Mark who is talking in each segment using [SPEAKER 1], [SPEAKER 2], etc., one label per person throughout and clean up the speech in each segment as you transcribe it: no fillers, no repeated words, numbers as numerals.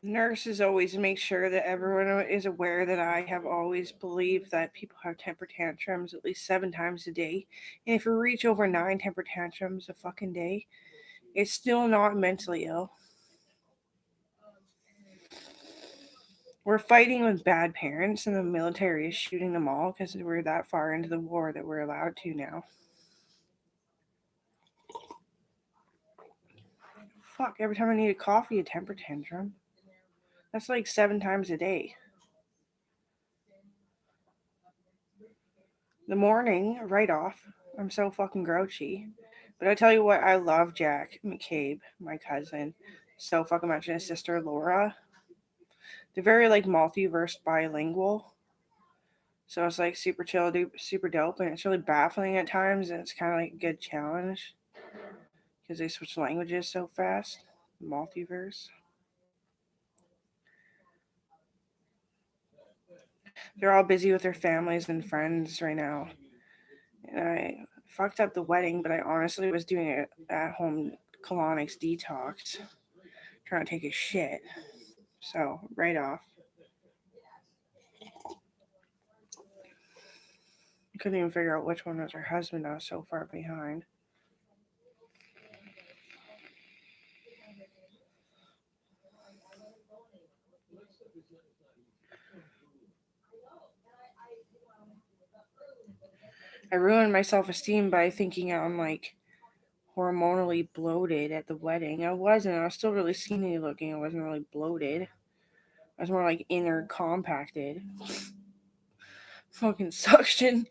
[SPEAKER 1] Nurses always make sure that everyone is aware that I have always believed that people have temper tantrums at least 7 times a day. And if you reach over 9 temper tantrums a fucking day, it's still not mentally ill. We're fighting with bad parents, and the military is shooting them all because we're that far into the war that we're allowed to now. Fuck, every time I need a coffee, a temper tantrum. That's like 7 times a day. The morning, right off, I'm so fucking grouchy. But I tell you what, I love Jack McCabe, my cousin, so fucking much, and his sister Laura. They're very like multiverse bilingual. So it's like super chill, super dope, and it's really baffling at times, and it's kind of like a good challenge because they switch languages so fast. Multiverse. They're all busy with their families and friends right now, and I fucked up the wedding, but I honestly was doing it at home colonics detox, trying to take a shit. So right off, I couldn't even figure out which one was her husband. I was so far behind. I ruined my self esteem by thinking I'm like hormonally bloated at the wedding. I wasn't. I was still really skinny looking. I wasn't really bloated. I was more like inner compacted. Fucking suction.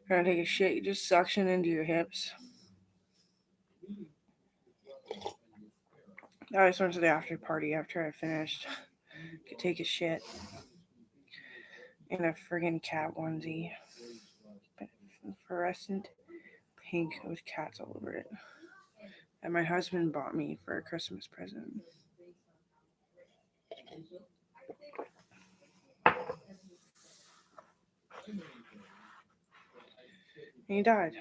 [SPEAKER 1] Trying to take a shit, you just suction into your hips. I just went to the after party after I finished. Could take a shit in a friggin' cat onesie. Fluorescent pink with cats all over it. That my husband bought me for a Christmas present. And he died.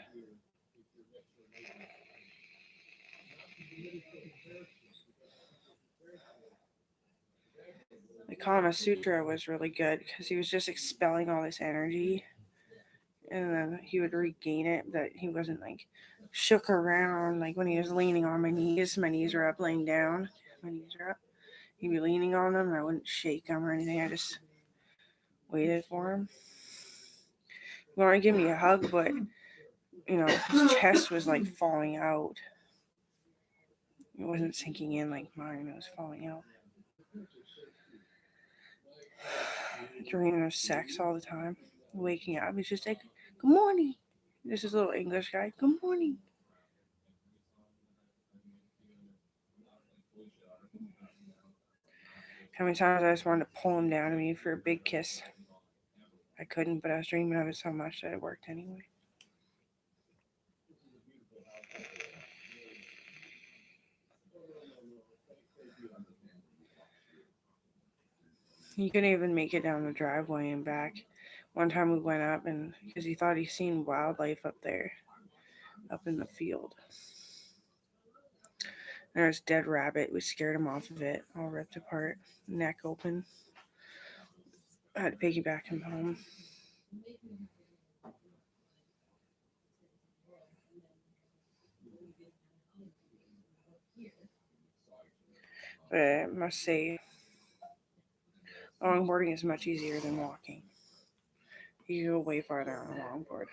[SPEAKER 1] The Kama Sutra was really good because he was just expelling all this energy, and then he would regain it. That he wasn't like shook around like when he was leaning on my knees. My knees were up, laying down. My knees are up. He'd be leaning on them, and I wouldn't shake him or anything. I just waited for him. He wanted to give me a hug, but his chest was like falling out. It wasn't sinking in like mine. It was falling out. Dreaming of sex all the time. Waking up, he's just like, "Good morning." This is a little English guy. "Good morning." How many times I just wanted to pull him down to me for a big kiss. I couldn't, but I was dreaming of it so much that it worked anyway. He couldn't even make it down the driveway and back. One time we went up, and because he thought he seen wildlife up there, up in the field. There was a dead rabbit. We scared him off of it, all ripped apart, neck open. I had to piggyback him home. But I must say, longboarding is much easier than walking. You can go way farther on a longboard.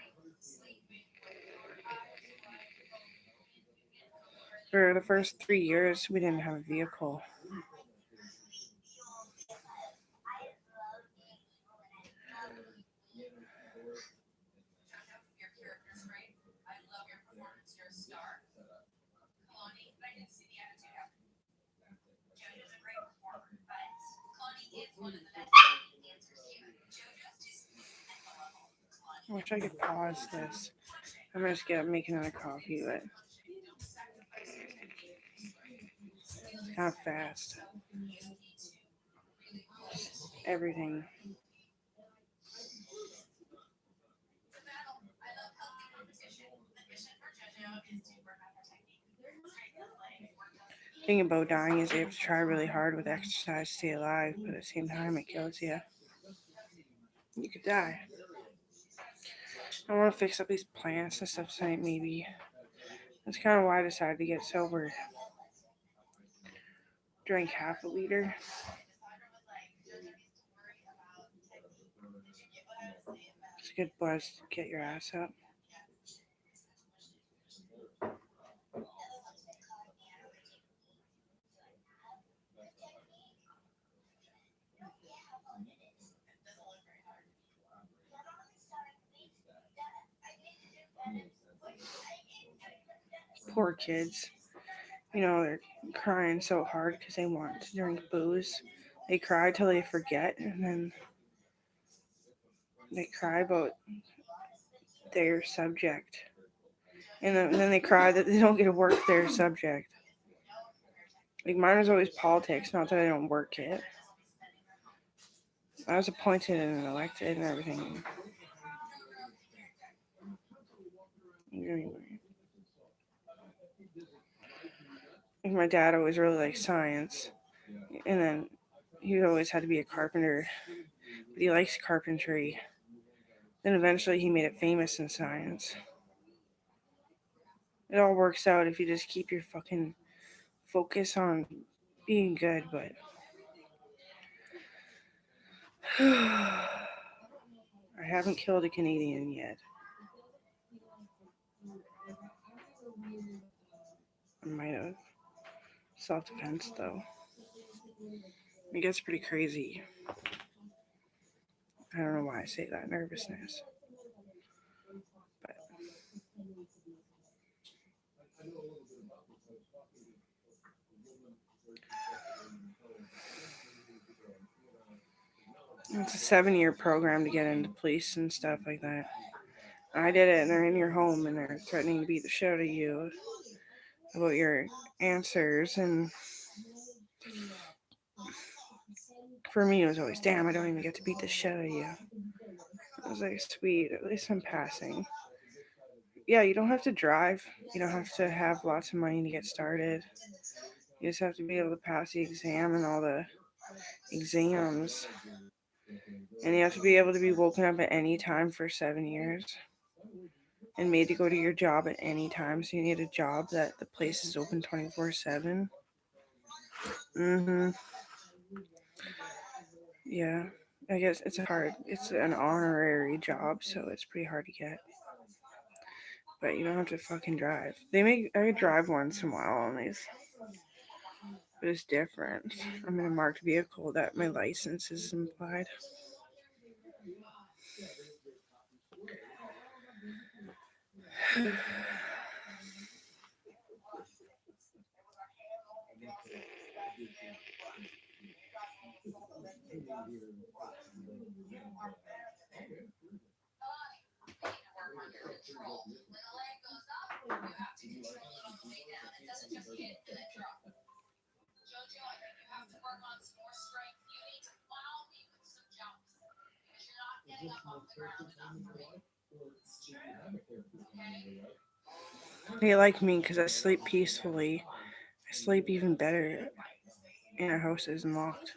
[SPEAKER 1] For the first 3 years, we didn't have a vehicle. I wish I could pause this. I'm gonna just get making another coffee, but it's kind of fast. Everything. thing about dying is you have to try really hard with exercise to stay alive, but at the same time, it kills you. You could die. I want to fix up these plants and stuff tonight, maybe. That's kind of why I decided to get sober. Drank half a liter. It's a good buzz to get your ass up. Poor kids. They're crying so hard because they want to drink booze. They cry till they forget, and then they cry about their subject. And then they cry that they don't get to work their subject. Like, mine was always politics, not that I don't work it. I was appointed and elected and everything. Anyway. My dad always really liked science. And then he always had to be a carpenter. But he likes carpentry. Then eventually he made it famous in science. It all works out if you just keep your fucking focus on being good, but I haven't killed a Canadian yet. I might have. Self-defense, though. It gets pretty crazy. I don't know why I say that. Nervousness. But it's a 7-year program to get into police and stuff like that. I did it, and they're in your home, and they're threatening to beat the shit out of you about your answers. And for me, it was always, damn, I don't even get to beat the shit out of you. I was like, sweet, at least I'm passing. Yeah, you don't have to drive. You don't have to have lots of money to get started. You just have to be able to pass the exam and all the exams. And you have to be able to be woken up at any time for 7 years and made to go to your job at any time. So you need a job that the place is open 24/7. Yeah, I guess it's an honorary job, so it's pretty hard to get. But you don't have to fucking drive. I drive once in a while on these, but it's different. I'm in a marked vehicle that my license is implied. They like me because I sleep peacefully. I sleep even better in a house that isn't locked.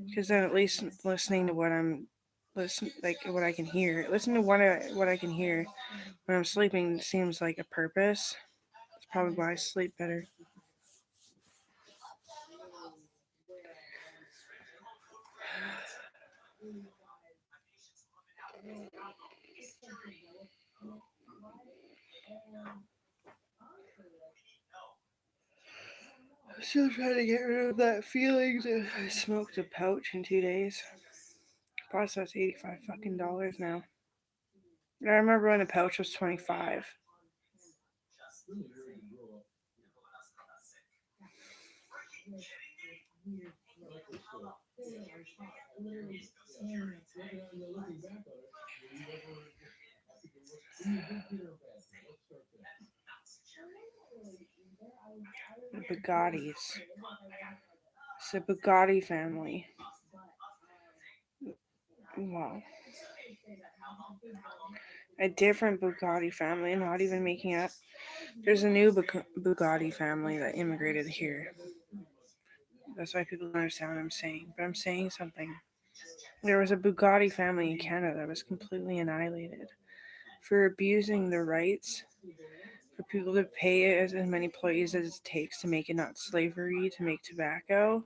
[SPEAKER 1] Because then at least listening to what I can hear. Listen to what I can hear when I'm sleeping seems like a purpose. It's probably why I sleep better. I'm still trying to get rid of that feeling that I smoked a pouch in 2 days. Plus, that's $85 now. I remember when a pouch was 25. The Bugattis. It's the Bugatti family. Wow. a different Bugatti family, not even making up. There's a new Bugatti family that immigrated here. That's why people don't understand what I'm saying. But I'm saying something. There was a Bugatti family in Canada that was completely annihilated for abusing the rights for people to pay as many employees as it takes to make it not slavery, to make tobacco.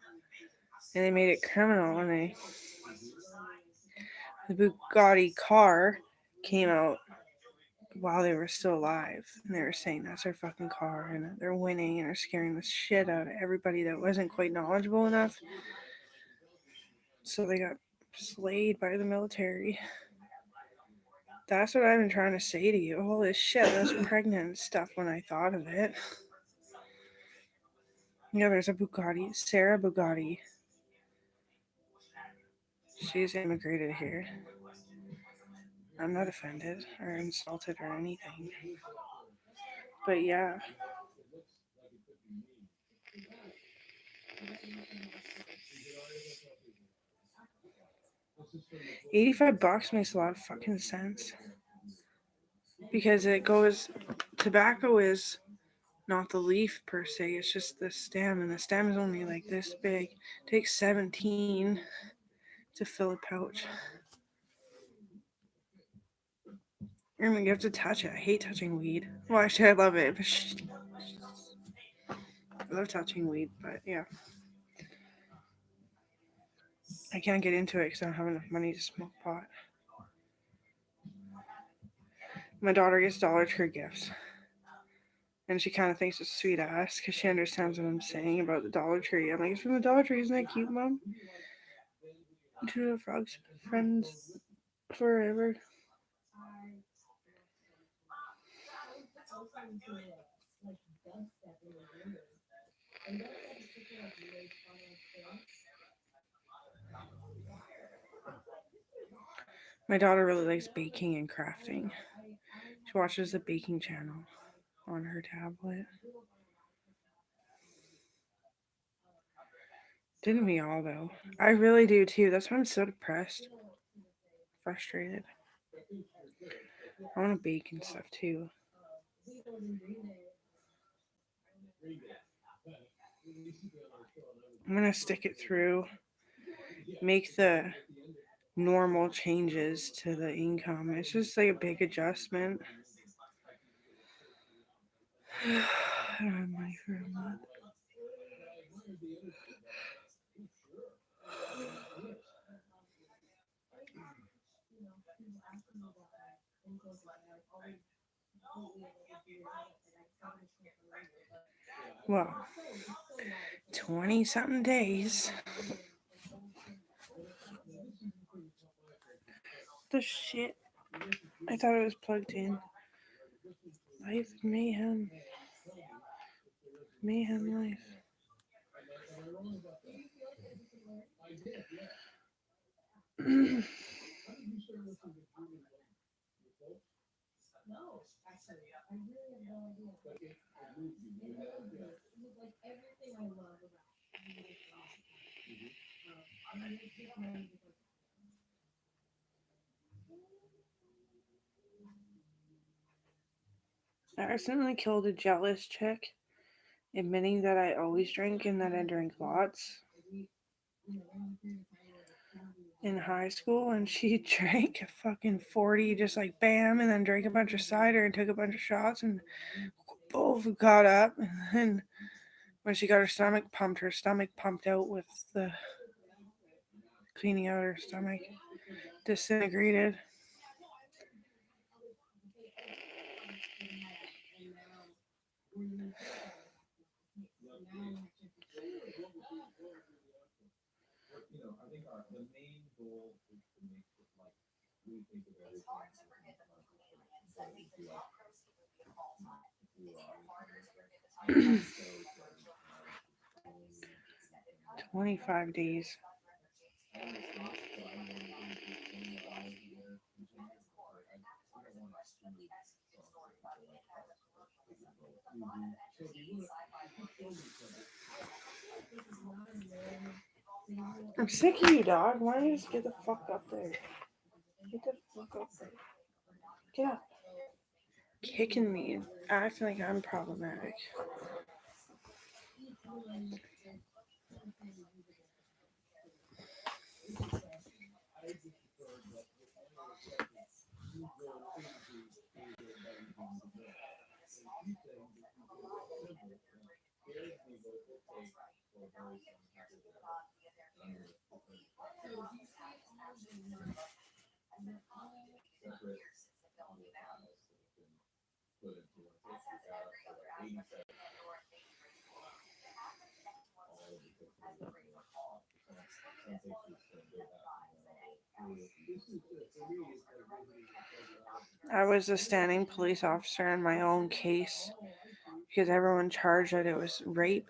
[SPEAKER 1] And they made it criminal, and the Bugatti car came out while they were still alive, and they were saying that's their fucking car, and they're winning, and they're scaring the shit out of everybody that wasn't quite knowledgeable enough. So they got slayed by the military. That's what I've been trying to say to you. Holy shit, I was pregnant and stuff when I thought of it. Yeah, there's a Bugatti, Sarah Bugatti. She's immigrated here. I'm not offended or insulted or anything. But yeah. $85 makes a lot of fucking sense. Because it goes, tobacco is not the leaf per se, it's just the stem, and the stem is only like this big. It takes 17 to fill a pouch. I mean, you have to touch it. I hate touching weed. Well, actually, I love it. But I love touching weed, but yeah. I can't get into it because I don't have enough money to smoke pot. My daughter gets Dollar Tree gifts. And she kind of thinks it's sweet ass because she understands what I'm saying about the Dollar Tree. I'm like, it's from the Dollar Tree. Isn't that cute, Mom? Two the frogs friends forever. My daughter really likes baking and crafting. She watches the baking channel on her tablet. Didn't we all, though? I really do, too. That's why I'm so depressed. Frustrated. I want to bake and stuff, too. I'm going to stick it through. Make the normal changes to the income. It's just like a big adjustment. I don't have money for a month. Well, 20 something days. The shit. I thought it was plugged in. Life mayhem. Mayhem life. I accidentally killed a jealous chick, admitting that I always drink and that I drink lots in high school, and she drank a fucking 40, just like bam, and then drank a bunch of cider and took a bunch of shots, and both got up, and then when she got her stomach pumped out with the cleaning out her stomach, disintegrated. $25. I'm sick of you, dog. Why don't you just get the fuck up there? Get the fuck up there. Get up. Kicking me and acting like I'm problematic. I was a standing police officer in my own case because everyone charged that it was rape.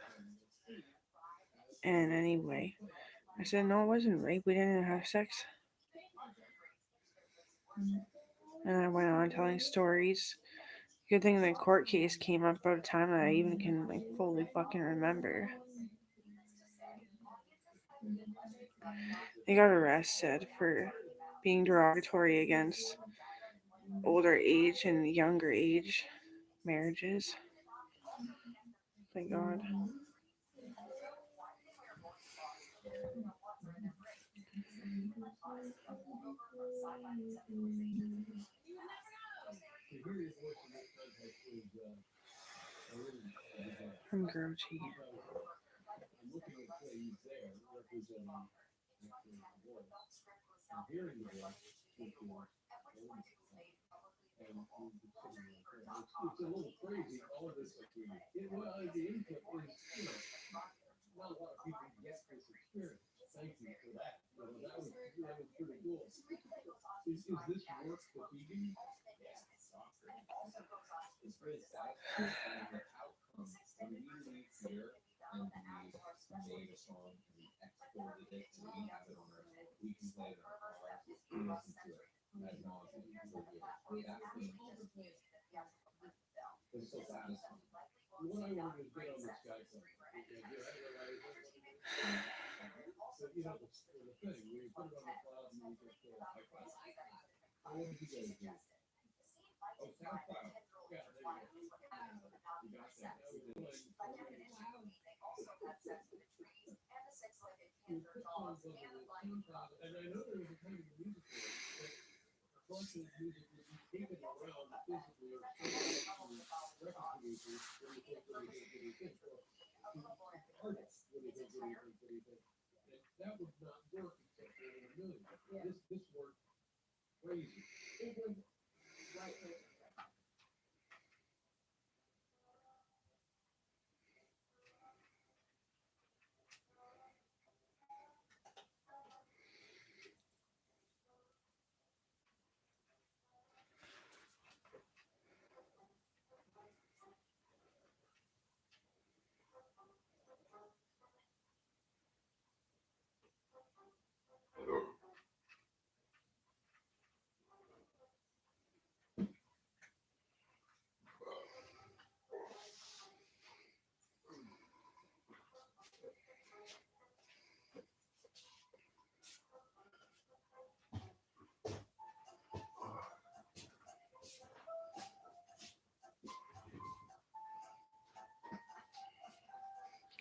[SPEAKER 1] And anyway, I said, no, it wasn't rape. We didn't have sex. And I went on telling stories. Good thing the court case came up at a time that I even can like fully fucking remember. They got arrested for being derogatory against older age and younger age marriages. Thank God. I'm grouchy.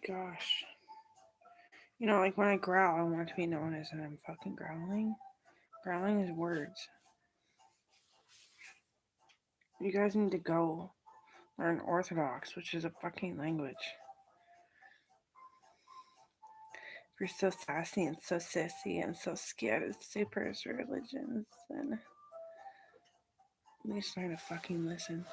[SPEAKER 1] Gosh. You know, like when I growl, I want to be known as I'm fucking growling. Growling is words. You guys need to go learn Orthodox, which is a fucking language. You're so sassy and so sissy and so scared of super religions, then at least learn to fucking listen.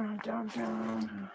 [SPEAKER 1] Dun, dun, dun.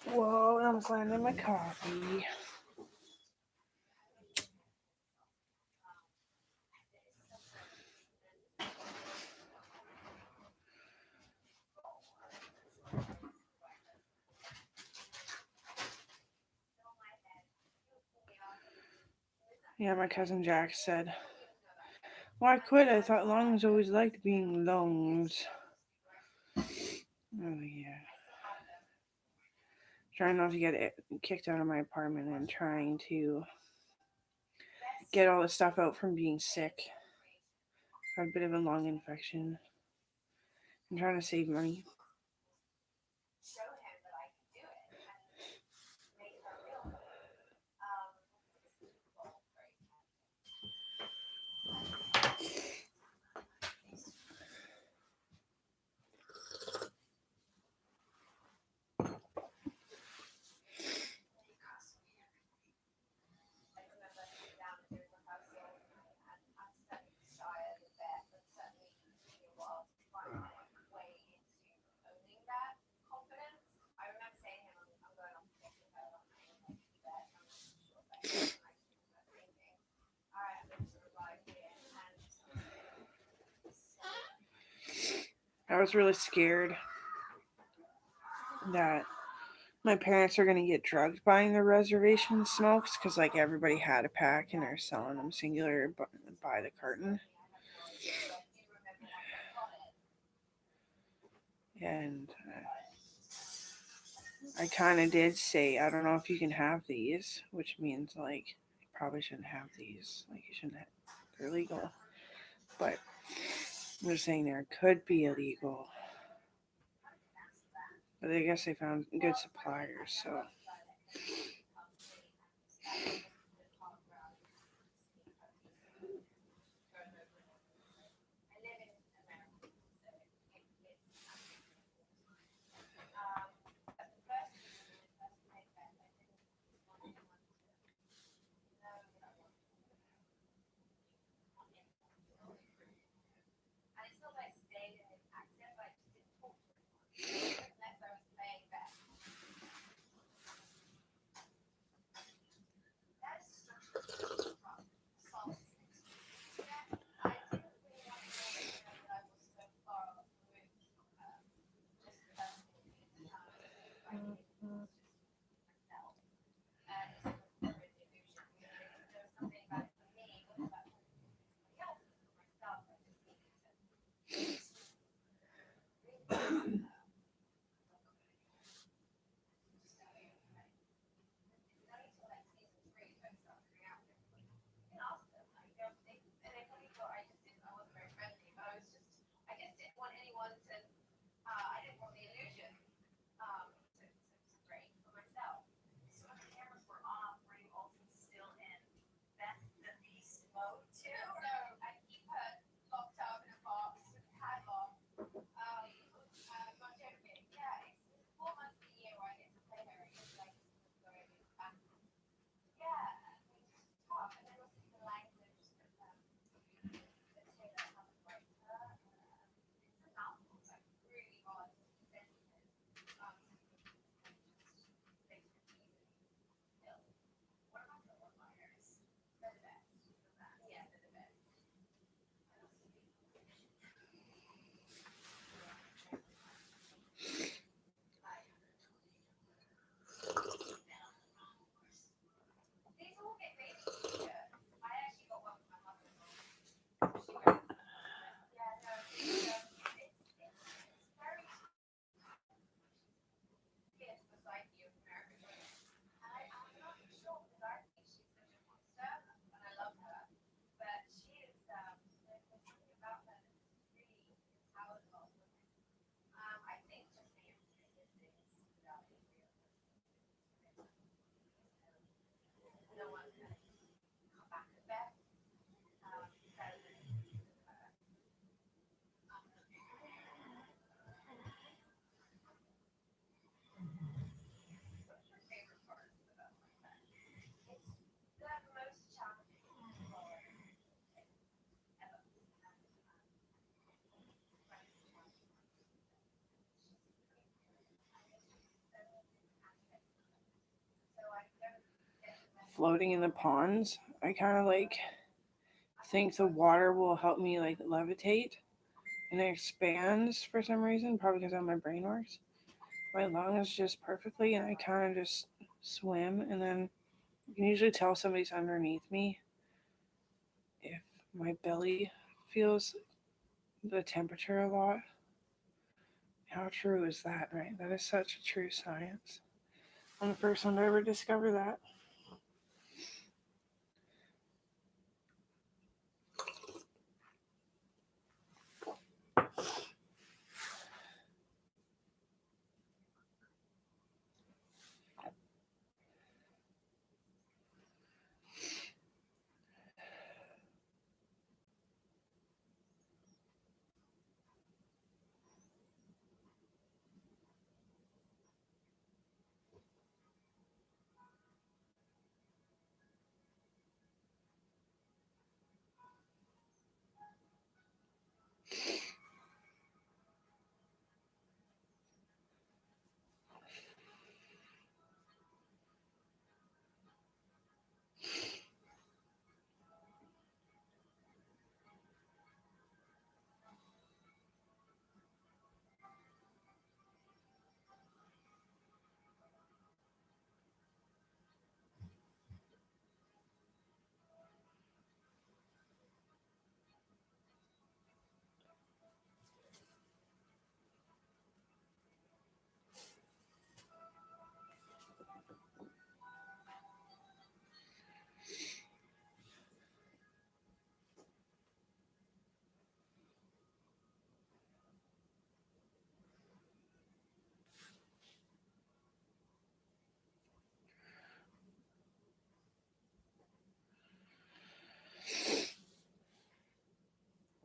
[SPEAKER 1] Whoa, I'm finding my coffee. Yeah, my cousin Jack said, "Well, I quit. I thought lungs always liked being lungs." Oh, yeah. Trying not to get it kicked out of my apartment and trying to get all the stuff out from being sick. Got a bit of a lung infection. I'm trying to save money. I was really scared that my parents are going to get drugged buying the reservation smokes because, like, everybody had a pack and they're selling them singular by the carton. And I kind of did say, I don't know if you can have these, which means, like, you probably shouldn't have these. Like, you shouldn't have, they're legal. But I'm just saying there could be illegal. But I guess they found good suppliers, so. floating in the ponds, I kind of like think the water will help me like levitate, and it expands for some reason, probably because how my brain works. My lungs just perfectly, and I kind of just swim, and then you can usually tell somebody's underneath me if my belly feels the temperature a lot. How true is that, right? That is such a true science. I'm the first one to ever discover that.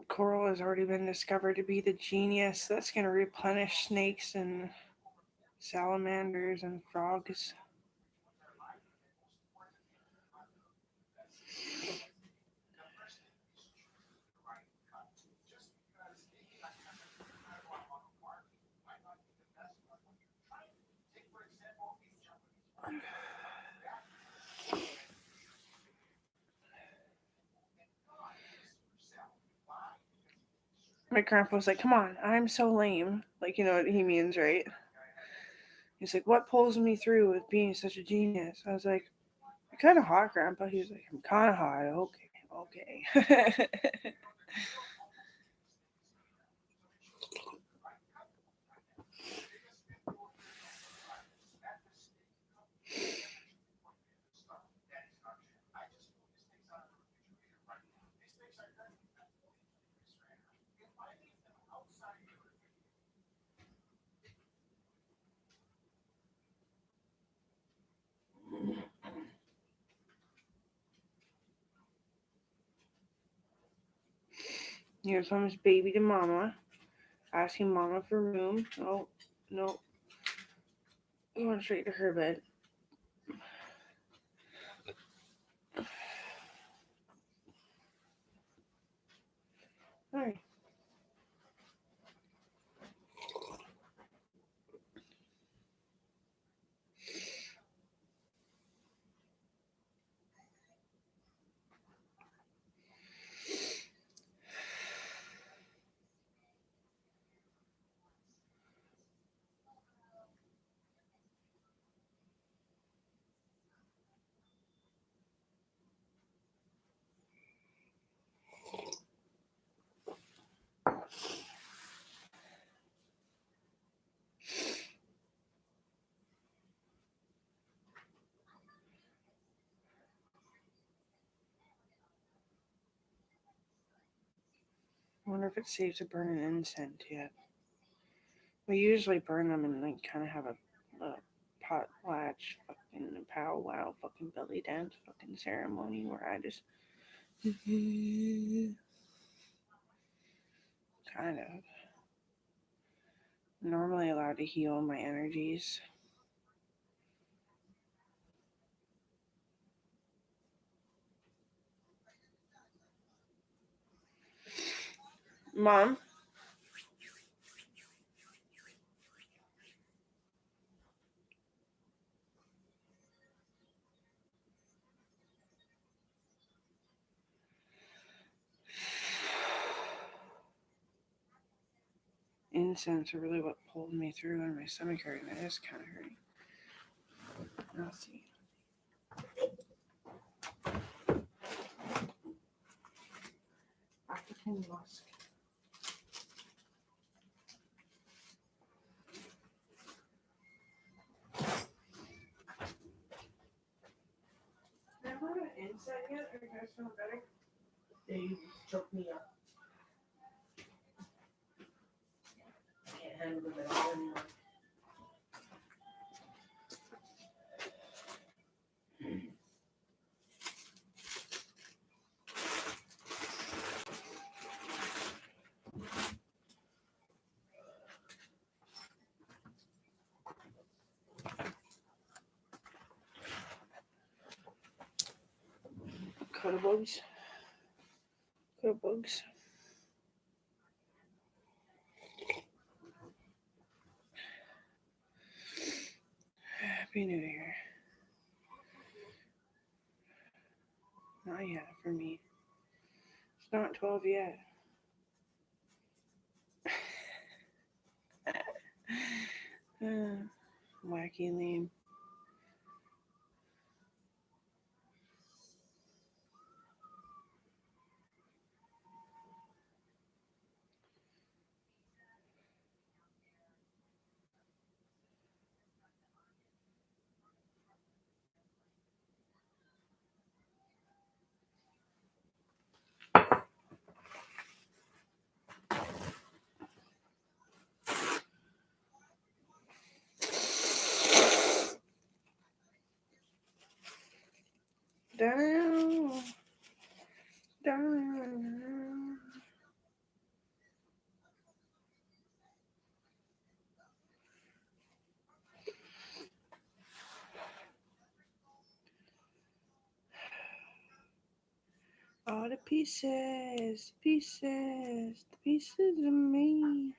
[SPEAKER 1] Coral has already been discovered to be the genius that's going to replenish snakes and salamanders and frogs. My grandpa was like, "Come on, I'm so lame." Like, you know what he means, right? He's like, "What pulls me through with being such a genius?" I was like, "You're kind of hot, Grandpa." He was like, "I'm kind of hot. Okay, okay." Here comes baby to mama, asking mama for room. Oh, no, going straight to her bed. All right. I wonder if it's safe to burn an incense yet. We usually burn them and like kind of have a potlatch fucking powwow fucking belly dance fucking ceremony where I just kind of normally allowed to heal my energies. Mom, incense are really what pulled me through, and my stomach hurt, and it is kind of hurting. Let's see. African musk. Have I had an insight yet? Are you guys feeling better?
[SPEAKER 2] They choked me up. Can't handle them at all anymore.
[SPEAKER 1] Cuddlebugs. Cuddlebugs. Happy New Year. Not yet for me. It's not 12 yet. Wacky lame. Down. Down. All the pieces, the pieces of me.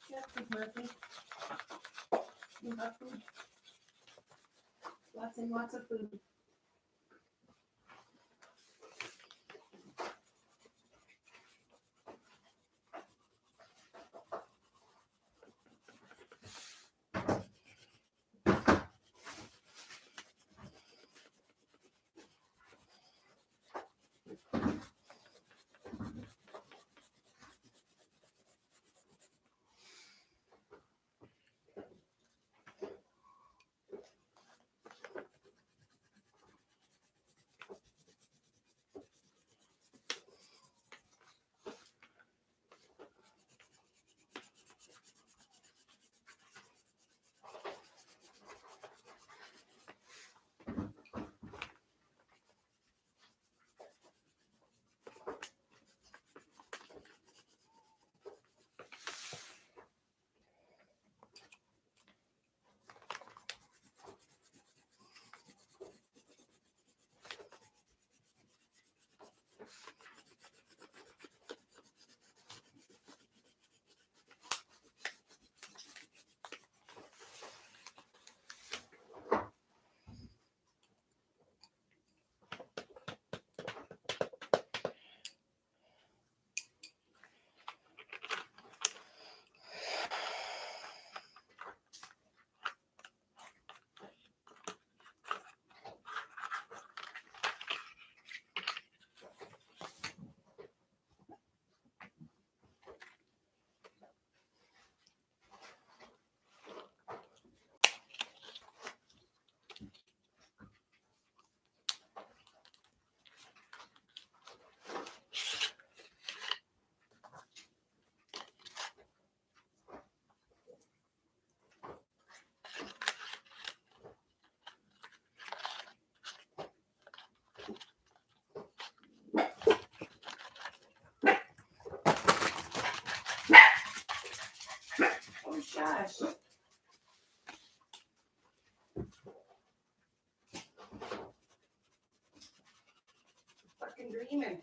[SPEAKER 2] Yeah, Big Murphy. You have food. Lots and lots of food. Oh, shush. Fucking dreaming.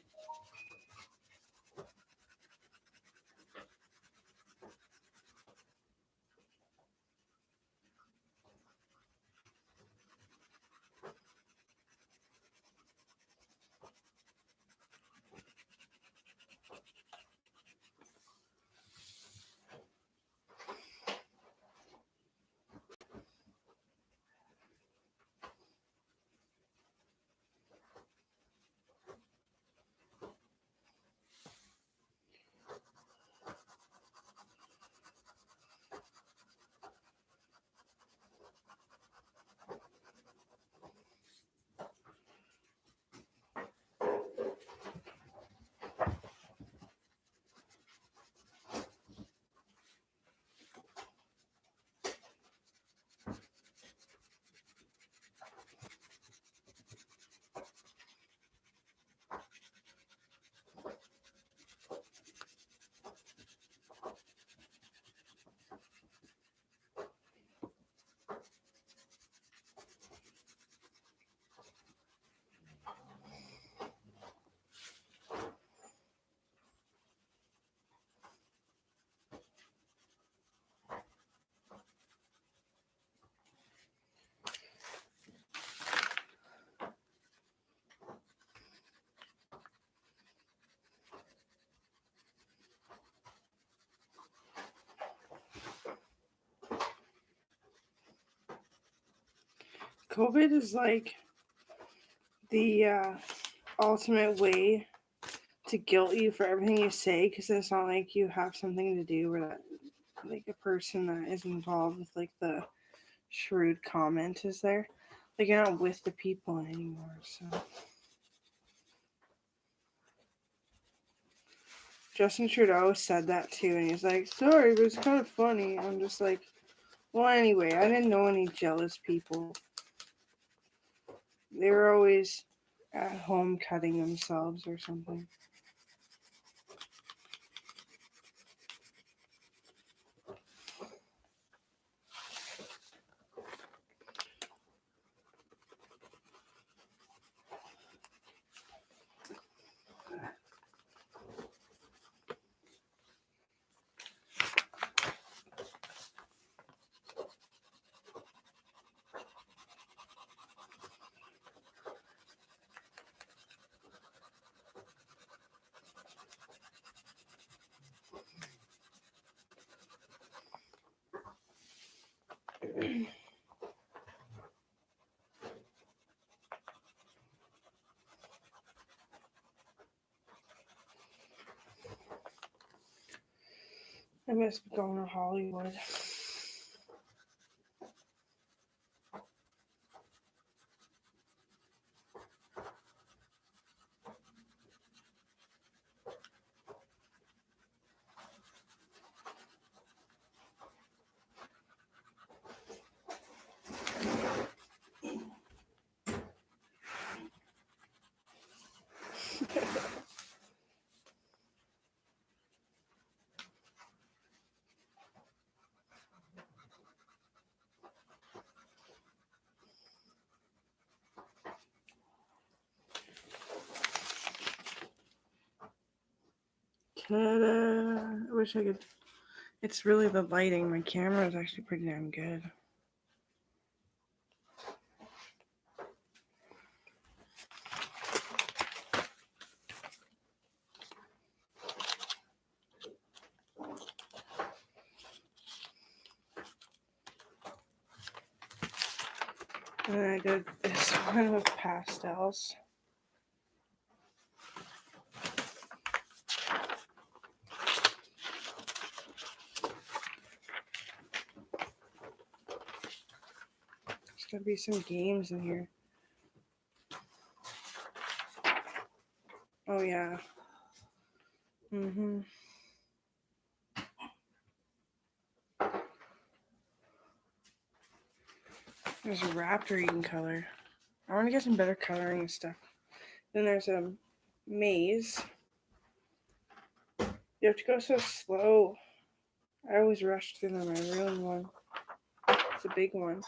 [SPEAKER 1] COVID is like the ultimate way to guilt you for everything you say, because it's not like you have something to do where that, like, a person that is involved with like the shrewd comment is there. Like, you're not with the people anymore. So Justin Trudeau said that too, and he's like, sorry, but it's kind of funny. I'm just like, well, anyway, I didn't know any jealous people. They were always at home cutting themselves or something. I must be going to Hollywood. Ta-da! I wish I could. It's really the lighting. My camera is actually pretty damn good. And I did this one with pastels. There's gotta be some games in here. Oh yeah. There's a raptor you can color. I want to get some better coloring and stuff. Then there's a maze. You have to go so slow. I always rush through them. I ruin one. It's a big one.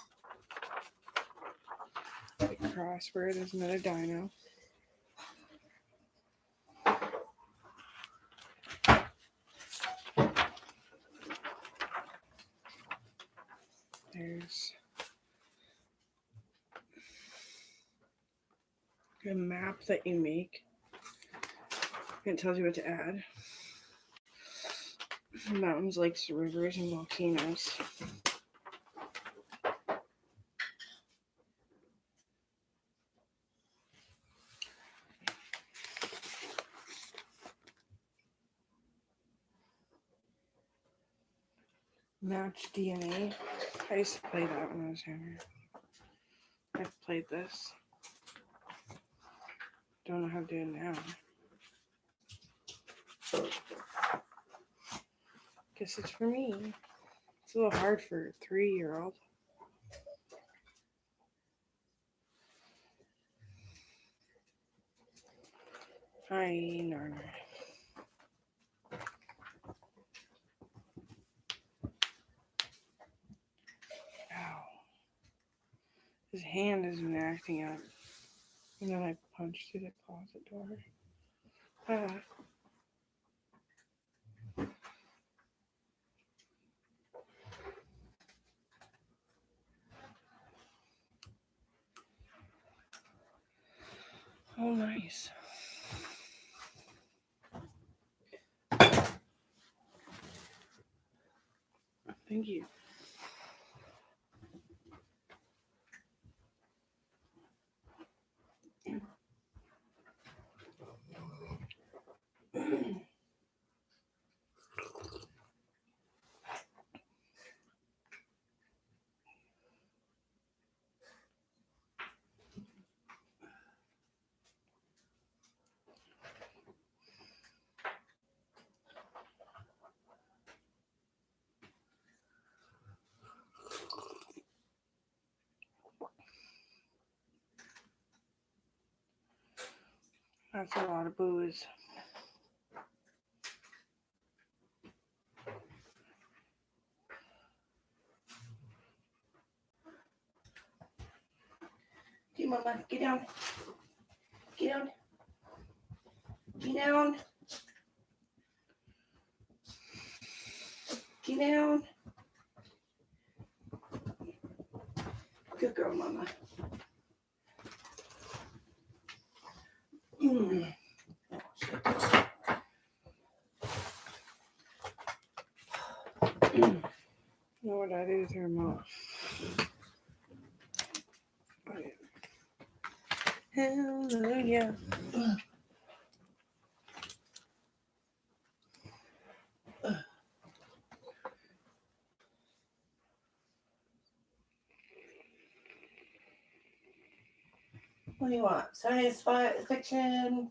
[SPEAKER 1] Big crossword. There's another dino. There's a map that you make. It tells you what to add. Mountains, lakes, rivers, and volcanoes. Match DNA. I used to play that when I was younger. I've played this. Don't know how to do it now. Guess it's for me. It's a little hard for a 3-year-old. Hi, Narner. Ow. His hand has been acting up. And then I punched through the closet door. Ah. Oh, nice. Thank you. That's a lot of booze.
[SPEAKER 2] Okay, Mama, get down. Get down. Get down. Get down. Good girl, Mama. Mm. Oh, shit.
[SPEAKER 1] You know what that is, your mouth. Hallelujah.
[SPEAKER 2] What do you want? Science fiction?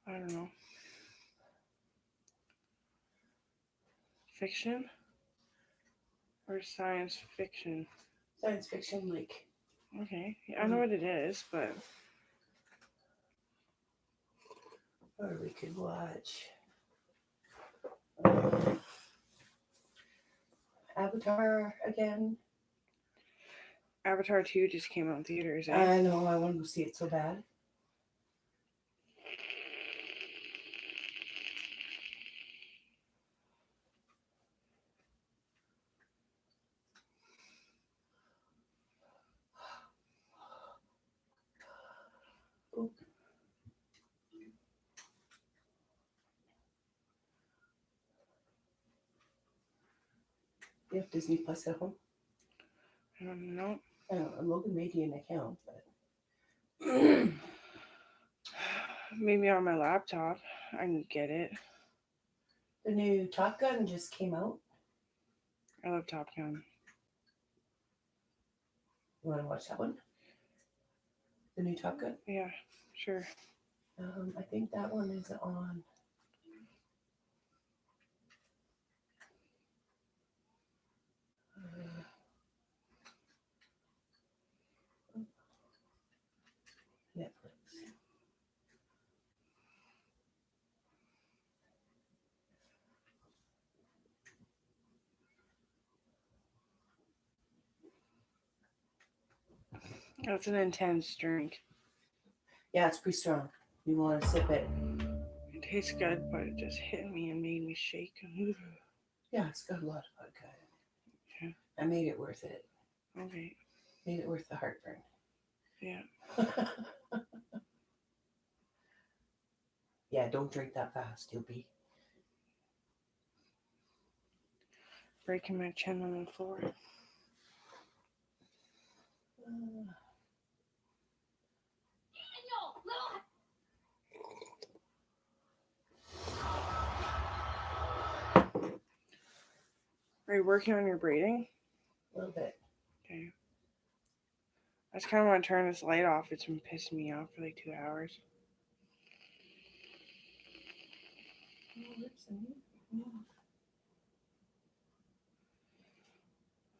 [SPEAKER 1] I don't know. Fiction? Or science fiction?
[SPEAKER 2] Science fiction, like.
[SPEAKER 1] Okay. I know what it is, but
[SPEAKER 2] Or we could watch Avatar again.
[SPEAKER 1] Avatar 2 just came out in theaters, eh?
[SPEAKER 2] I know, I want to go see it so bad. Oh. You have Disney Plus at home?
[SPEAKER 1] I don't know.
[SPEAKER 2] I don't know. Logan made you an account, but
[SPEAKER 1] Maybe on my laptop. I can get it.
[SPEAKER 2] the new Top Gun just came out.
[SPEAKER 1] I love Top Gun.
[SPEAKER 2] You want to watch that one? The new Top Gun?
[SPEAKER 1] Yeah, sure.
[SPEAKER 2] I think that one is on. Netflix.
[SPEAKER 1] That's an intense drink.
[SPEAKER 2] Yeah, it's pretty strong. You want to sip it?
[SPEAKER 1] It tastes good, but it just hit me and made me shake.
[SPEAKER 2] Yeah, it's got a lot of vodka.
[SPEAKER 1] Okay.
[SPEAKER 2] I made it worth it.
[SPEAKER 1] Okay.
[SPEAKER 2] Made it worth the heartburn.
[SPEAKER 1] Yeah.
[SPEAKER 2] Yeah, don't drink that fast. You'll be.
[SPEAKER 1] Breaking my chin on the floor. Are you working on your braiding?
[SPEAKER 2] A little bit.
[SPEAKER 1] Okay. I just kind of want to turn this light off. It's been pissing me off for like 2 hours.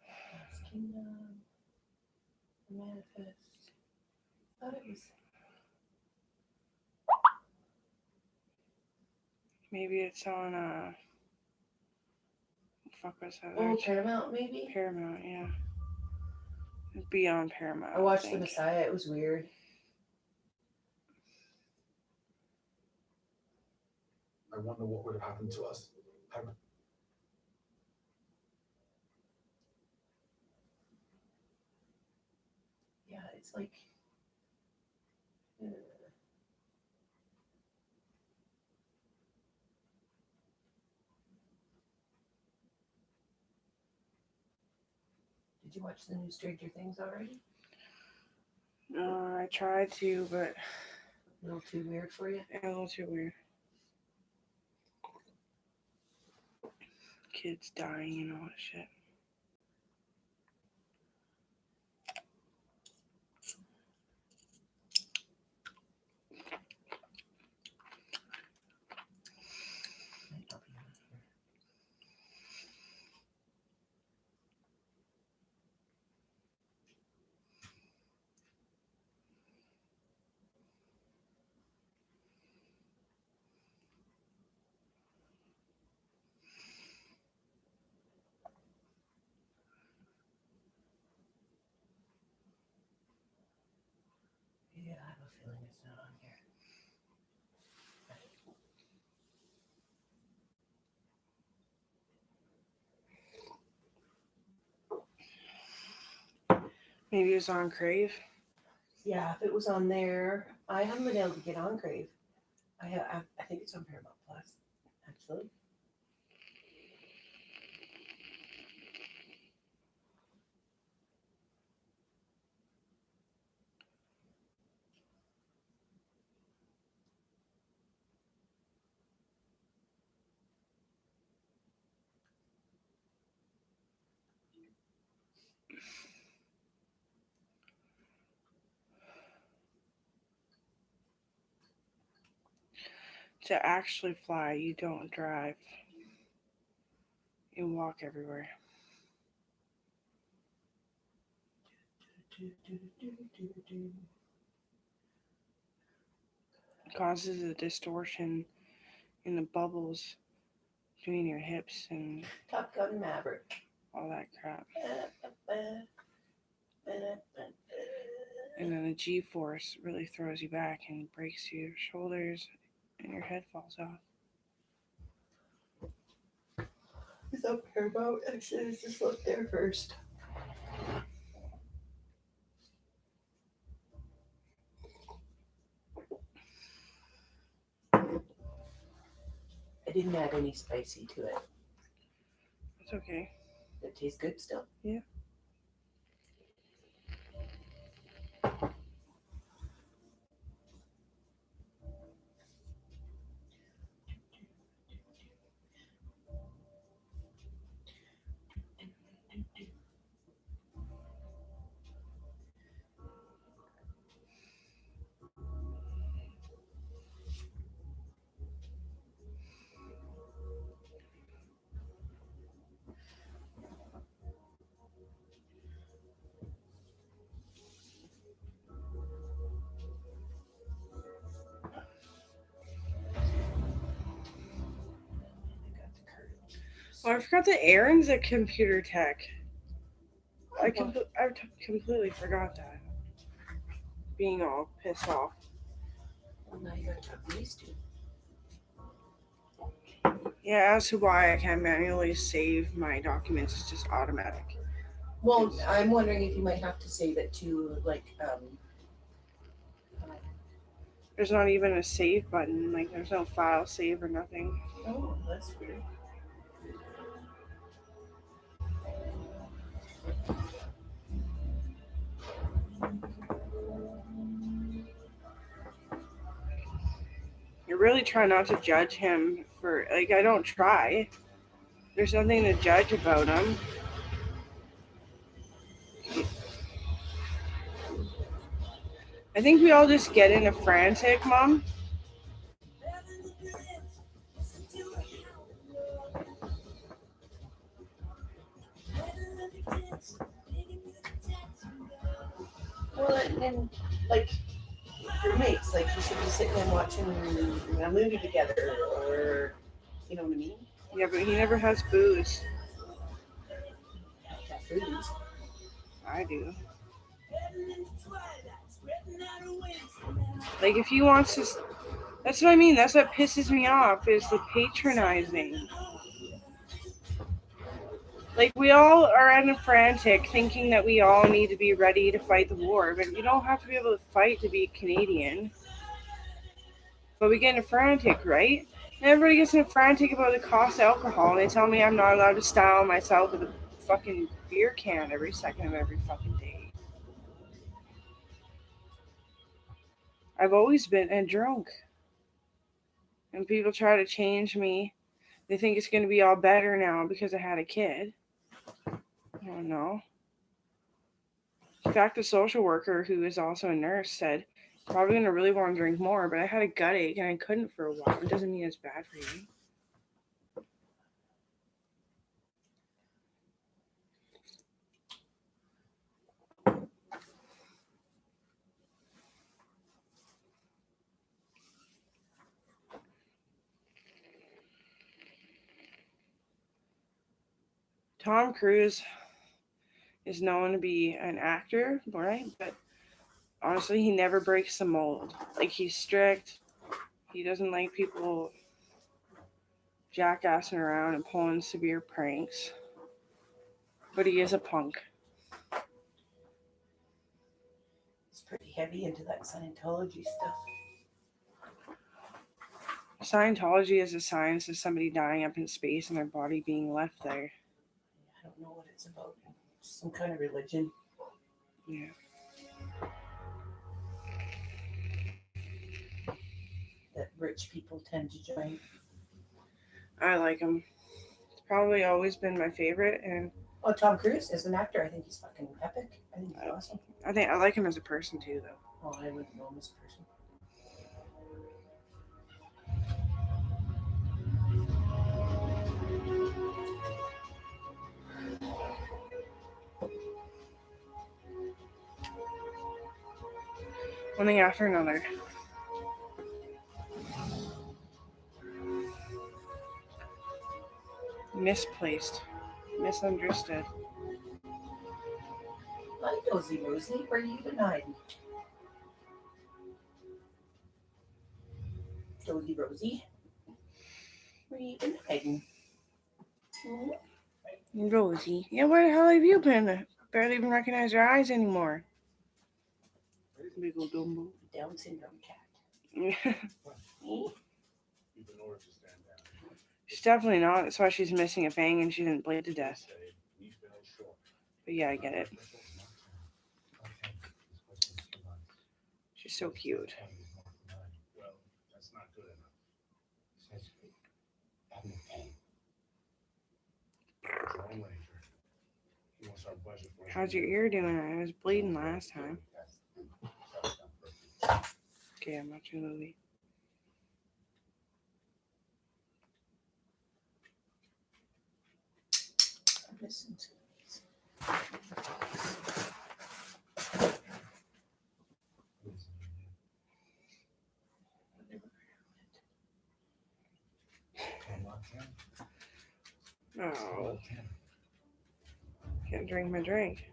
[SPEAKER 2] Last Kingdom. Manifest. Thought it was.
[SPEAKER 1] Maybe it's on what the fuck was that?
[SPEAKER 2] Oh, Paramount maybe?
[SPEAKER 1] Paramount, yeah. It'd be on Paramount.
[SPEAKER 2] I watched The
[SPEAKER 1] think.
[SPEAKER 2] Messiah. It was weird.
[SPEAKER 3] I wonder what would have happened to us.
[SPEAKER 2] Yeah, it's like. Did you watch the new Stranger Things already?
[SPEAKER 1] I tried to, but
[SPEAKER 2] A little too weird for you?
[SPEAKER 1] a little too weird. Kids dying and all that shit.
[SPEAKER 2] Might not be on here.
[SPEAKER 1] Maybe it was on Crave.
[SPEAKER 2] Yeah, if it was on there, I haven't been able to get on Crave. I think it's on Paramount Plus, actually.
[SPEAKER 1] To actually fly, you don't drive. You walk everywhere. It causes a distortion in the bubbles between your hips and
[SPEAKER 2] Top Gun Maverick.
[SPEAKER 1] all that crap. And then the G-force really throws you back and breaks your shoulders and your head falls off.
[SPEAKER 2] It's on Paramount. I should have just looked there first. I didn't add any spicy to it.
[SPEAKER 1] It's okay.
[SPEAKER 2] It tastes good still.
[SPEAKER 1] Yeah. Oh, I forgot that Aaron's a computer tech. I completely forgot that. Being all pissed off.
[SPEAKER 2] Well, now you got to used to.
[SPEAKER 1] Yeah, as to why I can't manually save my documents, it's just automatic.
[SPEAKER 2] Well, I'm wondering if you might have to save it to
[SPEAKER 1] There's not even a save button. Like, there's no file save or nothing.
[SPEAKER 2] oh, that's weird.
[SPEAKER 1] You really try not to judge him for, like, I don't try. There's nothing to judge about him. I think we all just get in a frantic, Mom.
[SPEAKER 2] Well, and like roommates, like you should be sitting and watching a movie together, or you know what I mean?
[SPEAKER 1] Yeah, but he never has booze.
[SPEAKER 2] Foods.
[SPEAKER 1] I do. Like, if he wants to... That's what I mean. That's what pisses me off, is the patronizing. Like, we all are in a frantic thinking that we all need to be ready to fight the war, but you don't have to be able to fight to be Canadian. But we get in a frantic, right? And everybody gets in a frantic about the cost of alcohol, and they tell me I'm not allowed to style myself with a fucking beer can every second of every fucking day. I've always been a drunk. And people try to change me. They think it's going to be all better now because I had a kid. I don't know. In fact, the social worker, who is also a nurse, said, probably going to really want to drink more, but I had a gut ache and I couldn't for a while. It doesn't mean it's bad for you. Tom Cruise is known to be an actor, right? But honestly, he never breaks the mold. Like, he's strict. He doesn't like people jackassing around and pulling severe pranks. But he is a punk.
[SPEAKER 2] pretty heavy into that Scientology stuff.
[SPEAKER 1] Scientology is a science of somebody dying up in space and their body being left there.
[SPEAKER 2] I don't know what it's about. It's some kind of religion.
[SPEAKER 1] Yeah.
[SPEAKER 2] That rich people tend to join.
[SPEAKER 1] I like him. It's probably always been my favorite, and
[SPEAKER 2] Oh, Tom Cruise is an actor. I think he's fucking epic. I think he's awesome.
[SPEAKER 1] I like him as a person too, though.
[SPEAKER 2] Oh, I wouldn't know him as a person.
[SPEAKER 1] One thing after another. Misplaced. Misunderstood.
[SPEAKER 2] Hi, Dozy Rosie. Where you been hiding? Dozy Rosie. Where you been hiding? Hmm?
[SPEAKER 1] Rosie. Yeah, where the hell have you been? I barely even recognize your eyes anymore. Big old Dumbo.
[SPEAKER 2] Down syndrome cat.
[SPEAKER 3] You've been ordered to stand down.
[SPEAKER 1] She's definitely not. That's why she's missing a fang and she didn't bleed to death. But yeah, I get it. She's so cute.
[SPEAKER 3] Well, that's not good enough. Drone Ranger. He wants our budget for
[SPEAKER 1] How's your ear doing? I was bleeding last time. Okay, I'm watching a movie.
[SPEAKER 2] I'm missing some.
[SPEAKER 1] Oh, can't drink my drink.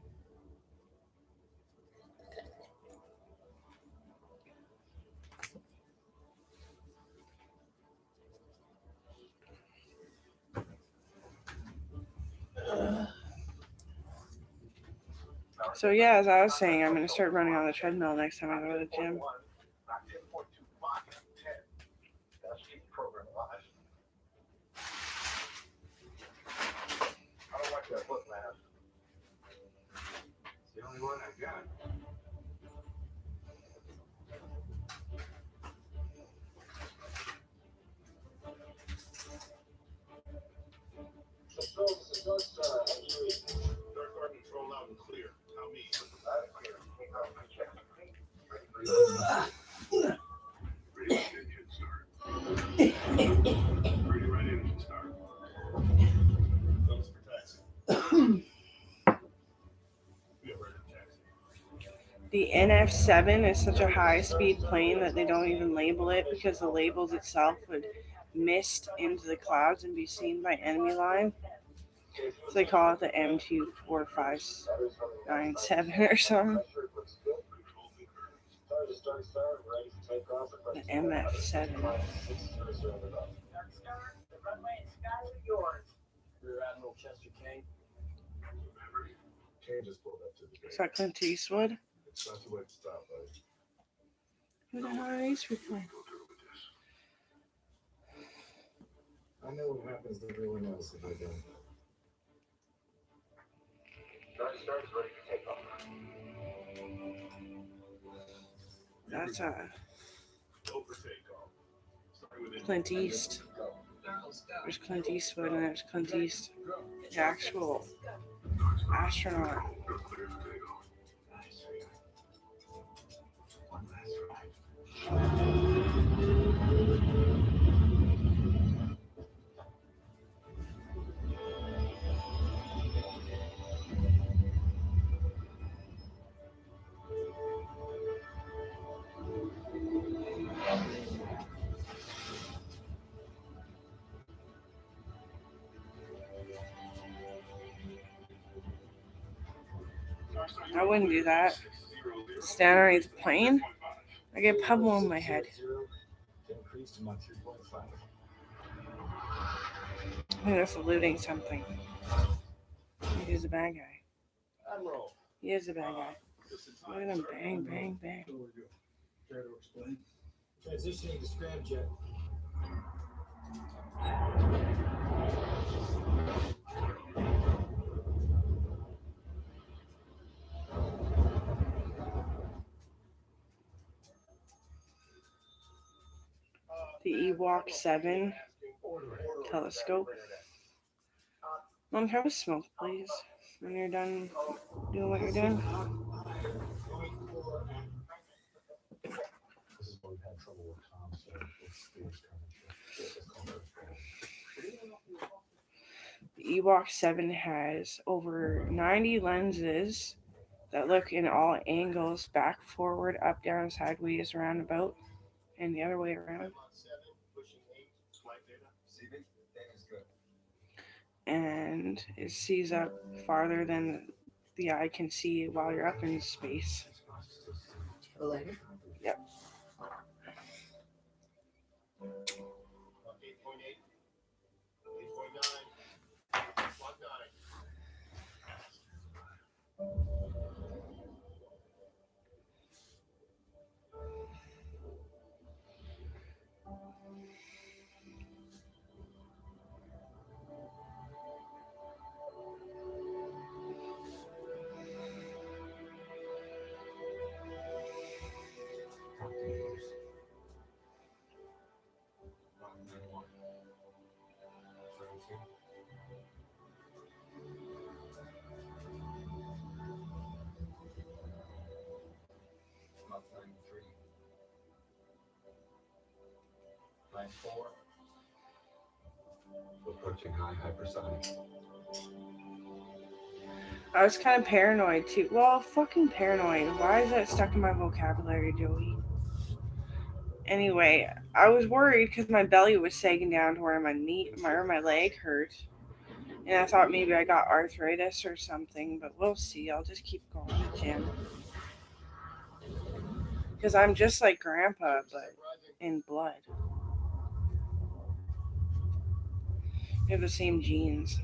[SPEAKER 1] So yeah, as I was saying, I'm gonna start running on the treadmill next time I go to the gym.
[SPEAKER 3] I don't like that book, man. It's the only one I got. Dark Guard control out and clear. How me? Ready for engine start. Ready right engine start. Those for taxi. We are ready for taxi.
[SPEAKER 1] The NF7 is such a high-speed plane that they don't even label it because the labels itself would mist into the clouds and be seen by enemy line. So they call it the M24597 or something. The MF7.
[SPEAKER 4] Rear Admiral Chester King.
[SPEAKER 3] Kane just pulled up to the
[SPEAKER 1] Is that Clint Eastwood?
[SPEAKER 3] It's not too late to stop, buddy.
[SPEAKER 1] Who the hell are these people?
[SPEAKER 3] I know what happens to everyone else if I don't.
[SPEAKER 4] Start is ready to take off.
[SPEAKER 1] That's
[SPEAKER 3] Go for takeoff. Starting with
[SPEAKER 1] Clint East. There's Clint Eastwood and there's Clint East, the actual astronaut.
[SPEAKER 3] Go clear for takeoff. Nice. One last ride.
[SPEAKER 1] I wouldn't do that. Stand underneath the plane? I get pummel in my head.
[SPEAKER 3] Increase to my 3.5.
[SPEAKER 1] I think that's eluding something. He's a bad guy.
[SPEAKER 4] Admiral,
[SPEAKER 1] He is a bad guy. Look at him bang, bang, bang.
[SPEAKER 3] Try to explain. Transitioning to scramjet.
[SPEAKER 1] The Ewok 7 telescope. Mom, have a smoke, please, when you're done doing what you're doing.
[SPEAKER 3] This is why we've had trouble with Tom, so it's
[SPEAKER 1] The Ewok 7 has over 90 lenses that look in all angles, back, forward, up, down, sideways, roundabout, and the other way around. And it sees up farther than the eye can see while you're up in space.
[SPEAKER 2] A lighter?
[SPEAKER 1] Yep.
[SPEAKER 3] 4. Approaching high hypersonic.
[SPEAKER 1] I was kind of paranoid too. Well, fucking paranoid. Why is that stuck in my vocabulary, Joey? Anyway, I was worried because my belly was sagging down to where my leg hurt. And I thought maybe I got arthritis or something, but we'll see. I'll just keep going to the gym. Because I'm just like Grandpa, but in blood. We have the same genes.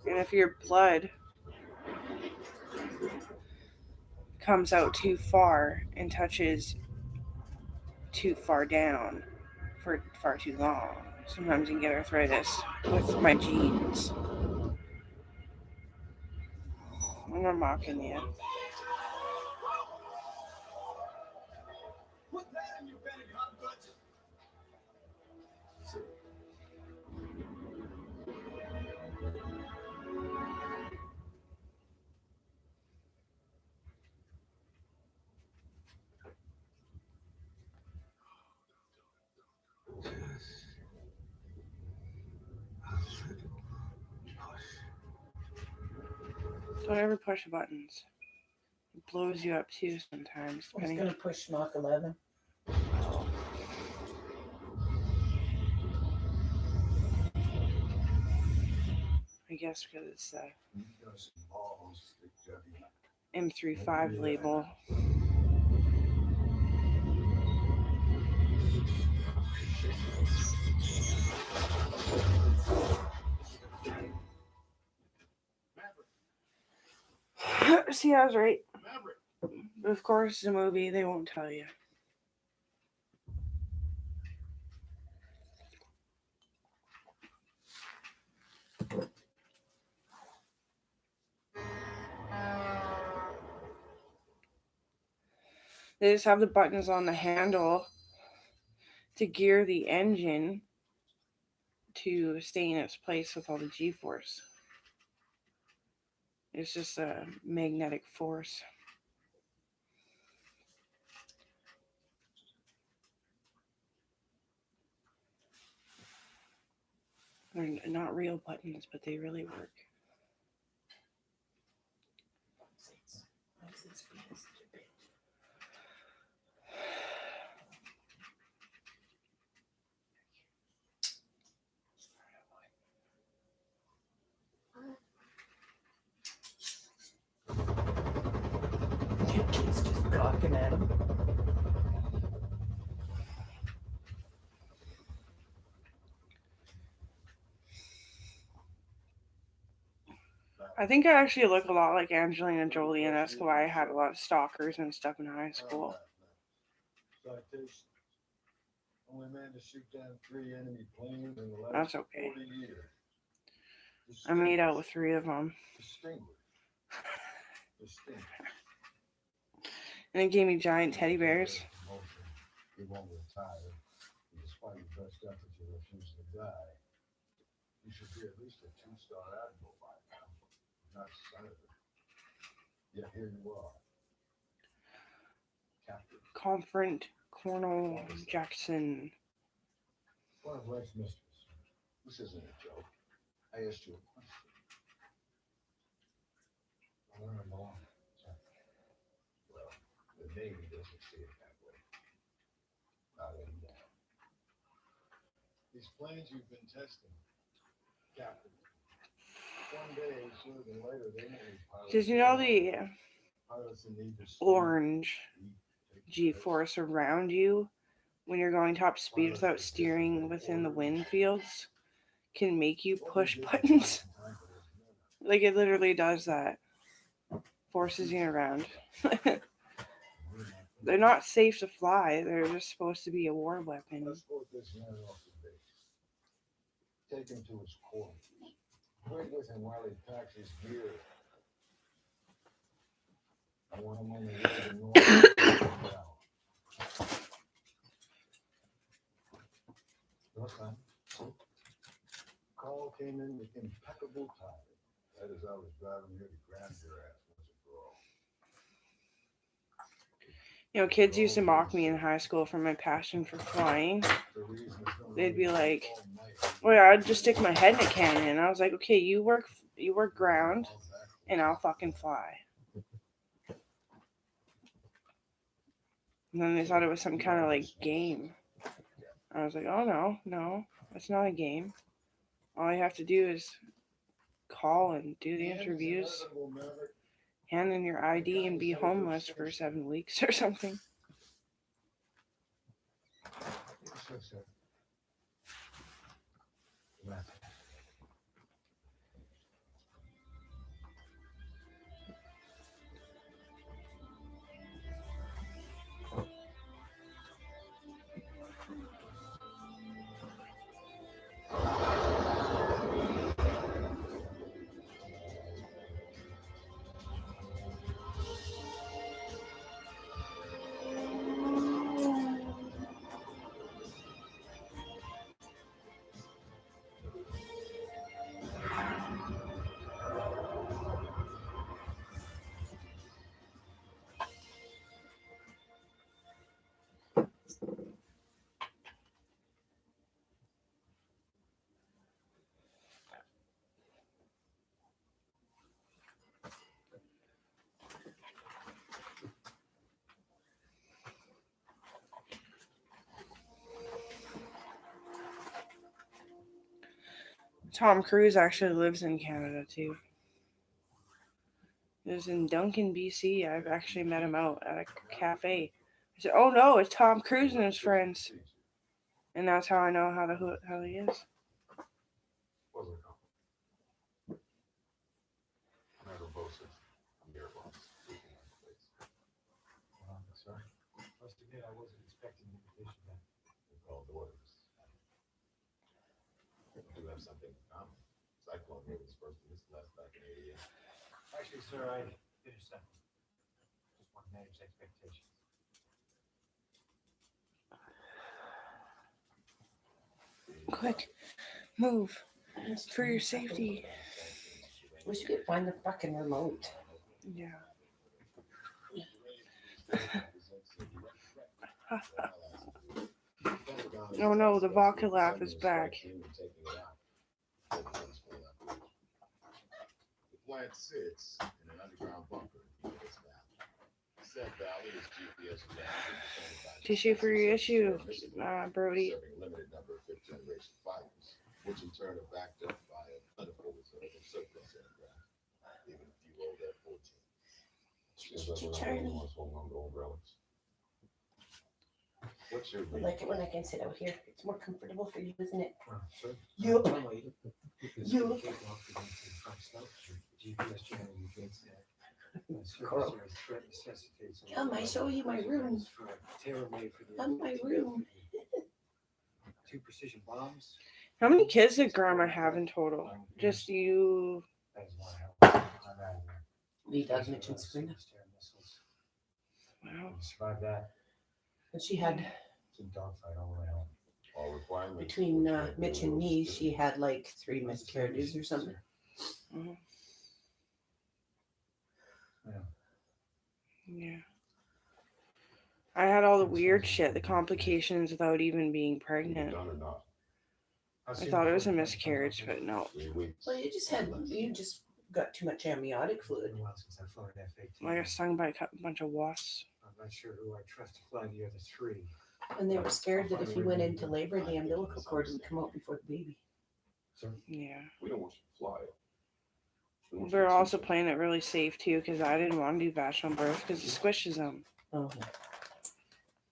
[SPEAKER 1] And if your blood comes out too far and touches too far down for far too long, sometimes you can get arthritis with my genes. I'm not mocking you. Don't ever push buttons. It blows you up too sometimes.
[SPEAKER 2] I was gonna push Mach 11.
[SPEAKER 1] I guess because it's the M35 label. See, I was right. But of course, it's a movie. They won't tell you. They just have the buttons on the handle to gear the engine to stay in its place with all the G-force. It's just a magnetic force. They're not real buttons, but they really work.
[SPEAKER 2] Kids just gawking at him.
[SPEAKER 1] I think I actually look a lot like Angelina Jolie, and that's why I had a lot of stalkers and stuff in high school.
[SPEAKER 5] Citation. Only man to shoot down 3 enemy planes in the last
[SPEAKER 1] That's okay.
[SPEAKER 5] 40 years.
[SPEAKER 1] I made out with 3 of them,
[SPEAKER 5] Distinguished. Distinguished.
[SPEAKER 1] and it gave me giant teddy bears.
[SPEAKER 5] He won't retire. Despite your best efforts, you refuse to die. You should be at least a 2-star admiral by now, not senator. Yet here you are. Captain.
[SPEAKER 1] Confront Colonel Jackson.
[SPEAKER 5] One of life's mysteries. This isn't a joke. I asked you a question. I learned more. Well, the Navy doesn't see it that way. Not anymore. These planes you've been testing, Captain. One day, sooner than later, they won't be pilots.
[SPEAKER 1] Did you know the
[SPEAKER 5] Pilots in need to
[SPEAKER 1] orange G-force around you when you're going top speed without steering within the wind fields can make you push buttons? Like, it literally does that. Forces you around. They're not safe to fly. They're just supposed to be a war weapon.
[SPEAKER 5] Let's put this man off the base. Take him to his quarters. Wait with him while he packs his gear. I want him on the road to North. Your son. Call came in with impeccable timing. That is, I was driving here to grab your ass once and for all.
[SPEAKER 1] You know, kids used to mock me in high school for my passion for flying. They'd be like, "Oh yeah, I'd just stick my head in a cannon." And I was like, "Okay, you work ground, and I'll fucking fly." And then they thought it was some kind of like game. I was like, "Oh no, it's not a game. All you have to do is call and do the interviews, hand in your ID, and be homeless for 7 weeks or something." Tom Cruise actually lives in Canada too. He lives in Duncan, BC. I've actually met him out at a cafe. I said, "Oh no, it's Tom Cruise and his friends," and that's how I know how he is.
[SPEAKER 5] Sorry. Must admit, I wasn't expecting the invitation then. We called orders. We do have something in common. Cyclone here was first in this class back in '88. Actually, sir, I finished that. Just want to manage expectations.
[SPEAKER 1] Quick, move for your safety.
[SPEAKER 2] Wish you could find the fucking remote.
[SPEAKER 1] Yeah. Oh no, the vodka laugh is back.
[SPEAKER 5] The plant sits in an underground bunker in this valley. Said valley is GPS down.
[SPEAKER 1] Tissue for your issue, Brody.
[SPEAKER 5] Serving limited number of fifth generation fighters, which in turn are backed up by a plentiful reserve of surplus aircraft, even a few old F-14s.
[SPEAKER 2] Charlie.
[SPEAKER 5] What's your
[SPEAKER 2] I like it when I can sit out here. It's more comfortable for you, isn't it?
[SPEAKER 6] Sir?
[SPEAKER 2] You.
[SPEAKER 6] You.
[SPEAKER 2] You.
[SPEAKER 6] You.
[SPEAKER 2] Come, I show you my room. Come, my room.
[SPEAKER 6] 2 precision bombs.
[SPEAKER 1] How many kids did Grandma have in total? Just you?
[SPEAKER 6] That is one hell of a lot.
[SPEAKER 2] Lee Doug, Mitch, and Sabrina.
[SPEAKER 1] Wow.
[SPEAKER 6] Survive that.
[SPEAKER 2] And she had,
[SPEAKER 6] It's a dogfight all the way home.
[SPEAKER 5] All requirements.
[SPEAKER 2] between Mitch and me, she had like 3 miscarriages or something.
[SPEAKER 1] Yeah. I had all the weird shit, the complications without even being pregnant.
[SPEAKER 5] Done or not?
[SPEAKER 1] I thought it was a miscarriage, but no.
[SPEAKER 5] 3 weeks.
[SPEAKER 2] Well, you just got too much amniotic fluid.
[SPEAKER 6] Well, since I flew an F-18.
[SPEAKER 1] I got stung by a bunch of wasps.
[SPEAKER 6] I'm not sure who I trust to fly the other 3.
[SPEAKER 2] And they were scared that if you went into labor, the umbilical cord would come out before the baby.
[SPEAKER 1] Yeah.
[SPEAKER 5] We don't want you to fly it. We want you
[SPEAKER 1] We're
[SPEAKER 5] to
[SPEAKER 1] also
[SPEAKER 5] teach it.
[SPEAKER 1] playing it really safe too because I didn't want to do vaginal birth because it squishes them.
[SPEAKER 2] Oh.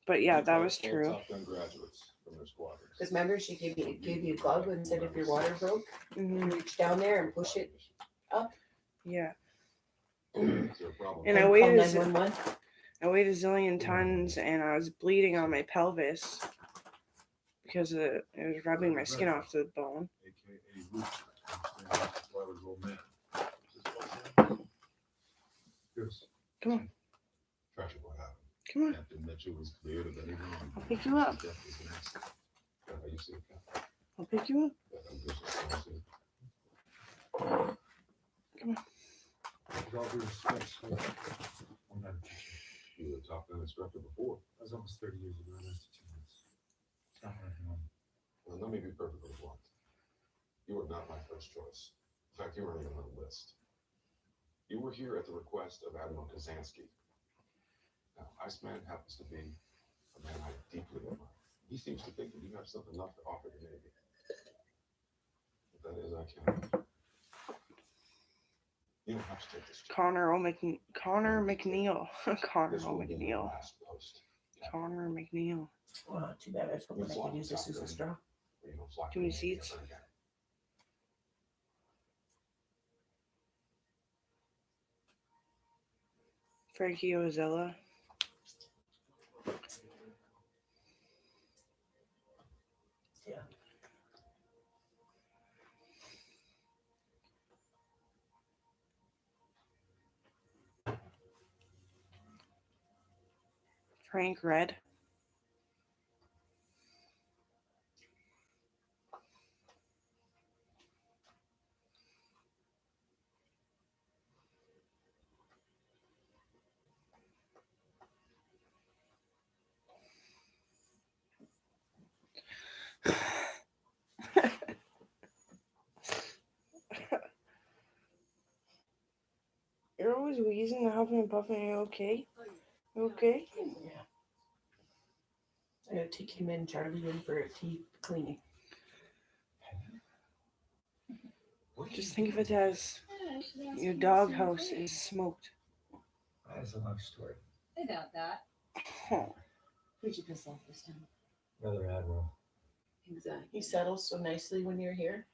[SPEAKER 1] But yeah,
[SPEAKER 5] We
[SPEAKER 1] that
[SPEAKER 5] call
[SPEAKER 1] was
[SPEAKER 5] all
[SPEAKER 1] true.
[SPEAKER 5] Top Gun graduates from their squadrons.
[SPEAKER 2] Because remember, she gave you a glove and said if your water broke,
[SPEAKER 1] Mhm.
[SPEAKER 2] reach down there and push it.
[SPEAKER 1] Yeah.
[SPEAKER 5] Is there a problem?
[SPEAKER 1] And I
[SPEAKER 2] call
[SPEAKER 1] weighed a
[SPEAKER 2] 911.
[SPEAKER 1] zillion tons and I was bleeding on my pelvis because it was rubbing my skin off to the bone.
[SPEAKER 5] AKA Luke. That's why I was old man.
[SPEAKER 1] Come on.
[SPEAKER 5] Tragic what happened.
[SPEAKER 1] Come on.
[SPEAKER 5] Captain Mitchell was cleared of any wrong.
[SPEAKER 1] I'll pick you up.
[SPEAKER 5] Death was an accident. How you see it, Captain?
[SPEAKER 1] I'll pick you up.
[SPEAKER 6] With all due respect, sir, I'm not a teacher.
[SPEAKER 5] You were a Top Gun instructor before.
[SPEAKER 6] That was almost 30 years ago. I lasted 2 months. It's not what I'm on.
[SPEAKER 5] Well, let me be perfectly blunt. You were not my first choice. In fact, you weren't even on the list. You were here at the request of Admiral Kazansky. Now, Iceman happens to be a man I deeply admire. He seems to think that you have something left to offer the Navy. If that is, I can't. You don't have to take this job.
[SPEAKER 1] Connor McNeil. Connor
[SPEAKER 5] This will be your
[SPEAKER 1] McNeil.
[SPEAKER 5] last post.
[SPEAKER 1] Connor McNeil.
[SPEAKER 2] Well, too bad. I was hoping I could use this as a straw.
[SPEAKER 5] You don't fly
[SPEAKER 1] Too many
[SPEAKER 5] the Navy
[SPEAKER 1] seats.
[SPEAKER 5] ever again.
[SPEAKER 1] Frankie Ozella.
[SPEAKER 2] Yeah.
[SPEAKER 1] Frank Red. You're always wheezing and huffing and puffing. Are you okay? You okay?
[SPEAKER 2] Yeah. I gotta take him and Charlie in for a teeth cleaning.
[SPEAKER 1] Just think of it as your doghouse is smoked.
[SPEAKER 6] That is a long story.
[SPEAKER 7] I doubt that.
[SPEAKER 1] Oh,
[SPEAKER 7] Who'd you piss off this time?
[SPEAKER 6] Another admiral.
[SPEAKER 7] Exactly.
[SPEAKER 2] He settles so nicely when you're here.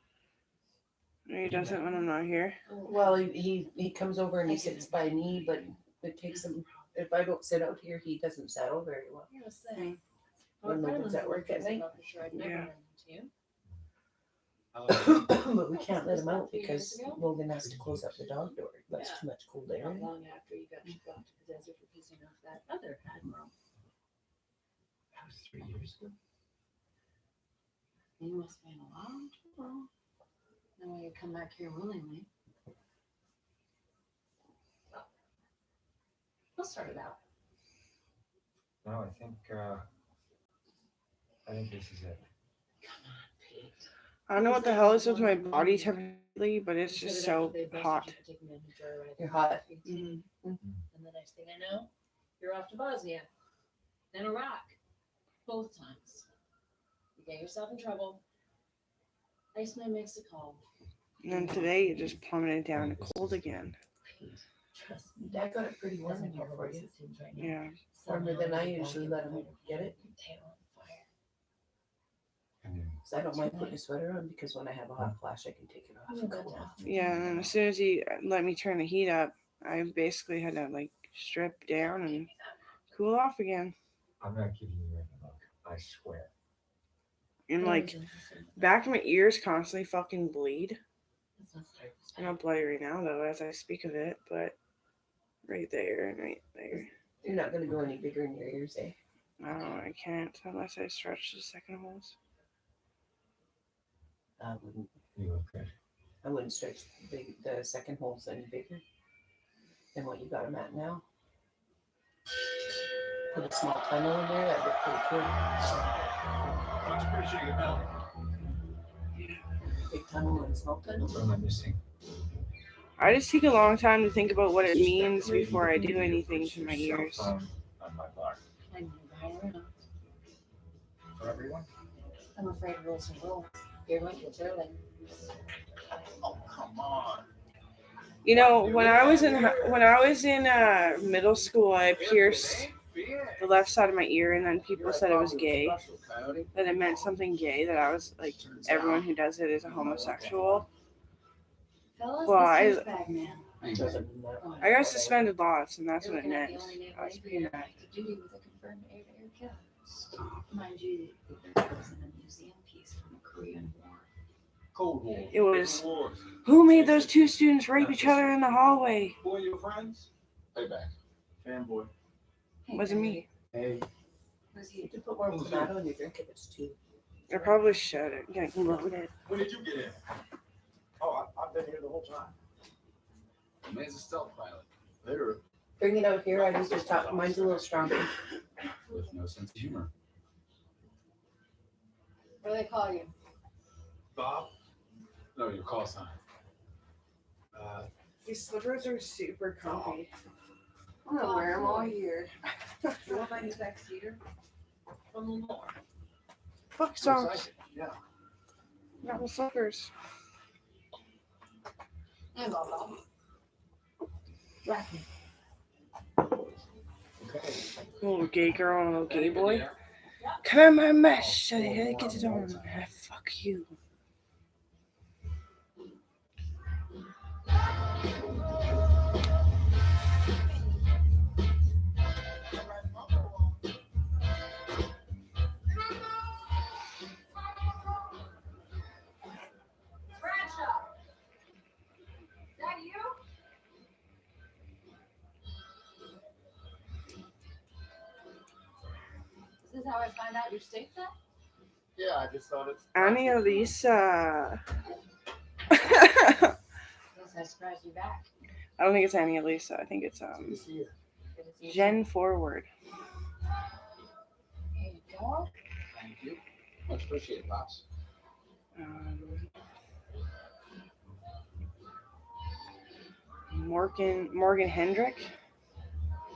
[SPEAKER 1] he doesn't when I'm not here.
[SPEAKER 2] Well, he comes over and he sits by me, but it takes him. If I don't sit out here, he doesn't settle very well.
[SPEAKER 7] I was saying.
[SPEAKER 2] When Logan's at work at night.
[SPEAKER 7] For sure I'd never
[SPEAKER 1] Yeah.
[SPEAKER 7] run into you.
[SPEAKER 2] But we can't let him out because Logan has to close up the dog door. That's
[SPEAKER 7] Yeah.
[SPEAKER 2] too much cold air.
[SPEAKER 7] Not long after you got shipped off to the desert for pissing off that other admiral.
[SPEAKER 6] That was 3 years ago.
[SPEAKER 7] You must have been a long time. No way you come back here willingly. We'll start it out.
[SPEAKER 6] No, I think this is it.
[SPEAKER 7] Come on, Pete.
[SPEAKER 1] I don't know what the hell is with my body temperature, but it's
[SPEAKER 7] You
[SPEAKER 1] just
[SPEAKER 7] said it
[SPEAKER 1] so
[SPEAKER 7] after they busted
[SPEAKER 1] hot.
[SPEAKER 7] you for taking them to Joyride.
[SPEAKER 2] You're hot.
[SPEAKER 1] Mhm.
[SPEAKER 7] And the next thing I know, you're off to Bosnia, then Iraq, both times. You get yourself in trouble. Iceman makes a call.
[SPEAKER 1] And then today it just plummeted down to cold again.
[SPEAKER 7] Pete, trust me.
[SPEAKER 2] Dad got it pretty warm
[SPEAKER 7] Doesn't
[SPEAKER 2] in here
[SPEAKER 7] matter
[SPEAKER 2] for
[SPEAKER 7] what
[SPEAKER 2] you.
[SPEAKER 7] it seems right now.
[SPEAKER 1] Yeah.
[SPEAKER 2] Warmer than I
[SPEAKER 7] Somehow you
[SPEAKER 2] usually
[SPEAKER 7] got
[SPEAKER 2] let him
[SPEAKER 7] your
[SPEAKER 2] get it.
[SPEAKER 7] tail on fire.
[SPEAKER 6] And then
[SPEAKER 2] 'Cause I don't mind putting a sweater on because when I have a hot flash, I can take it off.
[SPEAKER 7] Oh,
[SPEAKER 2] and
[SPEAKER 7] good
[SPEAKER 2] cool
[SPEAKER 7] enough.
[SPEAKER 2] off.
[SPEAKER 1] Yeah, and then as soon as he let me turn the heat up, I basically had to like strip down and cool off again.
[SPEAKER 3] I'm not kidding you right now. I swear.
[SPEAKER 1] And
[SPEAKER 7] That
[SPEAKER 1] like
[SPEAKER 7] was interesting.
[SPEAKER 1] back of my ears constantly fucking bleed.
[SPEAKER 7] That's not scary.
[SPEAKER 1] I'm not bloody right now though as I speak of it, but right there and right there.
[SPEAKER 2] You're not gonna go any bigger in your ears, eh?
[SPEAKER 1] I don't know, I can't unless I stretch the second holes.
[SPEAKER 2] I wouldn't.
[SPEAKER 3] You look good.
[SPEAKER 2] I wouldn't stretch the second holes any bigger than what you got them at now. Put a small tunnel in there. That'd look pretty cool.
[SPEAKER 5] Much appreciated, Mel.
[SPEAKER 2] Big tunnel and a small tunnel.
[SPEAKER 3] What am I missing?
[SPEAKER 1] I just take a long time to think about what it
[SPEAKER 3] Just
[SPEAKER 1] means
[SPEAKER 3] decorating
[SPEAKER 1] before I
[SPEAKER 3] the
[SPEAKER 1] do
[SPEAKER 3] video
[SPEAKER 1] anything
[SPEAKER 3] puts
[SPEAKER 1] to
[SPEAKER 3] your
[SPEAKER 1] my
[SPEAKER 3] cell
[SPEAKER 1] ears.
[SPEAKER 3] phone on my bar.
[SPEAKER 7] I never around.
[SPEAKER 3] For everyone?
[SPEAKER 7] I'm afraid rules are rules. You're like it's early.
[SPEAKER 5] Oh, come on.
[SPEAKER 1] You know, when I was in middle school, I pierced the left side of my ear, and then people said it was gay. That it meant something gay. That I was like everyone who does it is a homosexual.
[SPEAKER 7] Fellas,
[SPEAKER 1] Well,
[SPEAKER 7] this is bag man.
[SPEAKER 2] Doesn't mean that.
[SPEAKER 1] I got suspended lots, and that's
[SPEAKER 7] You're
[SPEAKER 1] what it
[SPEAKER 7] looking at
[SPEAKER 1] meant.
[SPEAKER 7] the only neighbor
[SPEAKER 1] I was
[SPEAKER 7] in
[SPEAKER 1] pretty
[SPEAKER 7] here
[SPEAKER 1] mad.
[SPEAKER 7] to duty with a confirmed air-to-air kill. Mind you, the bird was in a museum piece from the Korean War.
[SPEAKER 5] Cold War.
[SPEAKER 1] It was-
[SPEAKER 5] Different wars.
[SPEAKER 1] Who made those two students rape each other in the hallway?
[SPEAKER 5] Who are your friends? Payback. Fanboy.
[SPEAKER 7] Hey,
[SPEAKER 1] Wasn't
[SPEAKER 7] Barry,
[SPEAKER 1] me.
[SPEAKER 6] Hey,
[SPEAKER 7] who's
[SPEAKER 2] You
[SPEAKER 7] he?
[SPEAKER 2] can put more tomato in your drink if it's too.
[SPEAKER 1] I probably should. Get loaded.
[SPEAKER 5] When did you get in?
[SPEAKER 6] oh, I've been here the whole time.
[SPEAKER 5] The man's a stealth pilot. Literally.
[SPEAKER 2] Bring it out here. I need to talk. Mine's a little stronger.
[SPEAKER 5] With no sense of humor.
[SPEAKER 7] What do they call you?
[SPEAKER 5] Bob? No, your call sign.
[SPEAKER 1] These slippers are super comfy.
[SPEAKER 7] I'm gonna wear 'em all
[SPEAKER 1] year.
[SPEAKER 7] You want my new backseater? From Lenore.
[SPEAKER 1] Fuck
[SPEAKER 5] Looks
[SPEAKER 1] socks.
[SPEAKER 5] like it. Yeah.
[SPEAKER 1] Not with slippers.
[SPEAKER 7] And blah blah. Black me.
[SPEAKER 5] Okay.
[SPEAKER 1] Little gay girl and a little gay boy. Come on, my mesh. Get it on. Fuck you.
[SPEAKER 7] Bradshaw. Is that you? This is how I find out your state set?
[SPEAKER 5] Yeah, I just thought it's.
[SPEAKER 1] Annalisa.
[SPEAKER 7] Guess I surprised you back.
[SPEAKER 1] I don't think it's Annalisa. I think it's
[SPEAKER 7] Good to see you.
[SPEAKER 1] Jen Forward.
[SPEAKER 7] Here you go.
[SPEAKER 5] Thank you. Much appreciated, Pops.
[SPEAKER 1] Morgan Hendrick.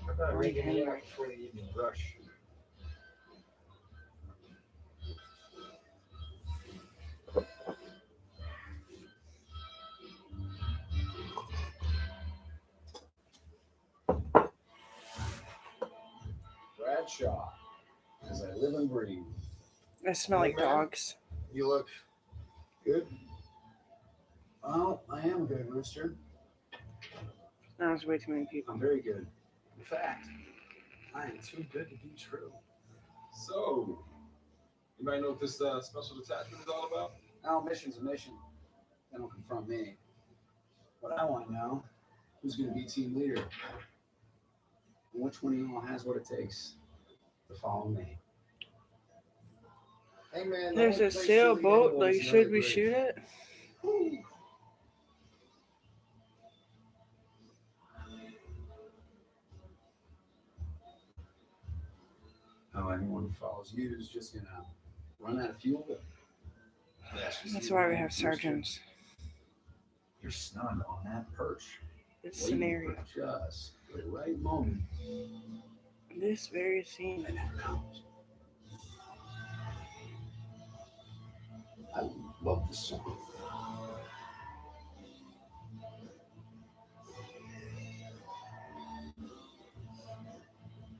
[SPEAKER 3] How about
[SPEAKER 1] Morgan
[SPEAKER 3] reading me out
[SPEAKER 1] Hendrick.
[SPEAKER 3] before the evening rush?
[SPEAKER 5] Bradshaw. As I live and breathe.
[SPEAKER 1] I smell like dogs.
[SPEAKER 3] You look good.
[SPEAKER 6] Well, I am good, Rooster.
[SPEAKER 1] That was way too many people.
[SPEAKER 6] I'm very good. In fact, I am too good to be true.
[SPEAKER 5] So, you might know what this special detachment is all about?
[SPEAKER 6] Our mission's a mission. They don't confront me. What I want to know, who's going to be team leader? And which one of you all has what it takes to follow me?
[SPEAKER 3] Hey man, the
[SPEAKER 1] There's
[SPEAKER 3] only
[SPEAKER 1] a
[SPEAKER 3] place
[SPEAKER 1] sailboat.
[SPEAKER 3] really
[SPEAKER 1] Like,
[SPEAKER 3] anyone's
[SPEAKER 1] should
[SPEAKER 3] never
[SPEAKER 1] we
[SPEAKER 3] great.
[SPEAKER 1] shoot it?
[SPEAKER 6] Oh, anyone who follows you is just going to run out of fuel.
[SPEAKER 1] That's why we have sergeants.
[SPEAKER 6] You're snug on that perch.
[SPEAKER 1] This
[SPEAKER 6] waiting
[SPEAKER 1] scenario.
[SPEAKER 6] for just the right moment.
[SPEAKER 1] This very scene.
[SPEAKER 6] And it comes. I love this song.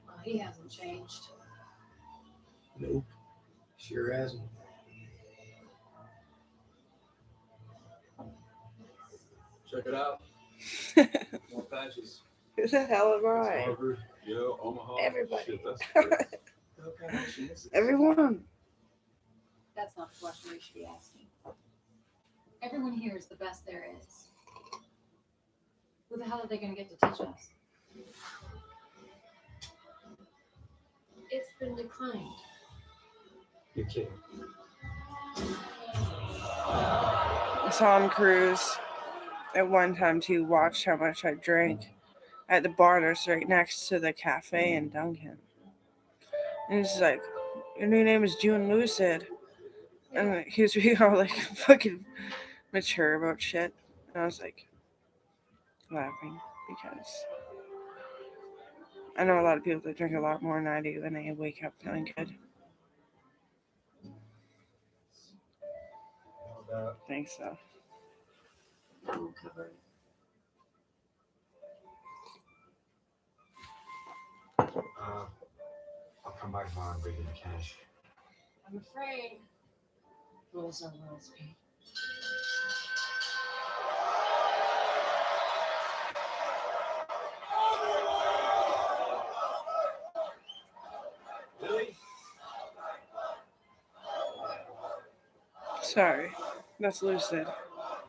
[SPEAKER 7] Well, he hasn't changed.
[SPEAKER 6] Nope. Sure hasn't.
[SPEAKER 8] Check it out. More patches.
[SPEAKER 1] Who the hell am
[SPEAKER 8] It's
[SPEAKER 1] I?
[SPEAKER 8] Harvard, Yale, Omaha.
[SPEAKER 1] Everybody.
[SPEAKER 8] Shit, that's great.
[SPEAKER 6] What kind of machine is this?
[SPEAKER 1] Everyone.
[SPEAKER 9] That's not the question we should be asking. Everyone here is the best there is. Who the hell are they going to get to teach us?
[SPEAKER 7] It's been declined.
[SPEAKER 8] You're kidding.
[SPEAKER 1] I saw him cruise at one time too. Watched how much I drank at the bar that's right next to the cafe in Duncan. And he's like, "Your new name is June Lucid," and he was being all like fucking mature about shit. And I was like laughing because I know a lot of people that drink a lot more than I do, and they wake up feeling good. I think so.
[SPEAKER 9] That will cover it.
[SPEAKER 6] I'll come by tomorrow and bring you the cash.
[SPEAKER 7] I'm afraid rules are rules, Pete.
[SPEAKER 8] Really?
[SPEAKER 1] Sorry, that's Lucid.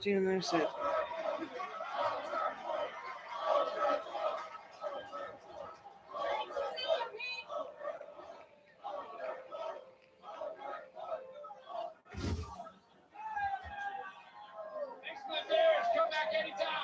[SPEAKER 1] June Lucid.
[SPEAKER 4] Come back anytime.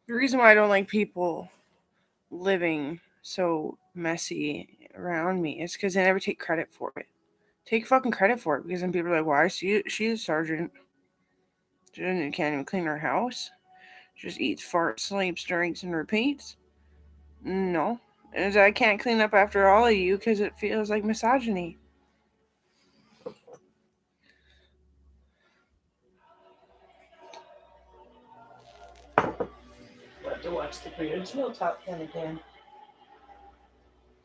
[SPEAKER 1] The reason why I don't like people living so messy around me is because they never take credit for it. Take fucking credit for it, because then people are like, "Why? She's a sergeant. She can't even clean her house. She just eats, farts, sleeps, drinks, and repeats." No, and I can't clean up after all of you because it feels like misogyny.
[SPEAKER 2] We'll have to watch the original Top Gun again.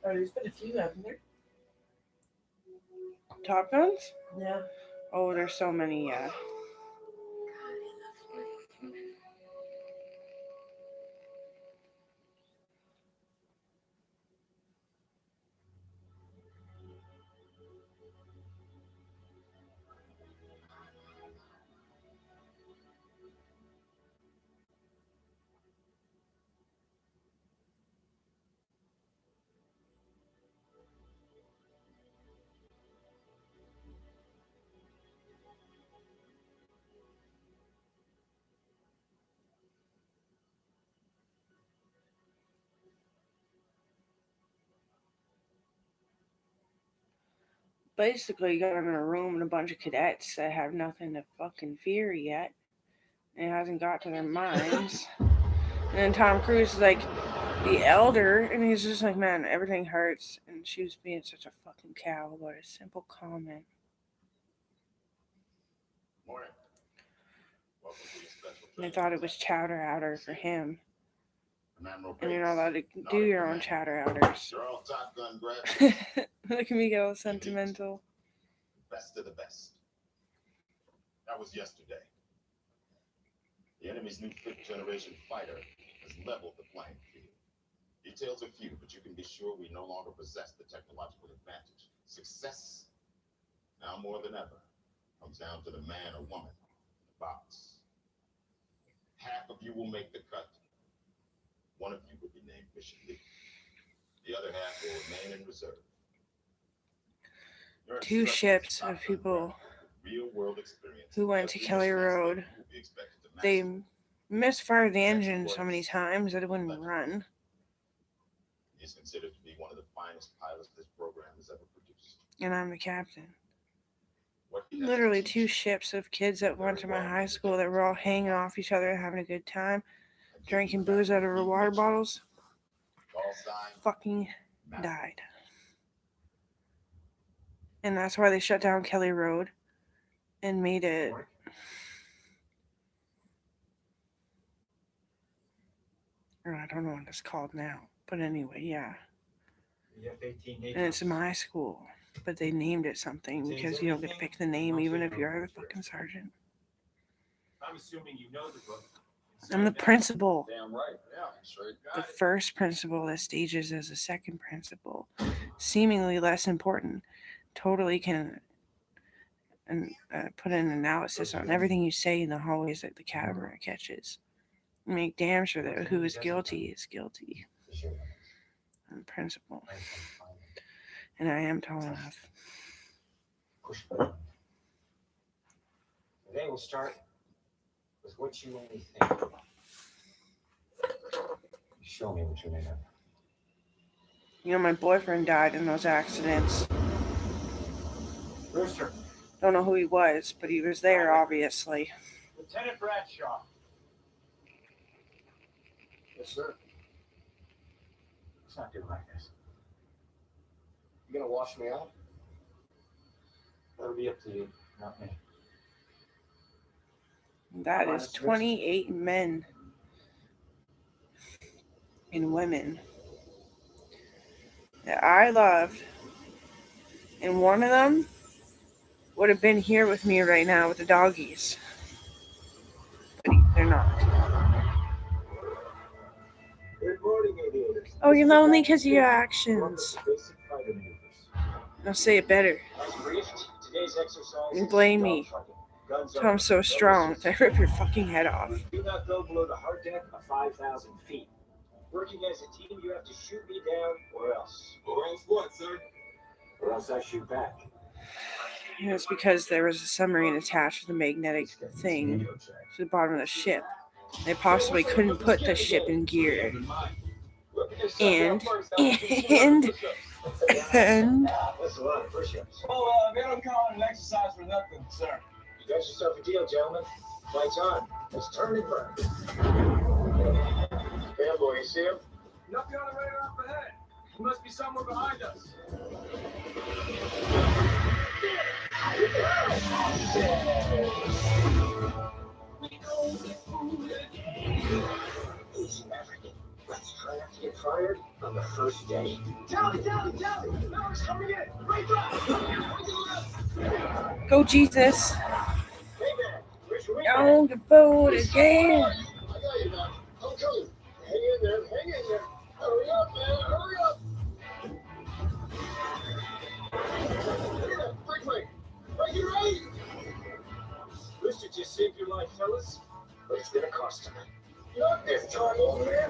[SPEAKER 2] Oh, there's been a few, haven't there?
[SPEAKER 1] Top Guns?
[SPEAKER 2] Yeah.
[SPEAKER 1] Oh, there's so many. Yeah. Basically, you got them in a room and a bunch of cadets that have nothing to fucking fear yet. It hasn't got to their minds. And then Tom Cruise is like the elder, and he's just like, "Man, everything hurts." And she was being such a fucking cow about a simple comment.
[SPEAKER 5] Morning. Welcome to your special
[SPEAKER 1] And I thought it was chowder outer for him.
[SPEAKER 5] I'm Admiral
[SPEAKER 1] And you're not allowed to
[SPEAKER 5] Bates,
[SPEAKER 1] do your own
[SPEAKER 5] Command.
[SPEAKER 1] chowder outers.
[SPEAKER 5] You're all Top Gun grads.
[SPEAKER 1] Look at me get all sentimental.
[SPEAKER 5] Best of the best. That was yesterday. The enemy's new fifth-generation fighter has leveled the playing field. Details are few, but you can be sure we no longer possess the technological advantage. Success, now more than ever, comes down to the man or woman in the box. Half of you will make the cut. One of you will be named Mission Lead. The other half will remain in reserve. Your
[SPEAKER 1] 2
[SPEAKER 5] instructions,
[SPEAKER 1] ships
[SPEAKER 5] Top
[SPEAKER 1] of
[SPEAKER 5] Gun
[SPEAKER 1] people
[SPEAKER 5] real-world experience.
[SPEAKER 1] who went to Kelly Road. They misfired the engine so many times that it wouldn't run.
[SPEAKER 5] He's considered to be one of the finest pilots this program has ever produced.
[SPEAKER 1] And I'm the captain. literally 2 ships of kids that went to my high school that were all hanging off each other and having a good time, drinking booze out of their water bottles, fucking died. And that's why they shut down Kelly Road and made it. Or I don't know what it's called now. But anyway, yeah. And it's my school. But they named it something because you don't get to pick the name even if you're the fucking sergeant.
[SPEAKER 8] I'm assuming you know the book.
[SPEAKER 1] I'm the principal.
[SPEAKER 8] Damn right. Yeah, straight.
[SPEAKER 1] The first principal that stages as a second principal. Seemingly less important. Totally can put an analysis on everything you say in the hallways that the camera catches. Make damn sure that who is guilty is guilty. I'm the principal. And I am tall enough.
[SPEAKER 10] Today we'll start with what you only think. Show me what you're made of.
[SPEAKER 1] You know, my boyfriend died in those accidents.
[SPEAKER 10] Rooster.
[SPEAKER 1] Don't know who he was, but he was there, obviously.
[SPEAKER 4] Lieutenant Bradshaw.
[SPEAKER 10] Yes, sir. Let's not do like this. You gonna wash me out? That'll be up to you, not me.
[SPEAKER 1] That is 28 men and women that I loved. And one of them would have been here with me right now with the doggies. But they're not.
[SPEAKER 10] Good morning, aviators.
[SPEAKER 1] Oh, you're lonely because of your actions.
[SPEAKER 10] Basic fighter maneuvers.
[SPEAKER 1] Now say it better.
[SPEAKER 10] As briefed, today's exercise
[SPEAKER 1] You
[SPEAKER 10] is
[SPEAKER 1] blame me.
[SPEAKER 10] dogfighting. Guns
[SPEAKER 1] So I'm so strong that I rip your fucking head off.
[SPEAKER 10] Do not go below the hard deck of 5,000 feet. Working as a team, you have to shoot me down or else.
[SPEAKER 8] Or else what, sir?
[SPEAKER 10] Or else I shoot back.
[SPEAKER 1] And it's because there was a submarine attached to the magnetic thing to the bottom of the ship. They possibly couldn't put the ship in gear. And
[SPEAKER 10] That's a lot of push-ups.
[SPEAKER 8] Well, they don't call it an exercise for nothing, sir.
[SPEAKER 10] You got yourself a deal, gentlemen. Flight's on. Let's turn it burn. Fanboy, you see him?
[SPEAKER 8] Nothing on the radar up ahead. He must be somewhere behind us.
[SPEAKER 10] Easy, Maverick. Let's try not to get fired on the first day.
[SPEAKER 4] Tally! Mavericks coming in! Right back!
[SPEAKER 1] go Jesus.
[SPEAKER 10] Hey, man. Where's your wing?
[SPEAKER 1] Don't get fooled again.
[SPEAKER 5] I got you, man. I'm coming. Hang in there. Hurry up, man. Hurry up. Look at that. Break. Break it right.
[SPEAKER 10] Rooster just saved your life, fellas. But it's gonna cost him.
[SPEAKER 5] Not this time, old man.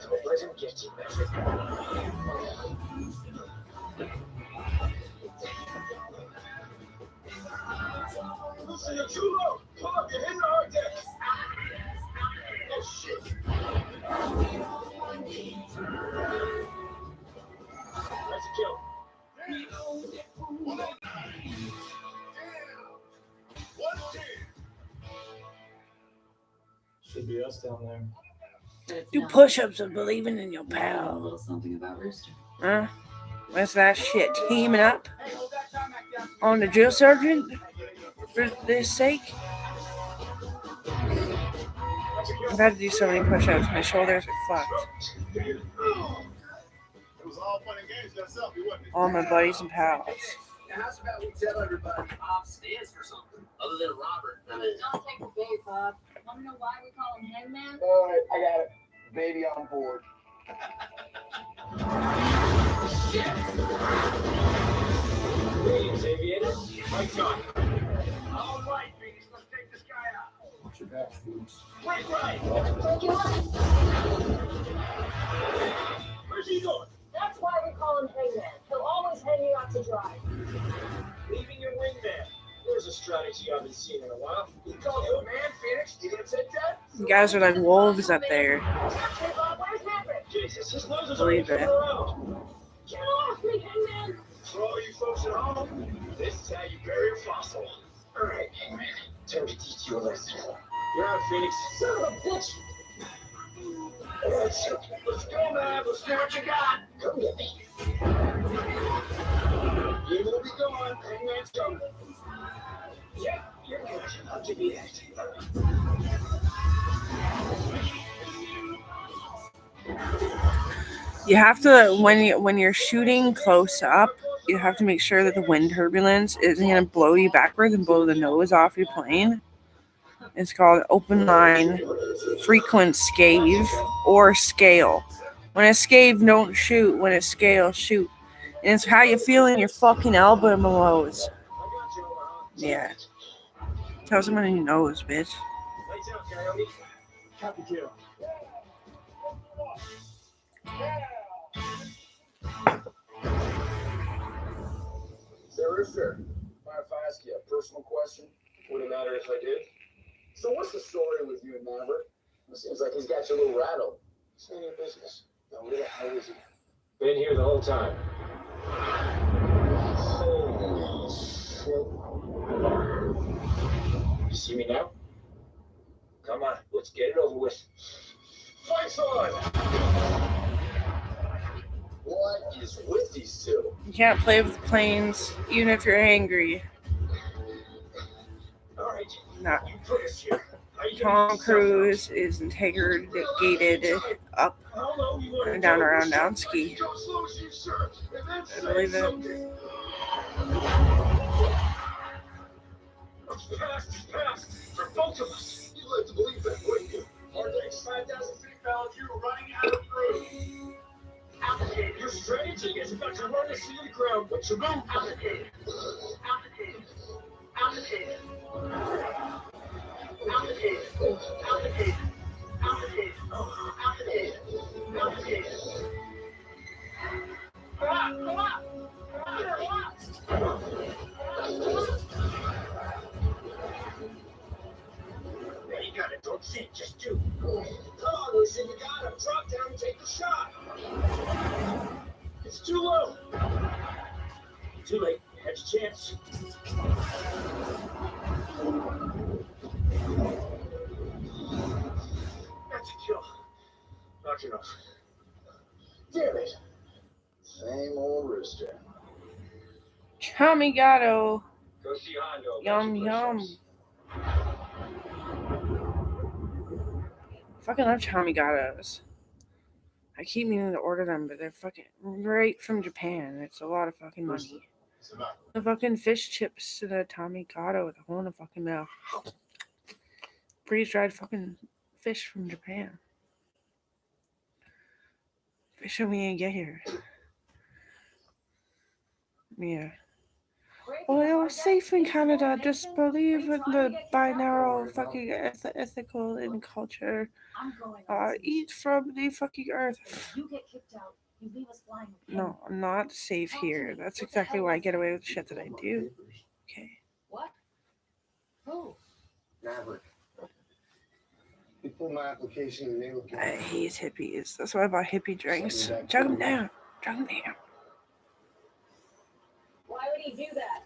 [SPEAKER 10] Don't let him get you, Maverick.
[SPEAKER 5] Listen, you're too low. Come up, you're hitting the hard deck. Oh, shit.
[SPEAKER 10] That's a kill.
[SPEAKER 3] Should be us down there.
[SPEAKER 7] But it's
[SPEAKER 1] Do
[SPEAKER 7] not.
[SPEAKER 1] push-ups of believing in your
[SPEAKER 7] I know a
[SPEAKER 1] pal.
[SPEAKER 7] little something about Rooster.
[SPEAKER 1] Huh? What's that shit? Teaming up
[SPEAKER 4] Hey, hold that time back down.
[SPEAKER 1] on the drill sergeant for this sake? I've had to do so many push-ups. My shoulders are fucked.
[SPEAKER 5] It was all fun and games yourself, you wasn't it?
[SPEAKER 1] All my buddies and pals.
[SPEAKER 6] Now, how's about we tell everybody Bob stands for something other than Robert? I mean,
[SPEAKER 7] Don't take the bait, Bob. Want to know why we call him Hangman?
[SPEAKER 6] all right, I got it. Baby on board.
[SPEAKER 10] Greetings, aviators. Mike's on.
[SPEAKER 4] All right, ladies, let's take this guy out.
[SPEAKER 3] Watch your back, fools.
[SPEAKER 4] Break right.
[SPEAKER 5] Where's he going?
[SPEAKER 7] That's why we call him Hangman. He'll always hang you out to dry.
[SPEAKER 10] Leaving your wingman. There's a strategy I haven't seen in a while.
[SPEAKER 6] You call you a man, Phoenix? You gonna take that?
[SPEAKER 1] You guys are like wolves up there.
[SPEAKER 7] Hey, Bob, where's Maverick?
[SPEAKER 10] Jesus, his nose is
[SPEAKER 1] Believe
[SPEAKER 10] already
[SPEAKER 1] it.
[SPEAKER 10] around.
[SPEAKER 7] Get off me, Hangman!
[SPEAKER 4] For all you folks at home, this is how you bury a fossil. All right, Hangman. Time to teach you a lesson. You're out, Phoenix. Son of a bitch. Let's go, man. Let's see what you got. Come get me. You will be gone. Hangman's coming. Yeah, you're good. I'll give you that.
[SPEAKER 1] You have to when you're shooting close up, you have to make sure that the wind turbulence isn't going to blow you backwards and blow the nose off your plane. It's called open line frequent scave or scale. When it's scave, don't shoot. When it's scale, shoot. And it's how you feel in your fucking elbows. Yeah. Tell someone who knows, bitch.
[SPEAKER 4] Lights out, Coyote. Copy kill.
[SPEAKER 5] Sir Rooster, mind if I ask you a personal question?
[SPEAKER 10] Wouldn't matter if I did.
[SPEAKER 5] So what's the story with you and Maverick? It seems like he's got you a little rattled. It's none of your business. Now where the hell is he?
[SPEAKER 10] Been here the whole time.
[SPEAKER 5] Holy shit.
[SPEAKER 10] You see me now? Come on, let's get it over with.
[SPEAKER 5] Fight's on! What is with these two?
[SPEAKER 1] You can't play with planes even if you're angry.
[SPEAKER 4] All right,
[SPEAKER 1] Not
[SPEAKER 4] you put us here. How you
[SPEAKER 1] Tom
[SPEAKER 4] gonna-
[SPEAKER 1] Cruise is interrogated up
[SPEAKER 4] How long you wanna
[SPEAKER 1] and down
[SPEAKER 4] go?
[SPEAKER 1] around Downski.
[SPEAKER 4] Go slow as you serve, and then
[SPEAKER 1] I believe
[SPEAKER 4] say
[SPEAKER 1] it.
[SPEAKER 4] something. It's past for both of us.
[SPEAKER 5] You'd like to believe that, wouldn't you?
[SPEAKER 4] Hard Deck's 5,000 feet found you running out of room. Altitude. Your strategy is about to run us into the ground. What's your move? Altitude. Altitude. Altitude. Altitude. Altitude. Altitude. Altitude. Altitude. Come on, come on. Come on. There you got it. Don't think, just do. Come on, Lucian, you got him. Drop down and take the shot. It's too low. Too late. You had your chance. That's a kill. Not enough.
[SPEAKER 5] Damn it. Same old Rooster.
[SPEAKER 1] Chamigato.
[SPEAKER 10] Go see Hondo.
[SPEAKER 1] Yum, yum. Fucking love Chamigatos. I keep meaning to order them, but they're fucking right from Japan. It's a lot of fucking money. The fucking fish chips to the Tamigato with a hole in the fucking mouth. Freeze dried fucking fish from Japan. Fish when we get here. Yeah. Well, it was safe in Canada. Just believe in the binaural fucking ethical and culture.
[SPEAKER 9] I'm going.
[SPEAKER 1] Eat from the fucking earth.
[SPEAKER 9] If you get kicked out, you leave us flying with him.
[SPEAKER 1] No, I'm not safe here. That's exactly why I get away with the shit that I do. Okay.
[SPEAKER 9] What? Who?
[SPEAKER 3] Maverick. He pulled my application and they look
[SPEAKER 1] I hate hippies. That's why I bought hippie drinks. Chug them down. Chug them down.
[SPEAKER 7] Why would he do that?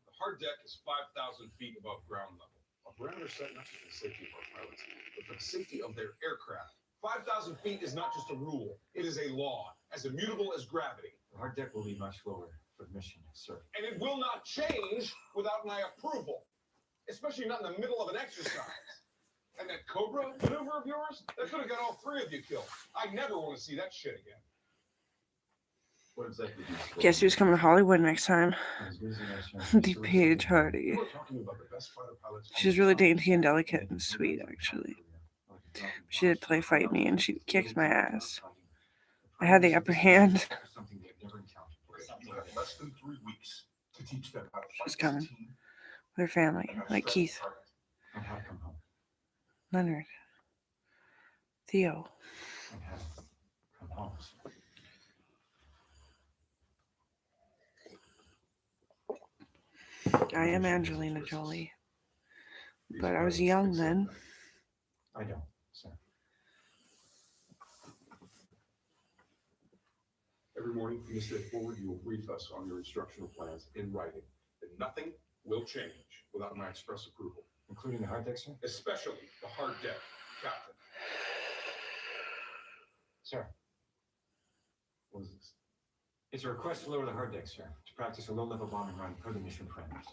[SPEAKER 11] The hard deck is 5,000 feet above ground level.
[SPEAKER 3] A parameter set not just for the safety of our pilots,
[SPEAKER 11] But for the safety of their aircraft, 5,000 feet is not just a rule, it is a law, as immutable as gravity.
[SPEAKER 10] The hard deck will be much lower for the mission, sir.
[SPEAKER 11] And it will not change without my approval, especially not in the middle of an exercise. And that Cobra maneuver of yours, that could have got all three of you killed. I never want to see that shit again.
[SPEAKER 10] What exactly do you
[SPEAKER 1] Guess who's coming to Hollywood next time? The Paige Hardy.
[SPEAKER 11] You are talking about the best fighter pilots.
[SPEAKER 1] She's really dainty and delicate and sweet, actually. She did play fight me, and she kicked my ass. I had the upper hand.
[SPEAKER 11] Something they've never encountered. You have less than 3 weeks to teach them how to
[SPEAKER 1] She's
[SPEAKER 11] fight
[SPEAKER 1] coming.
[SPEAKER 11] as a team
[SPEAKER 1] With her family,
[SPEAKER 11] and how to
[SPEAKER 1] like
[SPEAKER 11] strike
[SPEAKER 1] Keith,
[SPEAKER 11] a target.
[SPEAKER 10] And how to come home.
[SPEAKER 1] Leonard, Theo.
[SPEAKER 10] And how to come home.
[SPEAKER 1] I am Angelina Jolie, but I was young then.
[SPEAKER 10] I don't, sir.
[SPEAKER 11] Every morning from this day forward, you will brief us on your instructional plans in writing. And nothing will change without my express approval.
[SPEAKER 10] Including the hard deck, sir?
[SPEAKER 11] Especially the hard deck, Captain.
[SPEAKER 10] Sir,
[SPEAKER 11] What is this?
[SPEAKER 10] it's a request to lower the hard deck, sir, to practice a low-level bombing run per the mission parameters.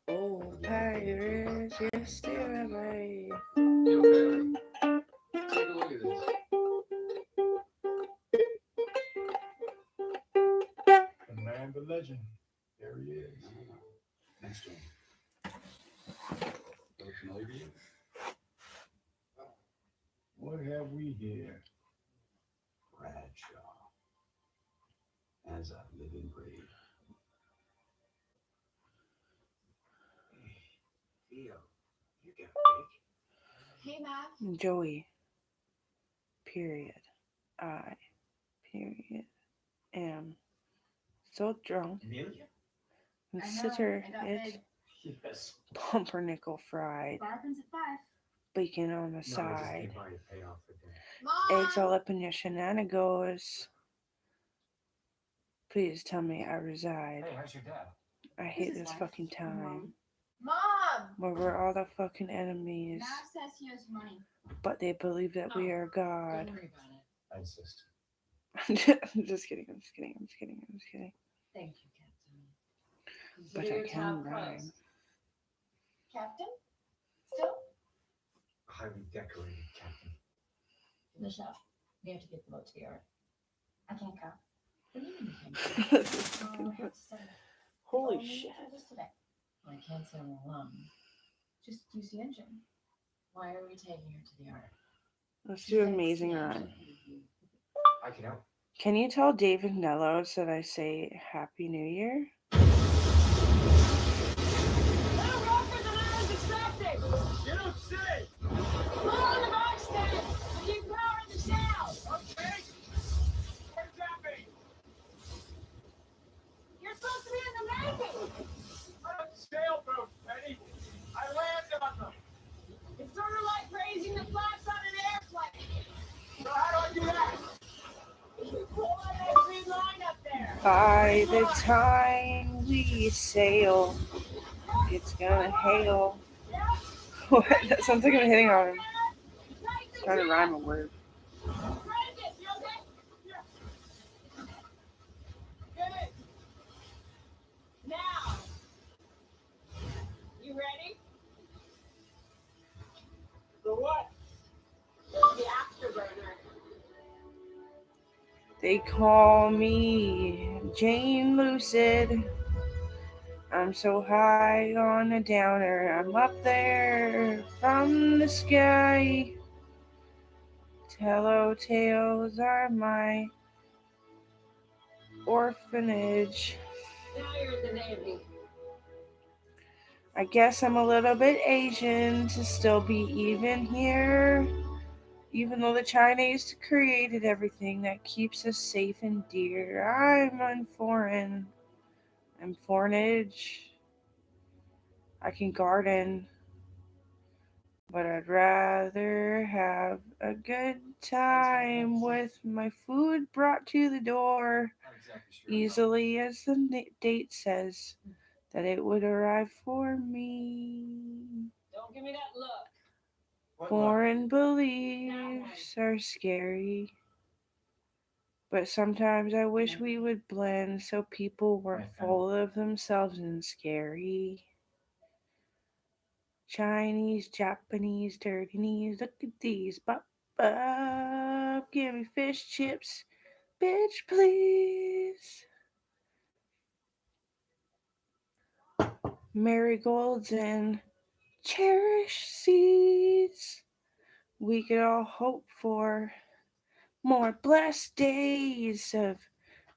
[SPEAKER 1] Oh, pirates, yes, steer away.
[SPEAKER 6] Yo, Barry, take a look at this.
[SPEAKER 5] The man, the legend. There he is.
[SPEAKER 6] Next to him. Look familiar to you?
[SPEAKER 5] What have we here?
[SPEAKER 6] Bradshaw. As I live and breathe. Theo, you got big.
[SPEAKER 9] Hey, Matt.
[SPEAKER 1] Joey. Period. I. Period. Am. So drunk.
[SPEAKER 10] Amelia?
[SPEAKER 1] Consider
[SPEAKER 9] I got
[SPEAKER 1] it
[SPEAKER 9] big.
[SPEAKER 10] Yes.
[SPEAKER 1] pumpernickel fried.
[SPEAKER 9] Bar opens at 5.
[SPEAKER 1] Bacon on the
[SPEAKER 10] No, I just
[SPEAKER 1] side.
[SPEAKER 10] came by to pay off the debt.
[SPEAKER 9] Mom!
[SPEAKER 1] Eggs all up in your shenanigans. Please tell me I reside.
[SPEAKER 10] Hey, how's your dad?
[SPEAKER 1] I hate
[SPEAKER 9] is
[SPEAKER 1] this
[SPEAKER 9] life.
[SPEAKER 1] fucking time.
[SPEAKER 9] Mom!
[SPEAKER 1] Where we're all the fucking enemies.
[SPEAKER 9] Matt says he owes money.
[SPEAKER 1] But they believe that we are God.
[SPEAKER 7] Don't worry about it.
[SPEAKER 10] I insist.
[SPEAKER 1] I'm just kidding. I'm just kidding. I'm just kidding. I'm just kidding.
[SPEAKER 7] Thank you, Captain.
[SPEAKER 1] But
[SPEAKER 7] Consider
[SPEAKER 1] I
[SPEAKER 7] your
[SPEAKER 1] can
[SPEAKER 7] top
[SPEAKER 1] rhyme.
[SPEAKER 7] prize.
[SPEAKER 9] Captain? Still?
[SPEAKER 10] Highly decorated captain.
[SPEAKER 7] Michelle, we have to get the boat together.
[SPEAKER 9] I can't go.
[SPEAKER 7] What do you mean you can't go?
[SPEAKER 9] Oh, I have to study.
[SPEAKER 1] Holy
[SPEAKER 9] Only
[SPEAKER 1] shit.
[SPEAKER 9] for this today.
[SPEAKER 7] Well, I can't sail alone.
[SPEAKER 9] Just use the engine.
[SPEAKER 7] Why are we taking her to the Arctic?
[SPEAKER 1] Let's do amazing rhyme.
[SPEAKER 10] I can help.
[SPEAKER 1] Can you tell David Nellos that I say Happy New Year?
[SPEAKER 8] You don't say! Okay! What does that mean?
[SPEAKER 9] You're supposed to be in the Navy!
[SPEAKER 8] I'm a sailboat, Betty. I land on them.
[SPEAKER 9] It's sort of like raising the flaps on an airplane.
[SPEAKER 8] So how do I do that?
[SPEAKER 9] You pull on that green line up there.
[SPEAKER 1] By the time we sail, it's gonna hail. What? That sounds like I'm hitting on him. Trying to rhyme a word.
[SPEAKER 9] Good. Now, you ready?
[SPEAKER 8] For what?
[SPEAKER 9] The afterburner.
[SPEAKER 1] They call me Jane Lucid. I'm so high on a downer. I'm up there from the sky. Telltales are my orphanage.
[SPEAKER 7] Now you're in the Navy.
[SPEAKER 1] I guess I'm a little bit Asian to still be even here. Even though the Chinese created everything that keeps us safe and dear, I'm unforeign. I'm foreignage. I can garden, but I'd rather have a good time with my food brought to the door
[SPEAKER 10] Not exactly sure.
[SPEAKER 1] easily as the date says that it would arrive for me.
[SPEAKER 7] Don't give me that look.
[SPEAKER 10] What luck?
[SPEAKER 1] Foreign beliefs are scary, but sometimes I wish we would blend so people weren't
[SPEAKER 10] Right,
[SPEAKER 1] full of themselves and scary. Chinese, Japanese, dirty knees, look at these. Bop, bop, give me fish chips, bitch, please. Marigolds and cherish seeds. We could all hope for more blessed days of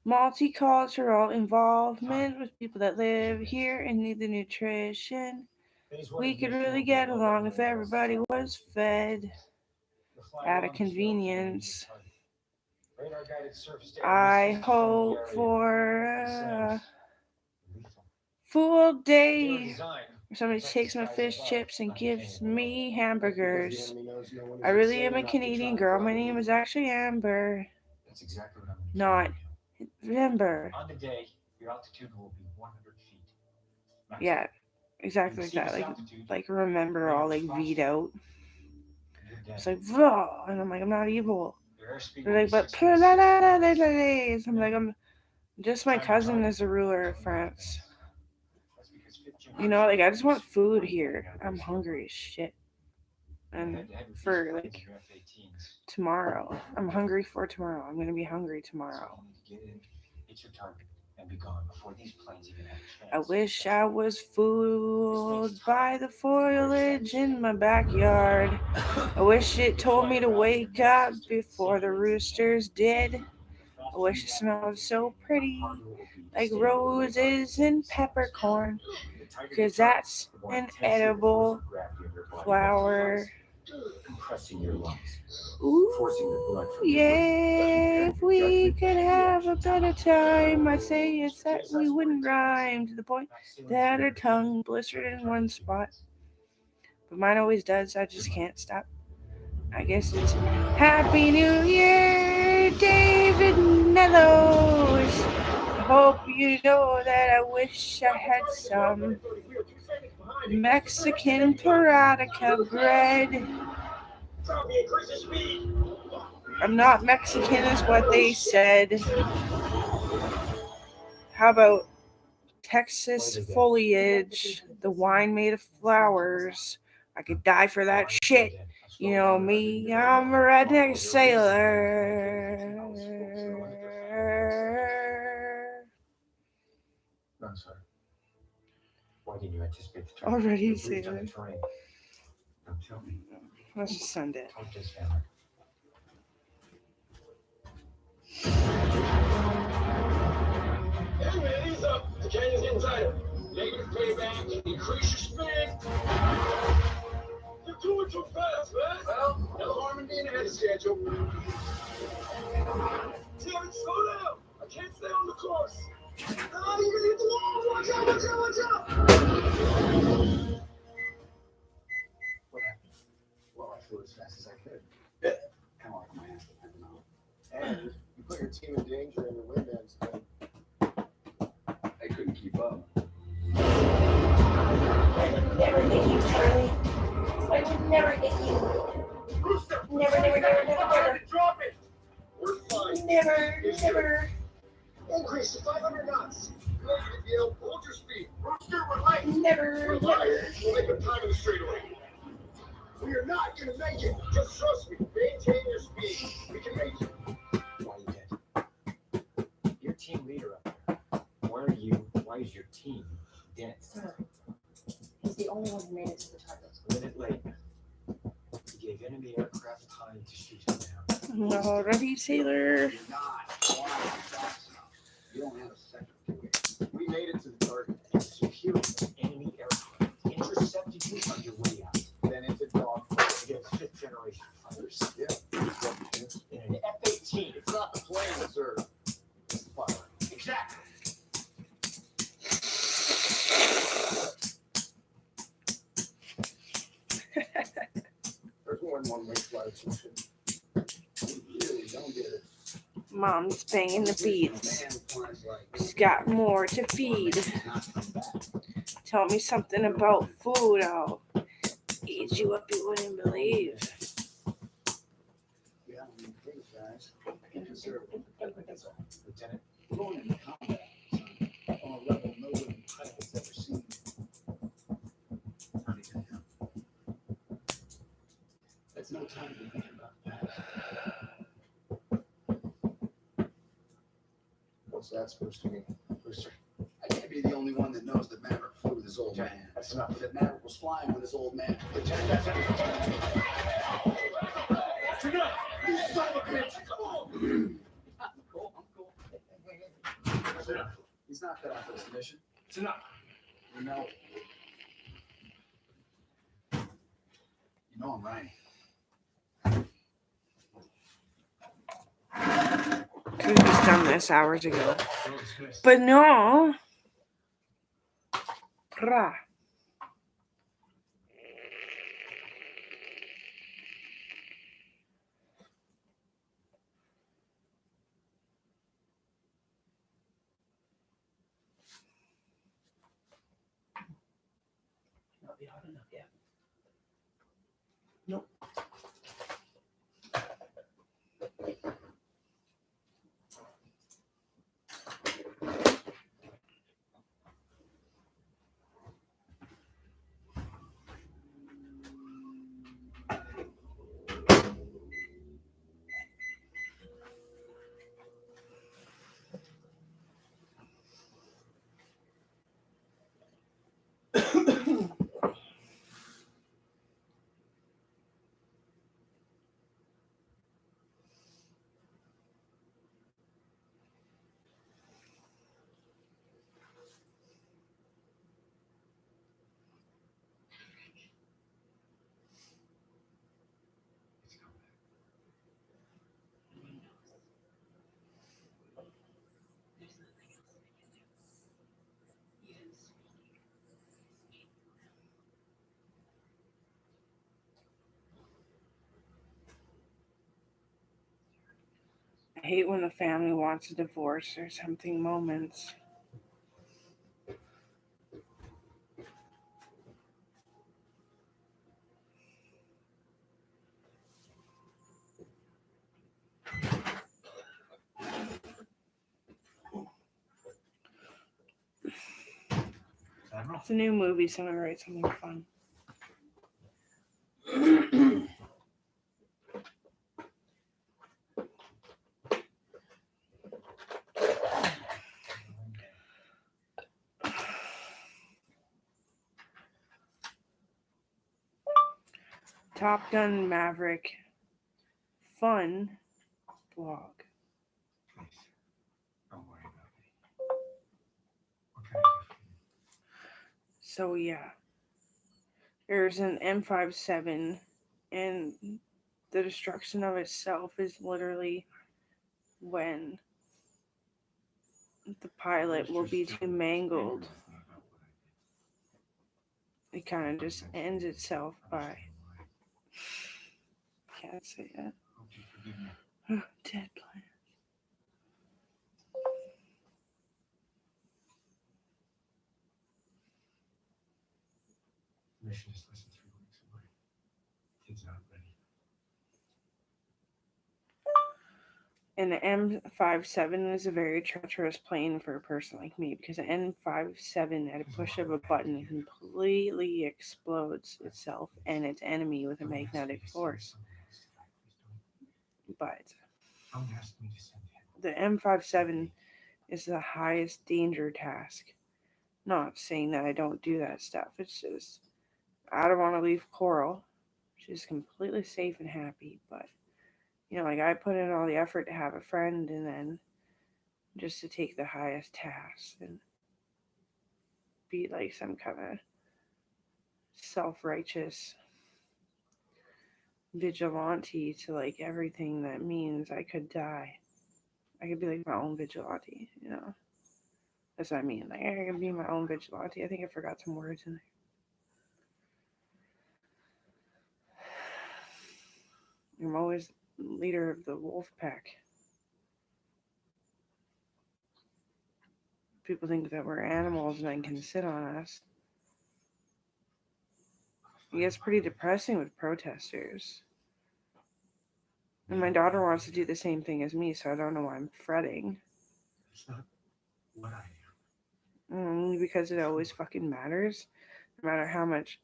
[SPEAKER 1] multicultural involvement with people that live here and need the nutrition. We could really get along if everybody was fed at a convenience. I hope for full day Somebody takes my fish chips and gives me
[SPEAKER 3] Because
[SPEAKER 1] hamburgers.
[SPEAKER 3] the enemy knows no one is
[SPEAKER 1] I really
[SPEAKER 3] insane
[SPEAKER 1] am a
[SPEAKER 3] enough to
[SPEAKER 1] Canadian
[SPEAKER 3] try
[SPEAKER 1] girl. My
[SPEAKER 3] properly.
[SPEAKER 1] name is actually Amber.
[SPEAKER 10] That's exactly what I'm going to
[SPEAKER 1] Not Amber.
[SPEAKER 10] On the day, your altitude will be 100 feet. Max.
[SPEAKER 1] Yeah, exactly like that. Like remember all like V'd out.
[SPEAKER 10] You're dead.
[SPEAKER 1] It's like, "Whoa," and I'm like, I'm not evil.
[SPEAKER 10] Your airspeed
[SPEAKER 1] They're
[SPEAKER 10] will
[SPEAKER 1] like,
[SPEAKER 10] be
[SPEAKER 1] but
[SPEAKER 10] 6 minutes.
[SPEAKER 1] I'm like, I'm just my cousin is the ruler of France.
[SPEAKER 10] That's because Fifth Gen
[SPEAKER 1] You know, like I just want
[SPEAKER 10] is
[SPEAKER 1] food here. I'm hungry as shit. And
[SPEAKER 10] Head to head with these
[SPEAKER 1] for
[SPEAKER 10] planes
[SPEAKER 1] like
[SPEAKER 10] in your F-18s.
[SPEAKER 1] tomorrow, I'm hungry for tomorrow. I'm gonna be hungry
[SPEAKER 10] So
[SPEAKER 1] tomorrow.
[SPEAKER 10] you need to get in, hit your target, and be gone before these planes even have a
[SPEAKER 1] I
[SPEAKER 10] chance.
[SPEAKER 1] wish I was fooled by the foliage in my backyard. I wish it told me to wake up before the roosters did. I wish it smelled so pretty, like roses and peppercorn, because that's an edible flower.
[SPEAKER 10] Compressing your lungs.
[SPEAKER 1] Ooh, yeah, if we could have a better time, I'd say it's that we wouldn't rhyme to the point that our tongue blistered in one spot. But mine always does, I just can't stop. I guess it's Happy New Year, David Nellos. I hope you know that I wish I had some Mexican paradika bread. I'm not Mexican is what they said. How about Texas foliage, the wine made of flowers? I could die for that shit. You know me, I'm a redneck sailor.
[SPEAKER 10] Run, sir. Why didn't you anticipate the terrain?
[SPEAKER 1] Already
[SPEAKER 10] You breached on
[SPEAKER 1] sailor.
[SPEAKER 10] the terrain. Don't tell me.
[SPEAKER 1] Let's just send it.
[SPEAKER 10] Talk to his family.
[SPEAKER 4] Hey man, ease up. The canyon's getting tighter. Negative payback. Increase your speed. You're doing too fast, man. Well, no harm in being ahead of schedule. Damn it, slow down. I can't stay on the course. Ah, you're gonna hit the wall. Watch out, watch out, watch out.
[SPEAKER 6] What happened? Well, I flew as fast as I could. Kind of like my ass depending on.
[SPEAKER 3] And you put your team in danger and your wingman's dead.
[SPEAKER 6] I couldn't keep up.
[SPEAKER 2] I would never hit you, Charlie. I would never hit you.
[SPEAKER 4] Rooster,
[SPEAKER 2] Never, never, never, never, never.
[SPEAKER 4] Drop it. We're fine.
[SPEAKER 2] Never, never.
[SPEAKER 4] Increase to 500 knots. Negative, Yale. Hold your speed. Rooster, relax.
[SPEAKER 2] Never,
[SPEAKER 4] Relax.
[SPEAKER 2] never.
[SPEAKER 4] We'll make a time in the straightaway. We are not gonna make it. Just trust me. Maintain your speed. We can make it.
[SPEAKER 10] Why are you dead? You're team leader up there. Where are you? Why is your team dead?
[SPEAKER 7] Sir, he's the only one who made it to the target.
[SPEAKER 10] A minute late. You gave enemy aircraft time to shoot him down.
[SPEAKER 1] Already sailor.
[SPEAKER 6] You're not flying fast enough. You don't have a second to wait.
[SPEAKER 3] We made it to the target.
[SPEAKER 10] Superior enemy aircraft intercepted you on your way out.
[SPEAKER 3] Then into dogfight.
[SPEAKER 10] Against fifth generation fighters.
[SPEAKER 3] Yeah.
[SPEAKER 10] In an F-18.
[SPEAKER 3] It's not the plane, sir. It's the pilot.
[SPEAKER 10] Exactly.
[SPEAKER 3] There's more than one way to fly a solution. You really don't get it.
[SPEAKER 1] Mom's banging the beats.
[SPEAKER 6] Man flies like
[SPEAKER 1] She's got more to feed.
[SPEAKER 6] not come back.
[SPEAKER 1] Tell me something about food. I'll eat you up you wouldn't believe.
[SPEAKER 6] Yeah, I mean, things, guys. I can consider it. That's all.
[SPEAKER 10] Lieutenant,
[SPEAKER 6] We're going into combat son, on a level no living pilot has ever seen. Not even him. That's no time to think about that.
[SPEAKER 3] What's that supposed to mean?
[SPEAKER 10] Rooster.
[SPEAKER 6] I can't be the only one that knows that Maverick flew with his old man.
[SPEAKER 10] That's enough.
[SPEAKER 6] That Maverick was flying with his old man.
[SPEAKER 10] Lieutenant, that's
[SPEAKER 4] You son of a bitch. Come on.
[SPEAKER 6] I'm cool.
[SPEAKER 10] That's enough.
[SPEAKER 6] He's not cut out for this mission.
[SPEAKER 10] It's enough.
[SPEAKER 6] You know. You know I'm right.
[SPEAKER 1] Could have just done this hours ago. But no. Brah.
[SPEAKER 2] coffee hot enough yet.
[SPEAKER 5] It's come back.
[SPEAKER 2] There's nothing else we can do. Even
[SPEAKER 1] I hate when the family wants a divorce or something moments.
[SPEAKER 10] Admiral?
[SPEAKER 1] It's a new movie, so I'm gonna write something fun. Top Gun Maverick fun blog.
[SPEAKER 5] Please, don't worry about me. What can I do for you?
[SPEAKER 1] So yeah, there's an M57, and the destruction of itself is literally when the pilot will be too mangled. It kind of just ends itself by, can't say that.
[SPEAKER 5] Hope you forgive me.
[SPEAKER 1] Dead planet.
[SPEAKER 5] Mission is less than 3 weeks away. Kid's not ready.
[SPEAKER 1] And the M57 is a very treacherous plane for a person like me, because the M57 at a push of a button completely explodes itself and its enemy with a magnetic force. But
[SPEAKER 5] Don't ask me to send him.
[SPEAKER 1] the M57 is the highest danger task. Not saying that I don't do that stuff. It's just I don't want to leave Coral. She's completely safe and happy, but you know, like I put in all the effort to have a friend, and then just to take the highest task and be like some kind of self-righteous vigilante to like everything that means I could die. I could be like my own vigilante, you know. That's what I mean. Like I could be my own vigilante. I think I forgot some words in there. I'm always leader of the wolf pack. People think that we're animals and they can sit on us. It gets pretty depressing with protesters. And my daughter wants to do the same thing as me, so I don't know why I'm fretting.
[SPEAKER 5] It's not what I am.
[SPEAKER 1] Because it always fucking matters. No matter how much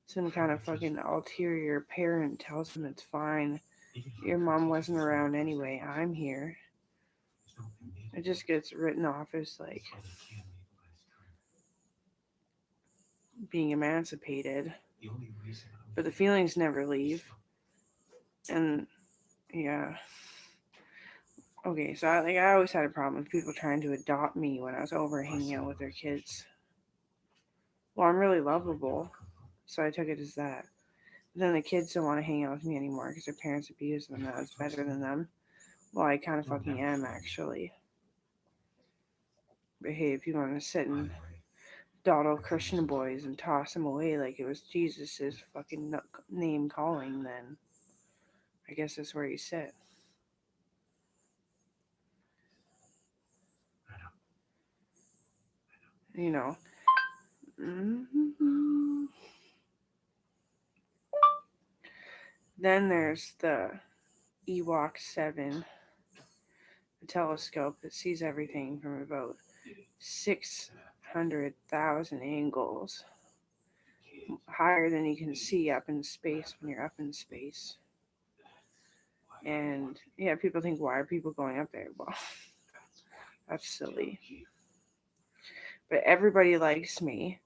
[SPEAKER 1] some kind of fucking ulterior parent tells them it's fine. Your mom wasn't around anyway. I'm here. It just gets written off as like being emancipated. But the feelings never leave. And yeah. Okay, so I always had a problem with people trying to adopt me when I was over hanging out with their kids. Well, I'm really lovable, so I took it as that. Then the kids don't want to hang out with me anymore because their parents abuse them. That I was better than them. Well, I kind of fucking am, actually. But hey, if you want to sit and dawdle Christian boys and toss them away like it was Jesus' fucking name calling, then I guess that's where you sit. You know. Mm-hmm. Then there's the Ewok 7, a telescope that sees everything from about 600,000 angles, higher than you can see up in space when you're up in space. And yeah, people think, why are people going up there? Well, that's silly. But everybody likes me,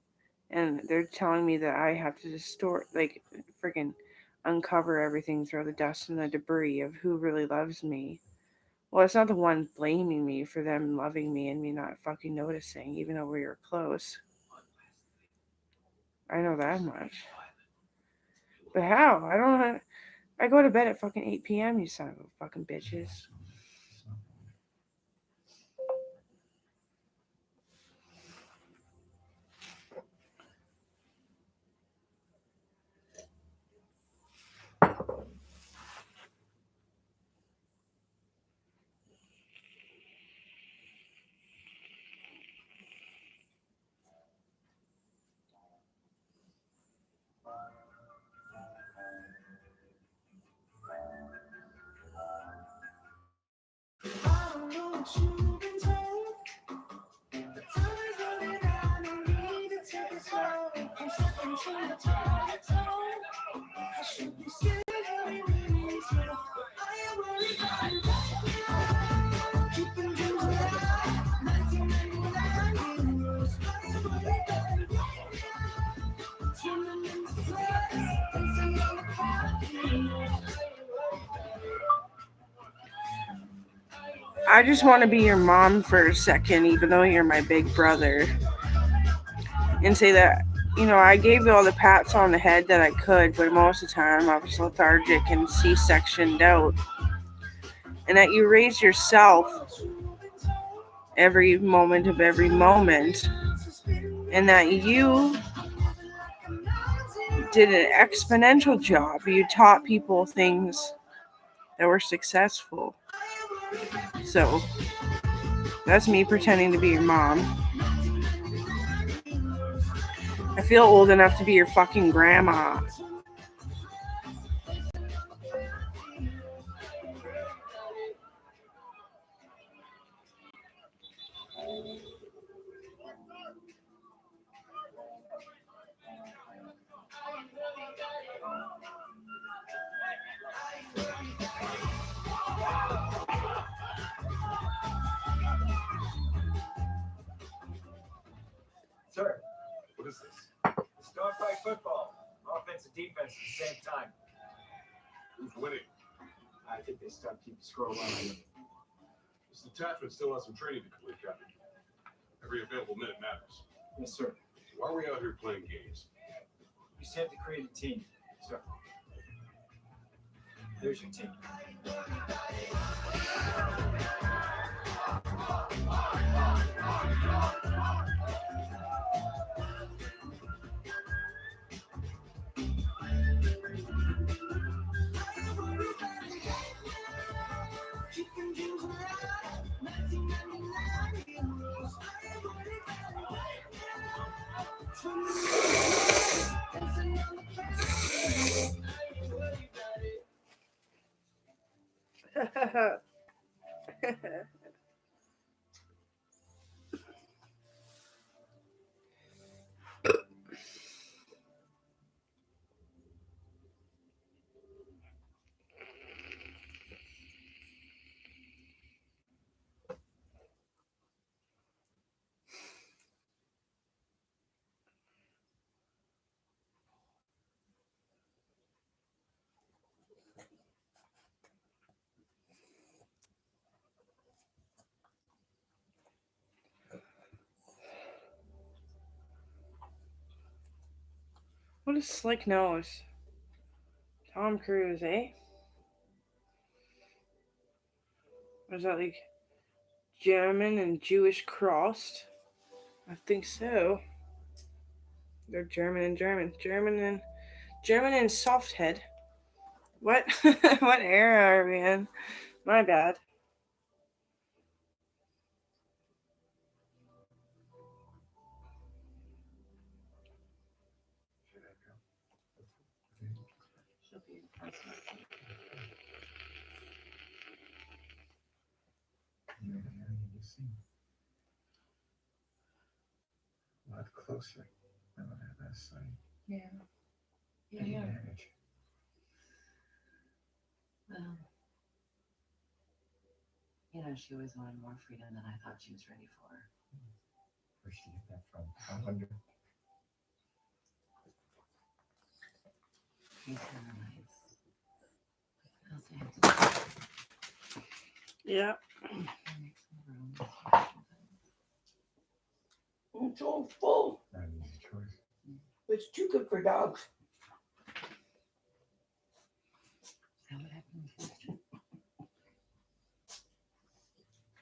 [SPEAKER 1] and they're telling me that I have to distort, like, freaking uncover everything, throw the dust and the debris of who really loves me. Well, it's not the one blaming me for them loving me and me not fucking noticing, even though we were close. I know that much. But how? I don't know. I go to bed at fucking 8 p.m., you son of a fucking bitches. I just want to be your mom for a second, even though you're my big brother, and say that, you know, I gave you all the pats on the head that I could, but most of the time I was lethargic and C-sectioned out. And that you raised yourself every moment of every moment. And that you did an exponential job. You taught people things that were successful. So, that's me pretending to be your mom. I feel old enough to be your fucking grandma.
[SPEAKER 8] Sir, what is this? It's dogfight football. Offense and defense at the same time.
[SPEAKER 11] Who's winning?
[SPEAKER 8] I think they stopped keeping score well.
[SPEAKER 11] This detachment still has some training to complete, Captain. Every available minute matters.
[SPEAKER 8] Yes, sir.
[SPEAKER 11] Why are we out here playing games?
[SPEAKER 8] We just have to create a team, sir. There's your team.
[SPEAKER 1] What a slick nose. Tom Cruise, eh? Was that like German and Jewish crossed? I think so. They're German and German. German and soft head. What? What era are we in? My bad.
[SPEAKER 9] She'll be impressed.
[SPEAKER 5] seem a lot closer than when I last saw you.
[SPEAKER 7] Yeah.
[SPEAKER 5] How do you manage?
[SPEAKER 7] Well, you know, she always wanted more freedom than I thought she was ready for.
[SPEAKER 5] Where'd she get that from? I wonder.
[SPEAKER 7] She's kind of nice. I also have to
[SPEAKER 1] Yeah.
[SPEAKER 7] make some room.
[SPEAKER 2] It's all full.
[SPEAKER 5] Not an easy choice.
[SPEAKER 2] It's too good for dogs.
[SPEAKER 7] Is that what happened with Foster?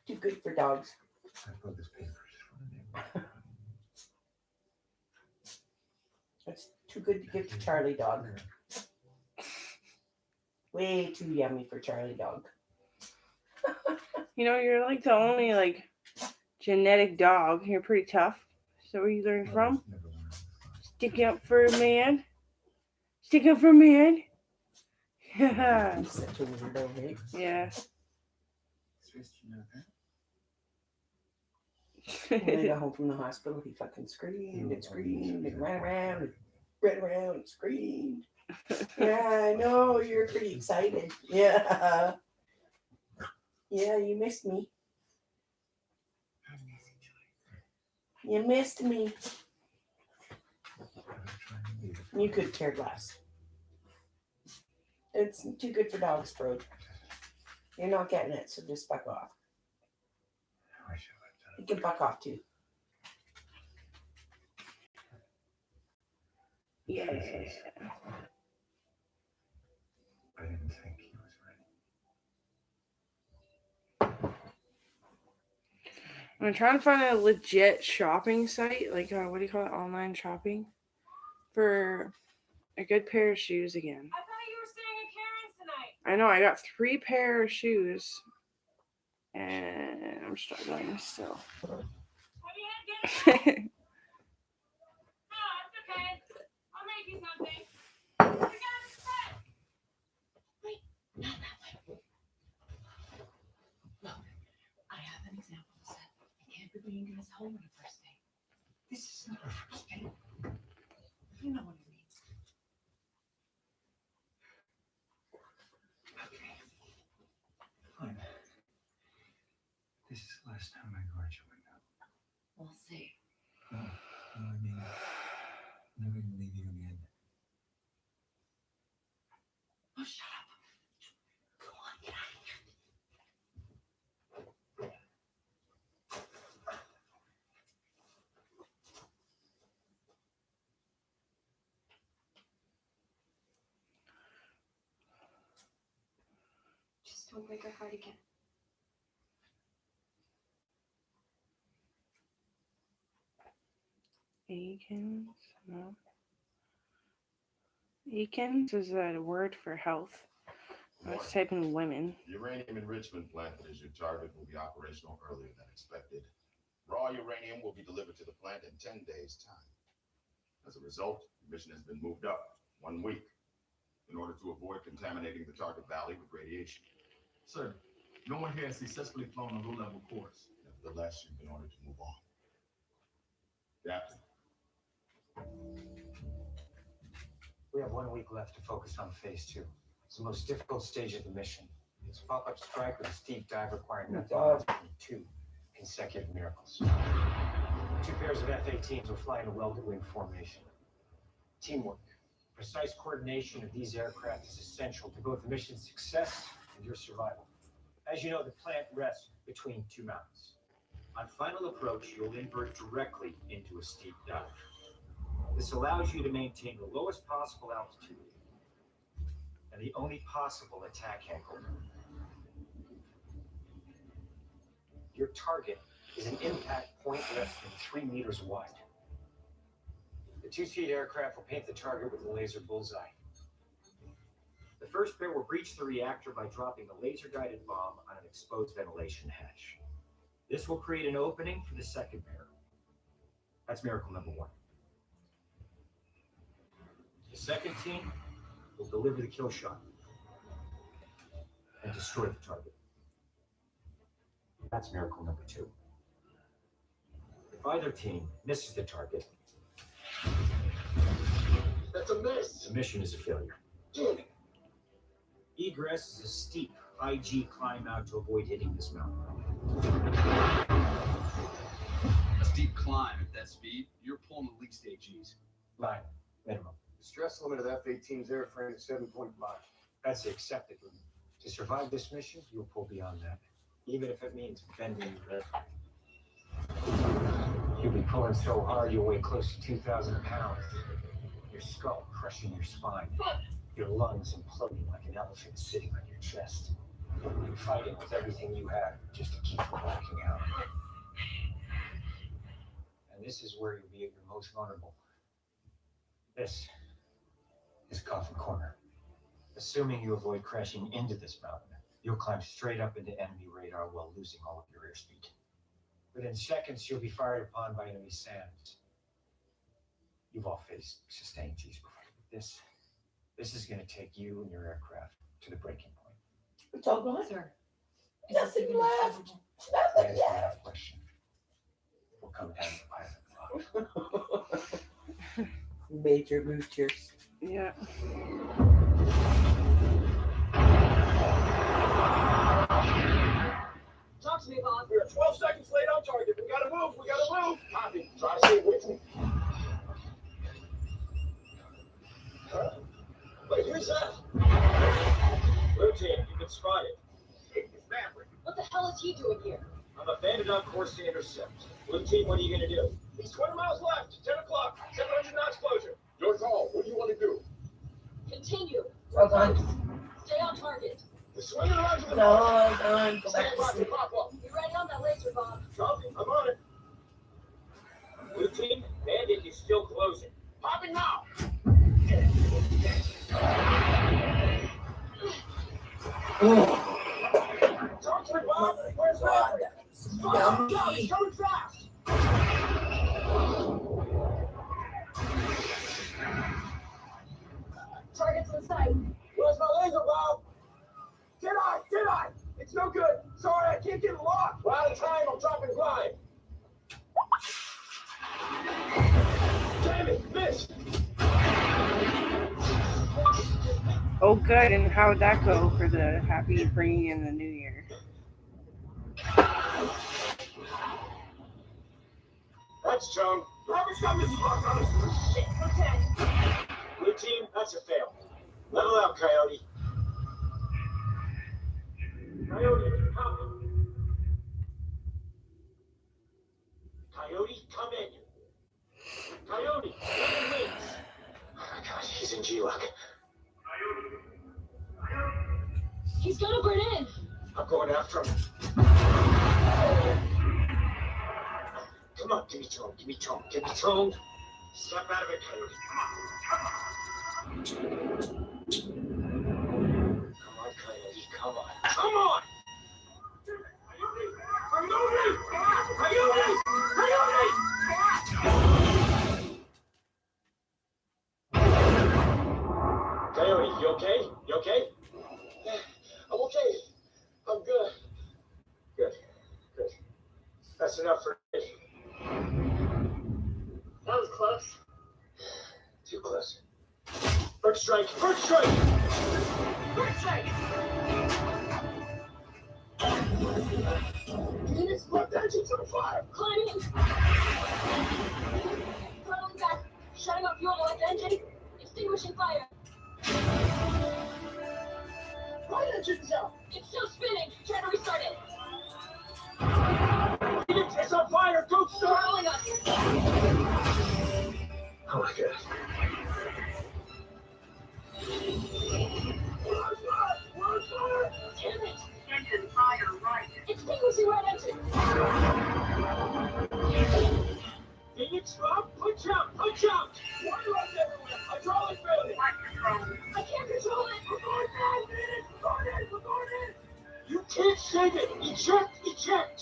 [SPEAKER 2] Too good for dogs.
[SPEAKER 5] I put this paper just for the name.
[SPEAKER 2] It's too good to give to Charlie dog. Way too yummy for Charlie dog.
[SPEAKER 1] You know, you're like the only like genetic dog. You're pretty tough. So where you learn from?
[SPEAKER 5] Never learned this life.
[SPEAKER 1] Sticking up for a man. Sticking up for a man. Yeah.
[SPEAKER 2] He's such a weirdo, right?
[SPEAKER 1] Yeah.
[SPEAKER 5] Swiss, you know that?
[SPEAKER 2] When I got home from the hospital, he fucking screamed and screamed and ran around and screamed. Yeah, I know, you're pretty excited. Yeah. Yeah, you missed me. You missed me. You could care less. It's too good for dogs, bro. You're not getting it, so just fuck off.
[SPEAKER 5] I wish I would have
[SPEAKER 2] You can fuck off too.
[SPEAKER 1] Yeah.
[SPEAKER 5] done it. I didn't think he was ready.
[SPEAKER 1] I'm trying to find a legit shopping site, like what do you call it, online shopping, for a good pair of shoes again.
[SPEAKER 12] I thought you were staying at Karen's tonight.
[SPEAKER 1] I know I got 3 pair of shoes, and I'm struggling still.
[SPEAKER 12] Have you had dinner? No, it's okay. I'll make you something. We got a set.
[SPEAKER 7] Wait, not that way. Look, I have an example set. I can't be bringing guys home on a first date.
[SPEAKER 5] This is not a first date.
[SPEAKER 7] You know what I mean.
[SPEAKER 5] Fine. This is the last time I go out your window.
[SPEAKER 7] We'll see.
[SPEAKER 5] No, I mean, I'm never gonna leave you again.
[SPEAKER 7] Oh, shut up. Go on, get out of here.
[SPEAKER 9] Just don't break her heart again.
[SPEAKER 1] Akins? No. Akins is a word for health. Let's type in women.
[SPEAKER 13] The uranium enrichment plant that is your target will be operational earlier than expected. Raw uranium will be delivered to the plant in 10 days' time. As a result, the mission has been moved up 1 week in order to avoid contaminating the target valley with radiation.
[SPEAKER 8] Sir, no one here has successfully flown a low-level course.
[SPEAKER 13] Nevertheless, you've been ordered to move on. Captain.
[SPEAKER 10] We have 1 week left to focus on phase 2. It's the most difficult stage of the mission. It's a pop-up strike with a steep dive requiring nothing less than 2 consecutive miracles. 2 pairs of F-18s will fly in a welded wing formation. Teamwork, precise coordination of these aircraft is essential to both the mission's success and your survival. As you know, the plant rests between 2 mountains. On final approach, you'll invert directly into a steep dive. This allows you to maintain the lowest possible altitude and the only possible attack angle. Your target is an impact point less than 3 meters wide. The 2-seat aircraft will paint the target with a laser bullseye. The first pair will breach the reactor by dropping a laser-guided bomb on an exposed ventilation hatch. This will create an opening for the second pair. That's miracle number 1. The second team will deliver the kill shot and destroy the target. That's miracle number 2. If either team misses the target,
[SPEAKER 11] That's a miss.
[SPEAKER 10] the mission is a failure.
[SPEAKER 11] Damn it.
[SPEAKER 10] Egress is a steep, IG climb out to avoid hitting this mountain.
[SPEAKER 6] A steep climb at that speed, you're pulling at least 8 Gs.
[SPEAKER 10] 9 minimum.
[SPEAKER 3] The stress limit of F-18's airframe is 7.5.
[SPEAKER 10] That's the accepted limit. To survive this mission, you'll pull beyond that, even if it means bending your airframe. You'll be pulling so hard you'll weigh close to 2,000 pounds. Your skull crushing your spine. Your lungs imploding like an elephant sitting on your chest. You're fighting with everything you have just to keep from blacking out. And this is where you'll be at your most vulnerable. This is Coffin Corner. Assuming you avoid crashing into this mountain, you'll climb straight up into enemy radar while losing all of your airspeed. Within seconds, you'll be fired upon by enemy SAMs. You've all faced sustained Gs before. This is going to take you and your aircraft to the breaking point.
[SPEAKER 2] It's all gone.
[SPEAKER 9] Sir.
[SPEAKER 2] Nothing left.
[SPEAKER 10] To
[SPEAKER 2] Nothing
[SPEAKER 10] answer that question, we'll come down to the pilot block.
[SPEAKER 2] Major boosters.
[SPEAKER 1] Yeah.
[SPEAKER 4] Talk to me, Bob.
[SPEAKER 11] We're 12 seconds late on target. We gotta move. We gotta move. Copy. Try to stay with me. Wait, who's that?
[SPEAKER 8] Blue team, you've been spotted.
[SPEAKER 11] It's Maverick.
[SPEAKER 7] What the hell is he doing here?
[SPEAKER 8] I'm abandoned on course to intercept. Blue team, what are you gonna do?
[SPEAKER 11] He's 20 miles left. 10 o'clock. 700 knots closure. Your call. What do you want to do?
[SPEAKER 7] Continue.
[SPEAKER 2] Well done.
[SPEAKER 7] Stay on target.
[SPEAKER 11] The swinger around to the
[SPEAKER 2] Well done. Go back
[SPEAKER 11] Stand
[SPEAKER 2] to
[SPEAKER 11] by to
[SPEAKER 2] sleep.
[SPEAKER 11] pop up.
[SPEAKER 7] Be ready on that laser, Bob.
[SPEAKER 11] Copy. I'm on it.
[SPEAKER 8] Blue team, bandit is still closing.
[SPEAKER 11] Popping now. Talk to me, Bob. Where's Maverick?
[SPEAKER 2] Yummy.
[SPEAKER 11] He's coming fast.
[SPEAKER 7] Target's in sight.
[SPEAKER 11] Where's my laser, Bob? Did I? It's no good. Sorry, I can't get it locked. We're out of time. I'm dropping climb. Damn it, missed.
[SPEAKER 1] Oh, good. And how would that go for the happy bringing in the new year?
[SPEAKER 11] That's Joan. Robert's got this locked on us.
[SPEAKER 7] Shit, okay.
[SPEAKER 8] Blue team, that's a fail. Level out, Coyote. Coyote, come. Coyote, come in. Coyote, come in wings. Oh my God, he's in G-Lock.
[SPEAKER 7] He's gonna burn in.
[SPEAKER 8] I'm going after him. Come on, give me tone, give me tone, give me tone. Step out of it, Coyote. Come on, Coyote, come on. Come on!
[SPEAKER 11] Coyote!
[SPEAKER 8] Coyote, you okay? You okay?
[SPEAKER 11] Yeah, I'm okay. I'm good.
[SPEAKER 8] Good, good. That's enough for me.
[SPEAKER 7] That was close.
[SPEAKER 8] Too close. First strike! First strike!
[SPEAKER 7] First strike!
[SPEAKER 11] Unit split engines on fire!
[SPEAKER 7] Climbing! Throttling back. Shutting off fuel left engine. Extinguishing fire.
[SPEAKER 11] Right engine's out!
[SPEAKER 7] It's still spinning. Try to restart it.
[SPEAKER 11] It's on fire! Don't stop!
[SPEAKER 7] Throttling up.
[SPEAKER 8] Oh my God.
[SPEAKER 7] Damn it.
[SPEAKER 12] Engine fire right.
[SPEAKER 7] Extinguishing right engine.
[SPEAKER 8] Phoenix, Rob, punch out! Punch out!
[SPEAKER 11] Why do I everywhere? Hydraulic failure!
[SPEAKER 7] I can't control it.
[SPEAKER 11] We're going down, Phoenix! We're going in! We're going in!
[SPEAKER 8] You can't save it! Eject! Eject!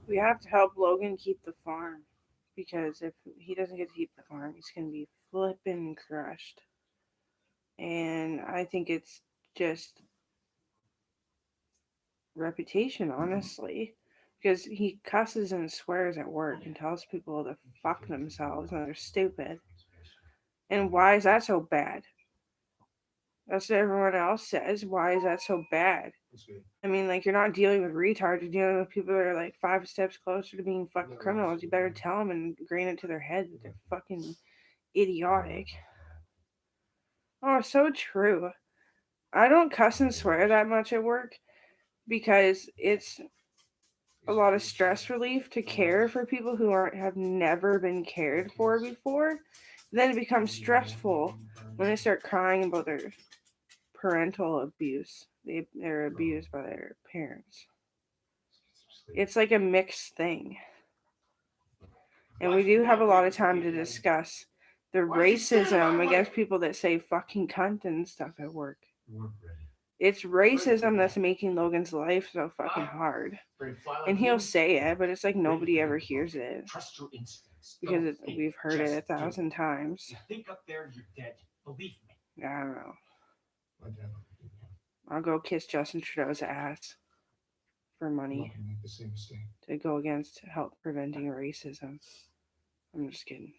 [SPEAKER 1] We have to help Logan keep the farm, because if he doesn't get to keep the farm, he's going to be flipping crushed. And I think it's just reputation, honestly, because he cusses and swears at work and tells people to fuck themselves and they're stupid. And why is that so bad? That's what everyone else says. Why is that so bad? I mean, like, you're not dealing with retards. You're dealing with people that are like 5 steps closer to being fucking criminals. You better tell them and grain it to their head that they're fucking idiotic. Oh, so true. I don't cuss and swear that much at work because it's a lot of stress relief to care for people who have never been cared for before. Then it becomes stressful when they start crying about their parental abuse. They're abused by their parents. It's like a mixed thing. And we do have a lot of time to discuss the racism against people that say fucking cunt and stuff at work. It's racism that's making Logan's life so fucking hard. And he'll say it, but it's like nobody ever hears it.
[SPEAKER 10] Trust your instincts.
[SPEAKER 1] Because we've heard it 1,000 times.
[SPEAKER 10] You think up there you're dead. Believe me.
[SPEAKER 1] I don't know. I'll go kiss Justin Trudeau's ass for money to go against help preventing racism. I'm just kidding.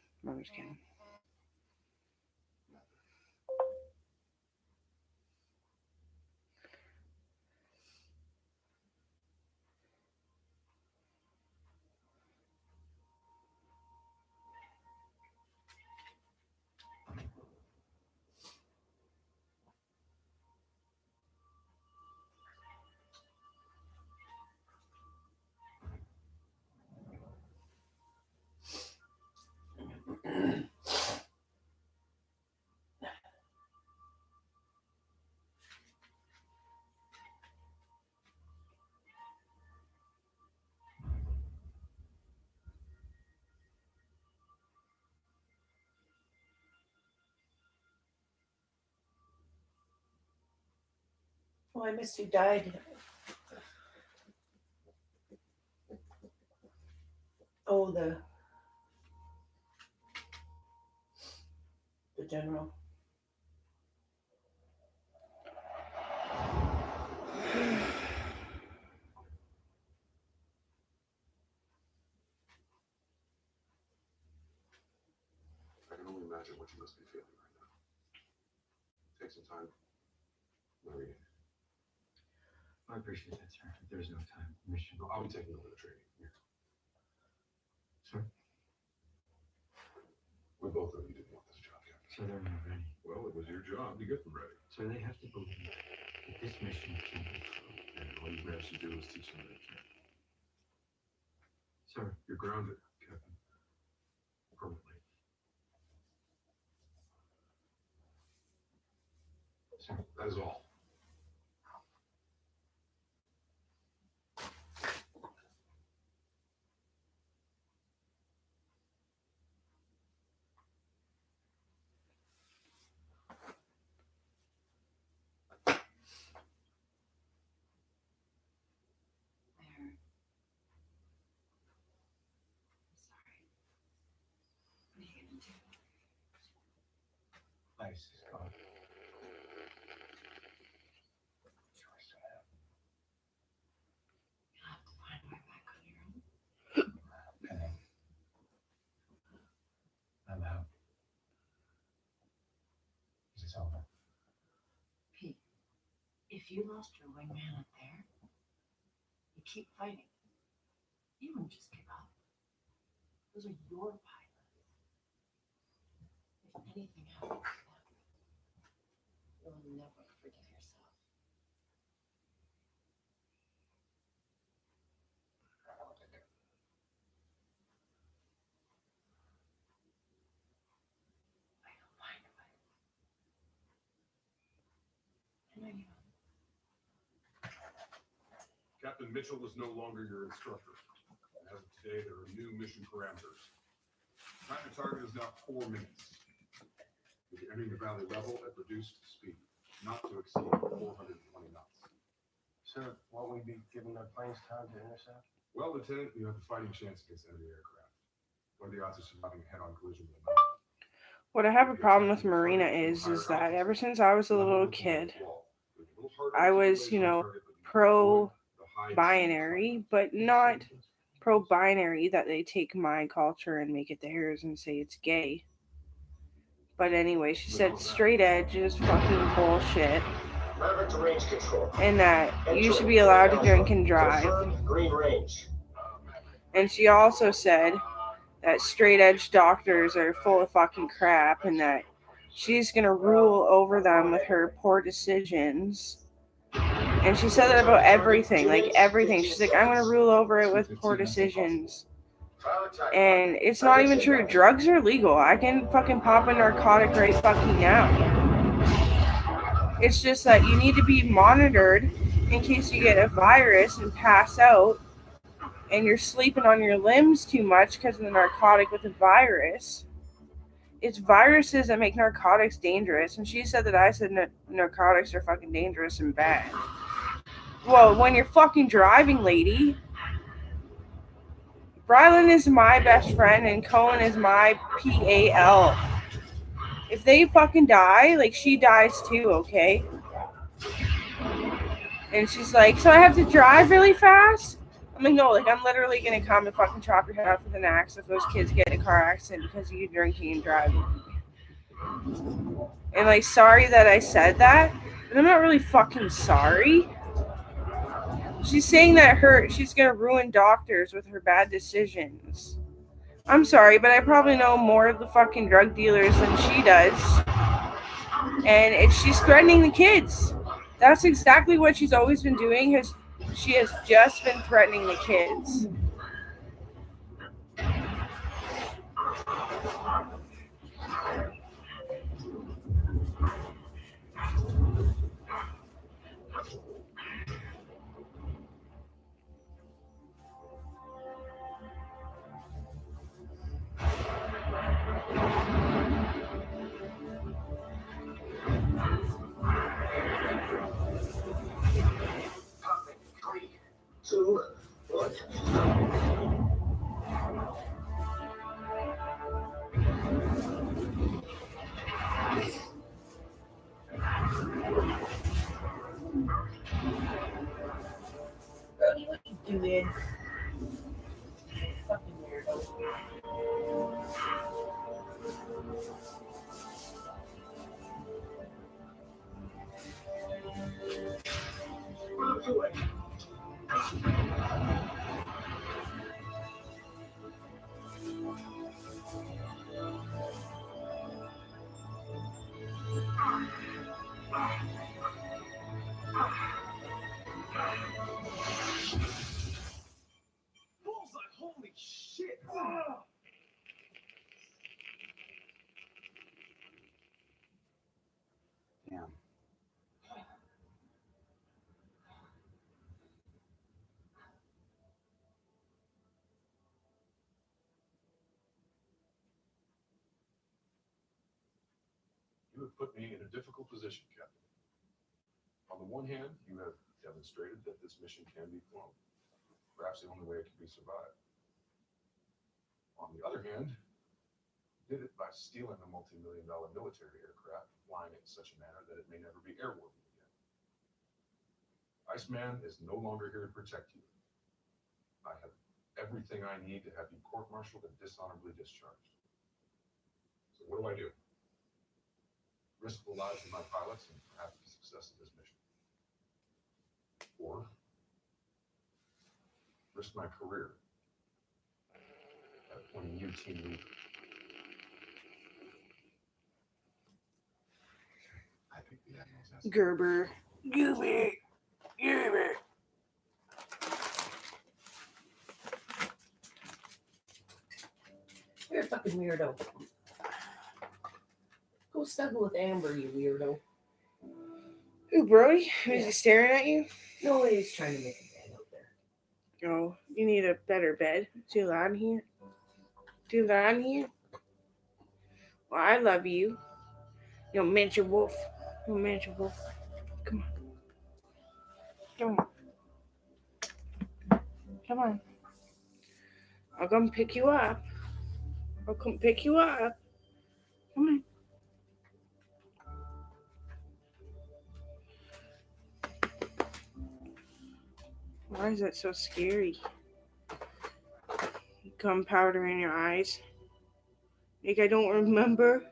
[SPEAKER 2] Oh, I missed who died. Oh, the general.
[SPEAKER 11] I can only imagine what you must be feeling right now. Take some time. Maria.
[SPEAKER 10] I appreciate that, sir. There's no time. Mission.
[SPEAKER 11] I'll be taking over the training. Here.
[SPEAKER 10] Sir?
[SPEAKER 11] We both know you didn't want this job, Captain.
[SPEAKER 10] So they're not ready.
[SPEAKER 11] Well, it was your job to get them ready.
[SPEAKER 10] So they have to believe that this mission can be true.
[SPEAKER 11] And all you have to do is teach them they can.
[SPEAKER 10] Sir,
[SPEAKER 11] You're grounded, Captain. Permanently.
[SPEAKER 10] sir.
[SPEAKER 11] That is all.
[SPEAKER 10] Ice is gone.
[SPEAKER 7] You'll have to find my back on your own.
[SPEAKER 10] Penny. I'm out. It's over.
[SPEAKER 7] Pete, if you lost your wingman up there, you keep fighting. You wouldn't just give up. Those are your pilots. If anything happens to them, you'll never forgive yourself. I don't mind a fight. I know you will.
[SPEAKER 11] Captain Mitchell is no longer your instructor. As of today, there are new mission parameters. Time to target is now 4 minutes. You'll be entering the valley level at reduced speed, not to exceed 420 knots.
[SPEAKER 3] Sir, won't we be giving our planes time to intercept?
[SPEAKER 11] Well, Lieutenant, you have a fighting chance against enemy aircraft. What are the odds of surviving a head-on collision with a mountain?
[SPEAKER 1] What I have a problem with Marina is that ever since I was a little kid, I was, pro-binary, but not pro-binary that they take my culture and make it theirs and say it's gay. But anyway, she said straight edge is fucking bullshit.
[SPEAKER 8] Maverick to range control.
[SPEAKER 1] And that you should be allowed to drink and drive.
[SPEAKER 8] Confirmed green range.
[SPEAKER 1] And she also said that straight edge doctors are full of fucking crap and that she's gonna rule over them with her poor decisions. And she said that about everything, like everything. She's like, I'm gonna rule over it with poor decisions. And it's not even true. Drugs are legal. I can fucking pop a narcotic right fucking now. It's just that you need to be monitored in case you get a virus and pass out and you're sleeping on your limbs too much because of the narcotic with the virus. It's viruses that make narcotics dangerous. And she said that I said narcotics are fucking dangerous and bad. Well, when you're fucking driving, lady. Brylan is my best friend and Cohen is my PAL. If they fucking die, like she dies too, okay? And she's like, so I have to drive really fast? I'm like, no, like I'm literally gonna come and fucking chop your head off with an axe if those kids get in a car accident because of you drinking and driving. And like, sorry that I said that, but I'm not really fucking sorry. She's saying that she's gonna ruin doctors with her bad decisions. I'm sorry, but I probably know more of the fucking drug dealers than she does. And she's threatening the kids. That's exactly what she's always been doing. She has just been threatening the kids.
[SPEAKER 8] Two, one.
[SPEAKER 2] Brody, what you doing? Fucking weirdo.
[SPEAKER 8] Move to it.
[SPEAKER 3] Bullseye, holy shit!
[SPEAKER 6] Damn.
[SPEAKER 11] You have put me in a difficult position, Captain. On the one hand, you have demonstrated that this mission can be flown. Perhaps the only way it can be survived. On the other hand, you did it by stealing a multi-million-dollar military aircraft, flying it in such a manner that it may never be airworthy again. Iceman is no longer here to protect you. I have everything I need to have you court-martialed and dishonorably discharged. So what do? Risk the lives of my pilots and perhaps the success of this mission. Or risk my career at appointing you team leader.
[SPEAKER 13] I think the Admiral's asking.
[SPEAKER 1] Gerber. Gerber.
[SPEAKER 2] You're a fucking weirdo. Go snuggle with Amber, you weirdo.
[SPEAKER 1] Ooh, Brody? Was he staring at you?
[SPEAKER 2] No, he's trying to make a bed out there.
[SPEAKER 1] Oh, you need a better bed. Too loud in here? Too loud in here? Well, I love you. You miniature wolf. You miniature wolf. Come on. Come on. Come on. I'll come pick you up. I'll come pick you up. Come on. Why is that so scary? Gunpowder in your eyes. Like I don't remember.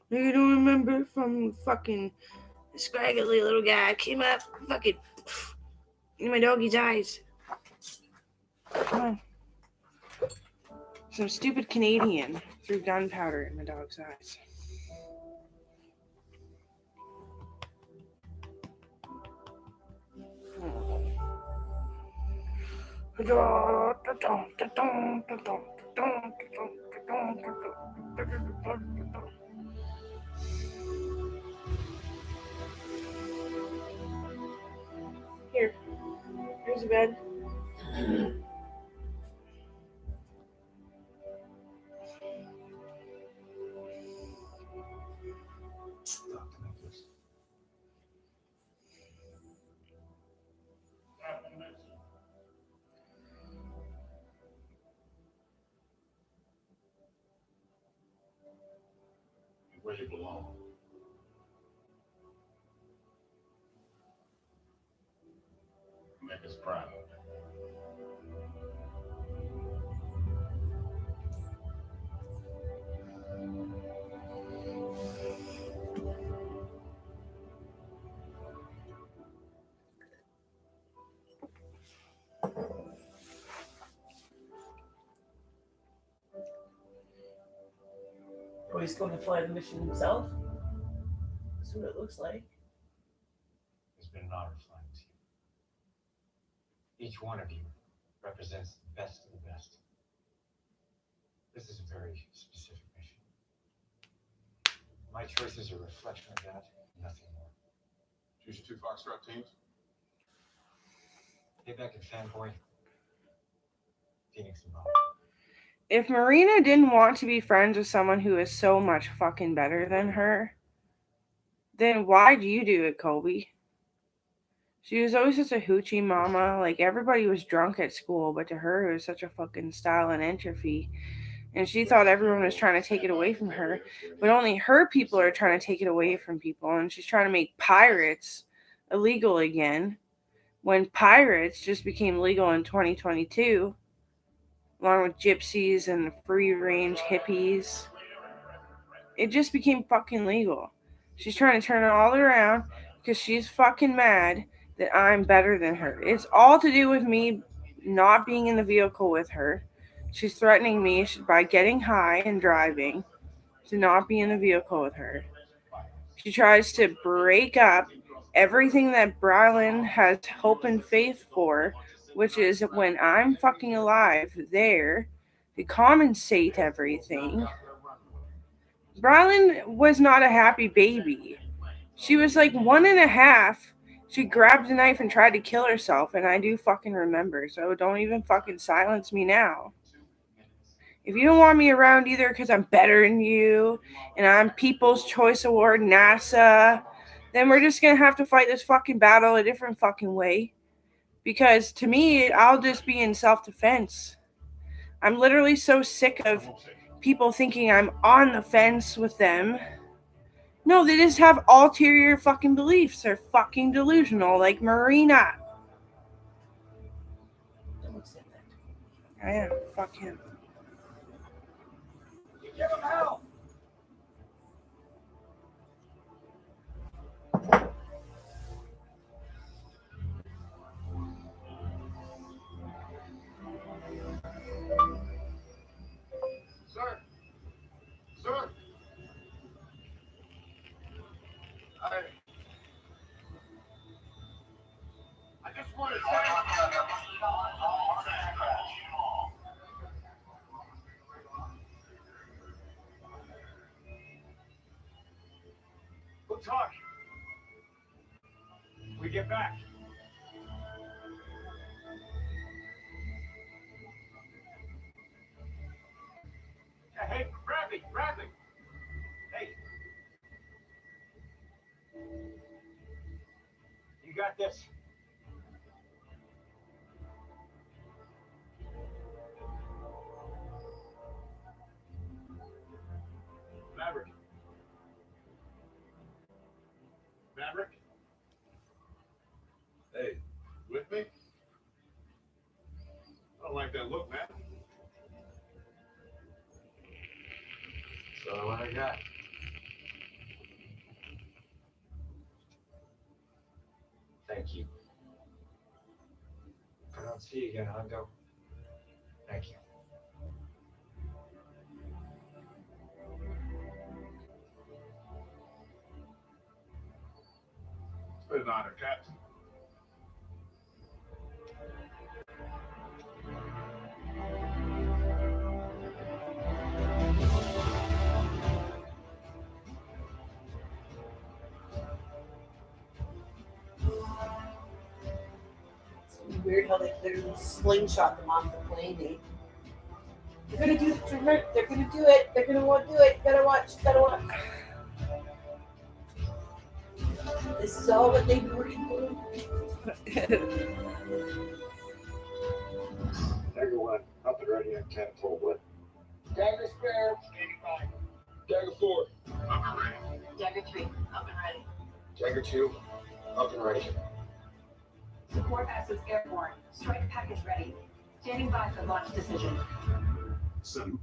[SPEAKER 1] Like I don't remember from fucking scraggly little guy came up fucking in my doggy's eyes. Come on. Some stupid Canadian threw gunpowder in my dog's eyes. Here, here's a bed.
[SPEAKER 13] Where you belong. Make us proud.
[SPEAKER 2] Oh, he's going to fly the mission himself? That's what it looks like.
[SPEAKER 10] It's been an honor flying with you. Each one of you represents the best of the best. This is a very specific mission. My choices are a reflection of that, nothing more.
[SPEAKER 11] Choose your 2 Foxtrot teams.
[SPEAKER 10] Payback and Fanboy, Phoenix and Bob.
[SPEAKER 1] If Marina didn't want to be friends with someone who is so much fucking better than her, then why'd you do it, Colby? She was always such a hoochie mama. Like, everybody was drunk at school, but to her, it was such a fucking style and entropy. And she thought everyone was trying to take it away from her. But only her people are trying to take it away from people. And she's trying to make pirates illegal again, when pirates just became legal in 2022. Along with gypsies and free-range hippies. It just became fucking legal. She's trying to turn it all around because she's fucking mad that I'm better than her. It's all to do with me not being in the vehicle with her. She's threatening me by getting high and driving to not be in the vehicle with her. She tries to break up everything that Brylan has hope and faith for, which is when I'm fucking alive there to compensate everything. Brylan was not a happy baby. She was like 1.5. She grabbed a knife and tried to kill herself, and I do fucking remember, so don't even fucking silence me now. If you don't want me around either because I'm better than you and I'm People's Choice Award NASA, then we're just going to have to fight this fucking battle a different fucking way. Because to me, I'll just be in self-defense. I'm literally so sick of people thinking I'm on the fence with them. No, they just have ulterior fucking beliefs. They're fucking delusional, like Marina. I am. Fuck him.
[SPEAKER 3] Give him hell!
[SPEAKER 11] Sir! Sir! I just want to say...
[SPEAKER 10] We'll talk. We get back. Hey, Bradley! Hey. You got this.
[SPEAKER 11] Maverick? Hey, with me?
[SPEAKER 10] the only one I got. Thank you. If I don't see you again, Hondo, thank you.
[SPEAKER 11] It's been an honor, Captain.
[SPEAKER 2] It's weird how they literally slingshot them off the plane. They're gonna do it. They're gonna do it. They're gonna want to do it. Gotta watch. Gotta watch. This is all what they've been working for.
[SPEAKER 3] Dagger 1, up and ready on catapult 1.
[SPEAKER 8] Dagger spare, standing by. Dagger 4, up and ready.
[SPEAKER 9] Dagger 3, up and ready.
[SPEAKER 3] Dagger 2, up and ready.
[SPEAKER 14] Support assets airborne. Strike package ready. Standing by for launch decision.
[SPEAKER 11] Send.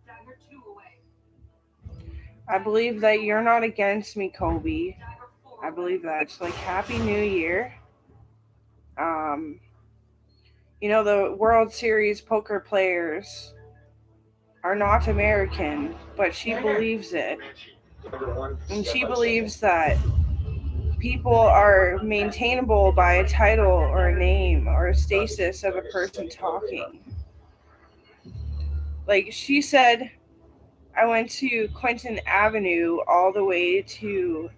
[SPEAKER 14] Dagger 2 away.
[SPEAKER 1] I believe that you're not against me, Kobe. I believe that. It's like Happy New Year. You know, the World Series poker players are not American, but she believes it. And she believes that people are maintainable by a title or a name or a status of a person talking. Like she said, I went to Quentin Avenue all the way to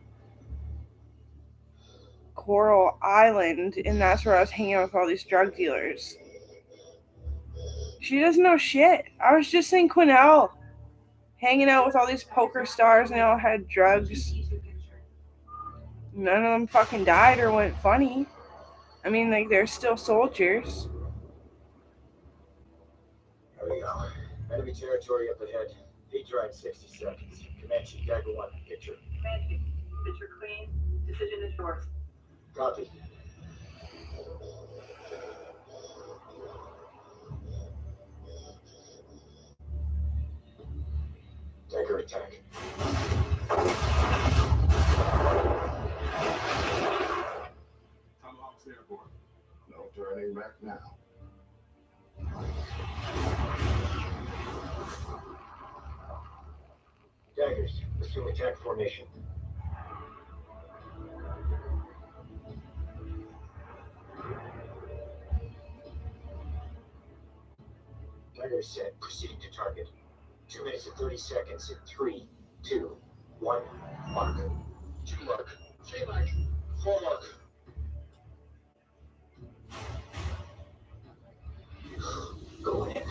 [SPEAKER 1] Coral Island, and that's where I was hanging out with all these drug dealers. She doesn't know shit. I was just in Quesnel, hanging out with all these poker stars, and they all had drugs. None of them fucking died or went funny. I mean, like, they're still soldiers.
[SPEAKER 8] There we go. Enemy territory up ahead. Feed dry in 60 seconds. Comanche, Dagger 1, picture.
[SPEAKER 14] Comanche, picture clean. Decision is yours.
[SPEAKER 8] Copy. Dagger attack.
[SPEAKER 11] Tomahawk's airborne.
[SPEAKER 13] No turning back now.
[SPEAKER 8] Daggers, assume attack formation. Dagger set, proceeding to target. 2 minutes and 30 seconds in 3, 2, 1, mark. 2 mark, 3 mark, 4 mark. Going in.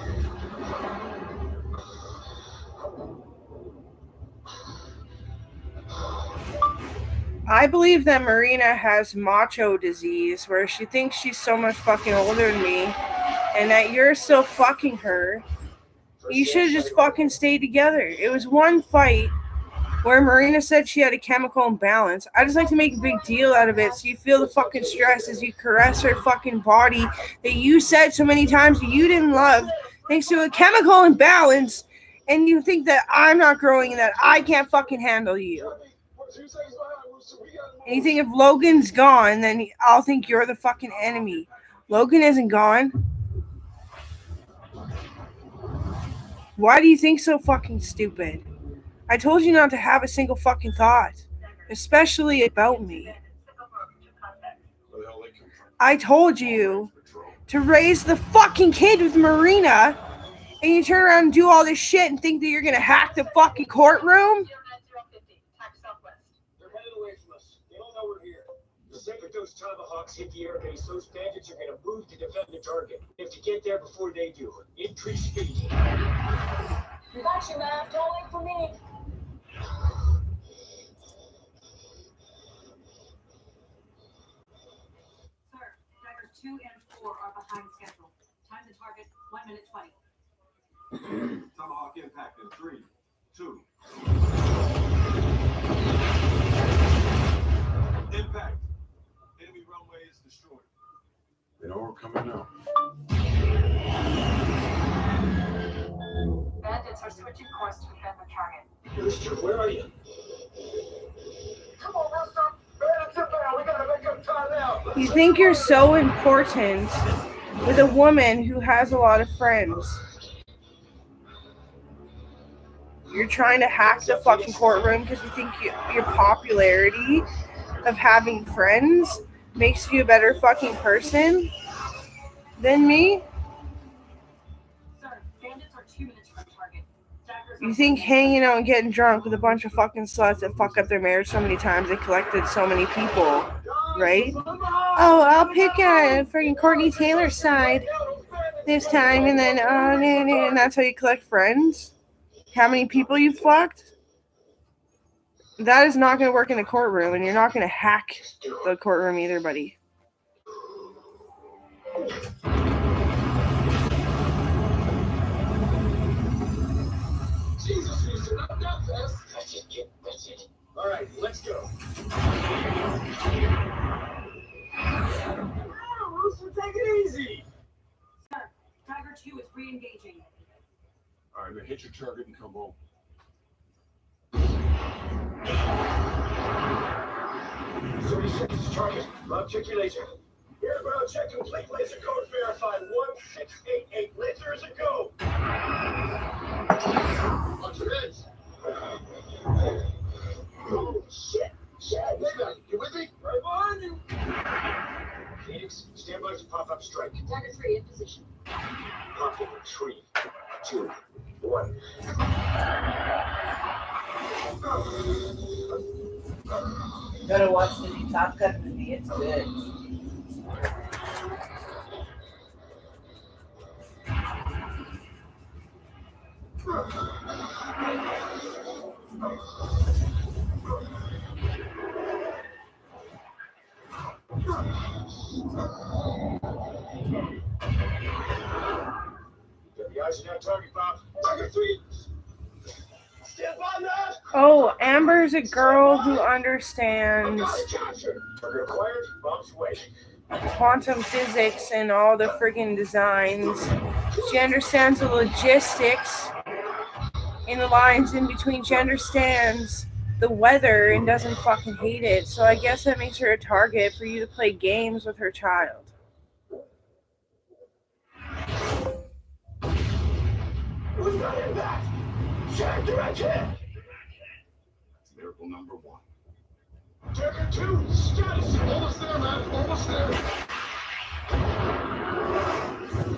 [SPEAKER 1] I believe that Marina has macho disease where she thinks she's so much fucking older than me and that you're still fucking her. You should have just fucking stayed together. It was one fight where Marina said she had a chemical imbalance. I just like to make a big deal out of it so you feel the fucking stress as you caress her fucking body that you said so many times you didn't love thanks to a chemical imbalance, and you think that I'm not growing and that I can't fucking handle you. And you think if Logan's gone, then I'll think you're the fucking enemy. Logan isn't gone. Why do you think so fucking stupid? I told you not to have a single fucking thought, especially about me. I told you to raise the fucking kid with Marina, and you turn around and do all this shit and think that you're gonna hack the fucking courtroom?
[SPEAKER 8] They're headed away from us. They don't know we're here. The second those Tomahawks hit the airbase, those bandits are gonna move to defend the target. We have to get there before they do. Increase speed.
[SPEAKER 12] You got you, man. Don't wait for me.
[SPEAKER 14] Sir, Dagger 2 and 4 are behind schedule. Time to target 1 minute 20.
[SPEAKER 3] Tomahawk impact in 3, 2. Impact. Enemy runway is destroyed.
[SPEAKER 11] They know we're coming now.
[SPEAKER 14] Bandits are switching course to defend the target.
[SPEAKER 8] Mister, where are you? Come on, let's stop. Bandits inbound. We gotta make up time now.
[SPEAKER 1] You think you're so important with a woman who has a lot of friends. You're trying to hack the fucking courtroom because you think your popularity of having friends makes you a better fucking person than me?
[SPEAKER 14] Sir, bandits are 2 minutes from target. Jackers
[SPEAKER 1] You think hanging out and getting drunk with a bunch of fucking sluts that fuck up their marriage so many times they collected so many people, right? Oh, I'll pick freaking Courtney Taylor's side this time, and then and that's how you collect friends? How many people you fucked? That is not going to work in a courtroom, and you're not going to hack the courtroom either, buddy.
[SPEAKER 8] Jesus, Houston, not that fast. That's it, kid. That's it. All right, let's go. Rooster, take it easy.
[SPEAKER 14] Sir, Tiger 2 is re-engaging.
[SPEAKER 11] All right, now hit your target and come home.
[SPEAKER 8] 30 seconds to target. Log check your laser. Airbound check complete. Laser code verified. 1688. Laser is a go. Watch your heads. Oh, shit. Shit. Maybe you with me? Right behind you. Phoenix, stand by for pop-up strike.
[SPEAKER 7] Tiger 3 in position.
[SPEAKER 8] Pop in 3, 2, 1.
[SPEAKER 2] You gotta watch the new Top Gun movie. It's good.
[SPEAKER 8] WI's in our target, Bob. Tiger 3. Stand by now.
[SPEAKER 1] Oh, Amber's a girl who understands
[SPEAKER 8] Target acquired. Bomb's away.
[SPEAKER 1] quantum physics and all the friggin' designs. She understands the logistics in the lines in between. She understands the weather and doesn't fucking hate it. So I guess that makes her a target for you to play games with her child.
[SPEAKER 8] Who's got in that? Check direction.
[SPEAKER 13] That's miracle number 1.
[SPEAKER 8] Target 2. Status. Almost there, man. Almost there.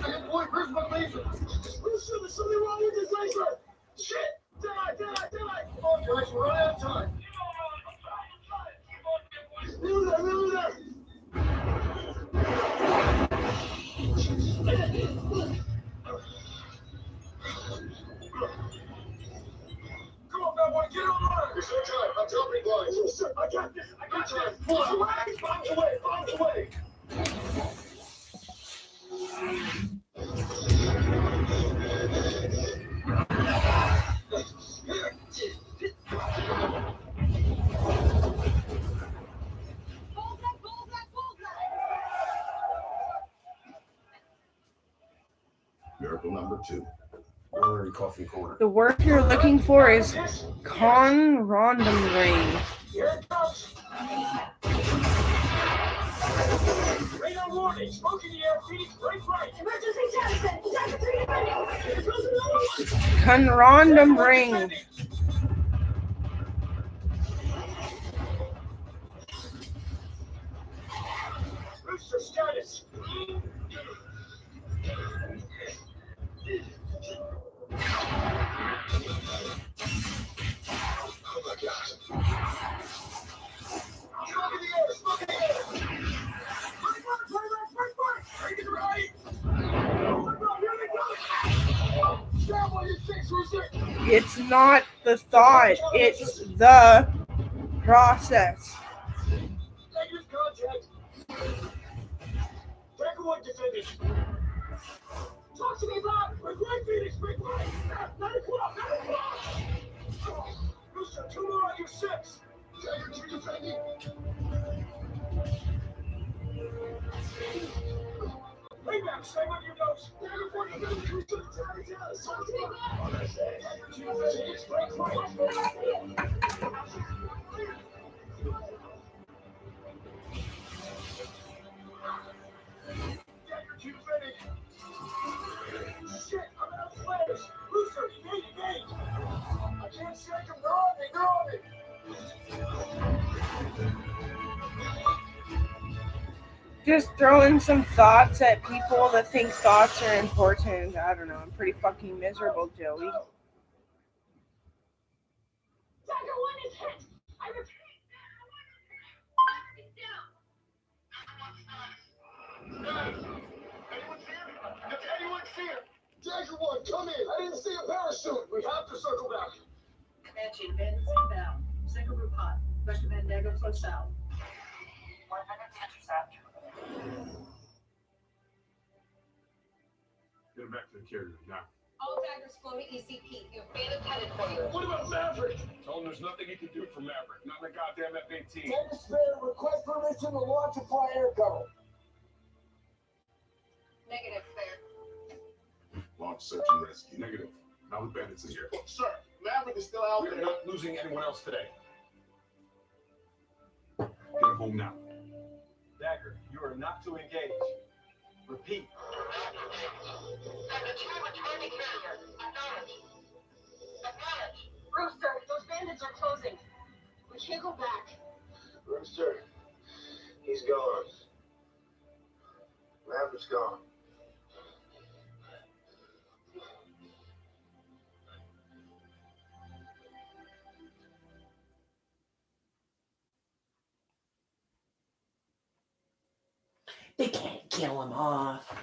[SPEAKER 8] Hey, boy, where's my laser? Rooster, there's something wrong with this laser. Shit. Die. Come on, guys. We're running out of time. Move Come on, bad boy, get online! There's no time. I'm dropping blinds. Rooster, I got this. Bombs away.
[SPEAKER 13] Miracle number 2.
[SPEAKER 3] We're in coffee corner.
[SPEAKER 1] The word you're looking for is conrondumring.
[SPEAKER 8] Here it comes. Radar warning. Smoke in the air. Phoenix, break right.
[SPEAKER 14] Emergency jettison. Tiger 3 defending.
[SPEAKER 1] Conrondumring.
[SPEAKER 8] Rooster status. Oh my God. Smoke in the air. Break it right. Oh my God, here they go. Grab what you think, Rooster.
[SPEAKER 1] It's not the thought, it's the process.
[SPEAKER 8] Negative contact. Tiger 1 defended.
[SPEAKER 4] Talk to me, Bob. We're great, Phoenix. Big light. 9 o'clock. 9 o'clock. Rooster, 2 more on your 6. Dagger 2 defending. Payback, stay on your nose. Dagger 4 defending. Rooster, Talk to me, Bob. On that side. Dagger 2 defending. Break right. Dagger 2 defending. Shit, I'm out of flares. Rooster, gate. I can't shake them. They're on me. They're on me.
[SPEAKER 1] Just throwing some thoughts at people that think thoughts are important. I don't know. I'm pretty fucking miserable, Joey.
[SPEAKER 12] Dagger 1 is hit. I repeat.
[SPEAKER 4] Anyone see her? Dagger 1, come in. I didn't see a parachute. We have to circle back.
[SPEAKER 14] Comanche, bandits inbound. Second route hot. Recommend Dagger flow south. 100 to intercept.
[SPEAKER 11] Get him back to the carrier now.
[SPEAKER 14] All daggers flow to ECP. You have bandits headed for you.
[SPEAKER 11] What about Maverick? Tell him there's nothing he can do for Maverick. Not in the goddamn F-18.
[SPEAKER 4] Dagger spare. Request permission to launch and fly air cover.
[SPEAKER 14] Negative, spare.
[SPEAKER 13] Launch search and rescue.
[SPEAKER 11] Negative. Now the bandits in here.
[SPEAKER 8] Sir, Maverick is still out
[SPEAKER 11] We're
[SPEAKER 8] there.
[SPEAKER 11] not losing anyone else today. Get him home now.
[SPEAKER 10] Dagger, you are not to engage. Repeat.
[SPEAKER 14] Rooster, those bandits are closing. We can't go back.
[SPEAKER 8] Rooster, he's gone. Maverick's gone.
[SPEAKER 2] They can't kill him off.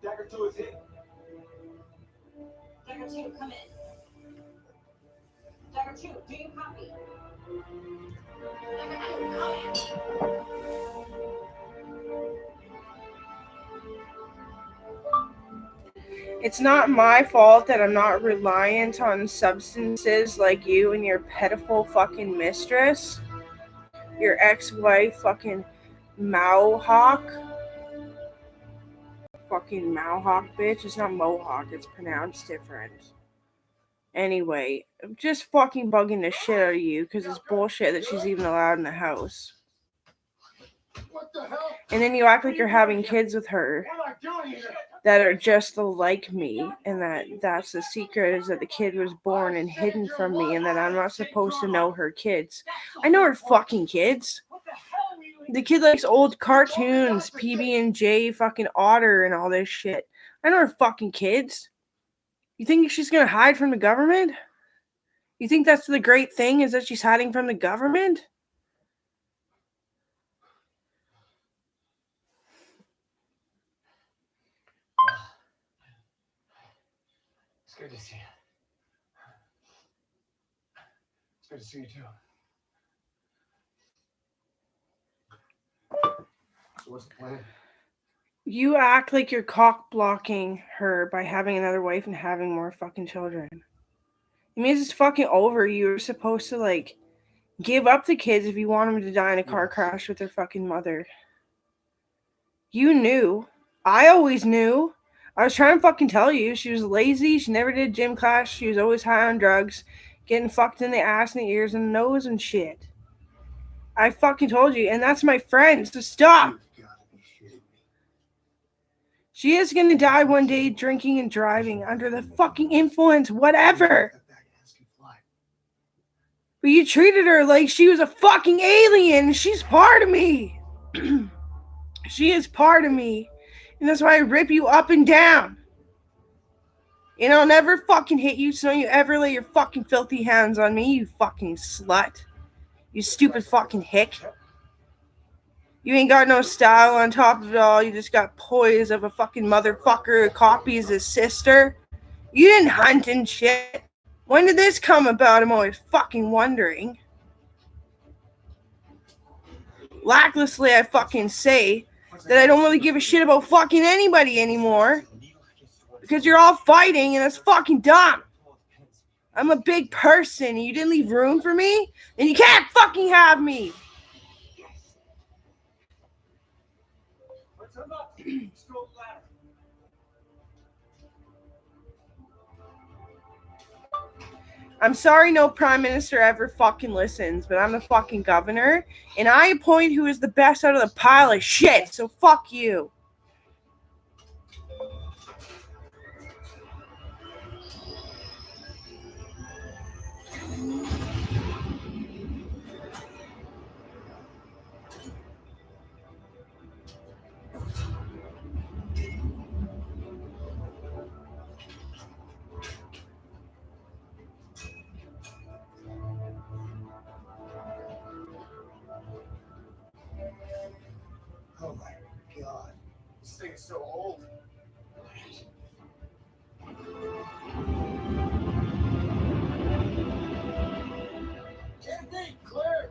[SPEAKER 10] Dagger 2 is hit.
[SPEAKER 14] Dagger 2, come in. Dagger 2, do you copy? Dagger 2, come in.
[SPEAKER 1] It's not my fault that I'm not reliant on substances like you and your pitiful fucking mistress. Your ex-wife fucking Mohawk. Fucking Mohawk bitch. It's not Mohawk, it's pronounced different. Anyway, I'm just fucking bugging the shit out of you because it's bullshit that she's even allowed in the house.
[SPEAKER 8] What the hell?
[SPEAKER 1] And then you act like you're having kids with her
[SPEAKER 8] What am I doing here?
[SPEAKER 1] that are just like me, and that's the secret, is that the kid was born and hidden from me, and that I'm not supposed to know her kids. I know her fucking kids. The kid likes old cartoons, PB&J, fucking Otter, and all this shit. I know her fucking kids. You think she's gonna hide from the government? You think that's the great thing, is that she's hiding from the government?
[SPEAKER 10] It's good to see you. It's good to see you too.
[SPEAKER 6] So what's the plan?
[SPEAKER 1] You act like you're cock blocking her by having another wife and having more fucking children. It means it's fucking over. You're supposed to like give up the kids if you want them to die in a car crash with their fucking mother. You knew. I always knew. I was trying to fucking tell you. She was lazy. She never did gym class. She was always high on drugs, getting fucked in the ass and the ears and the nose and shit. I fucking told you, and that's my friend, so stop. She is gonna die one day drinking and driving under the fucking influence, whatever. But you treated her like she was a fucking alien. She's part of me. She is part of me. And that's why I rip you up and down. And I'll never fucking hit you, so don't you ever lay your fucking filthy hands on me, you fucking slut. You stupid fucking hick. You ain't got no style on top of it all. You just got poise of a fucking motherfucker who copies his sister. You didn't hunt and shit. When did this come about? I'm always fucking wondering. Lacklessly, I fucking say that I don't really give a shit about fucking anybody anymore. Because you're all fighting and it's fucking dumb. I'm a big person and you didn't leave room for me? And you can't fucking have me. I'm sorry no prime minister ever fucking listens, but I'm the fucking governor, and I appoint who is the best out of the pile of shit, so fuck you.
[SPEAKER 3] Oh my God. This thing is so old. Can't be clear.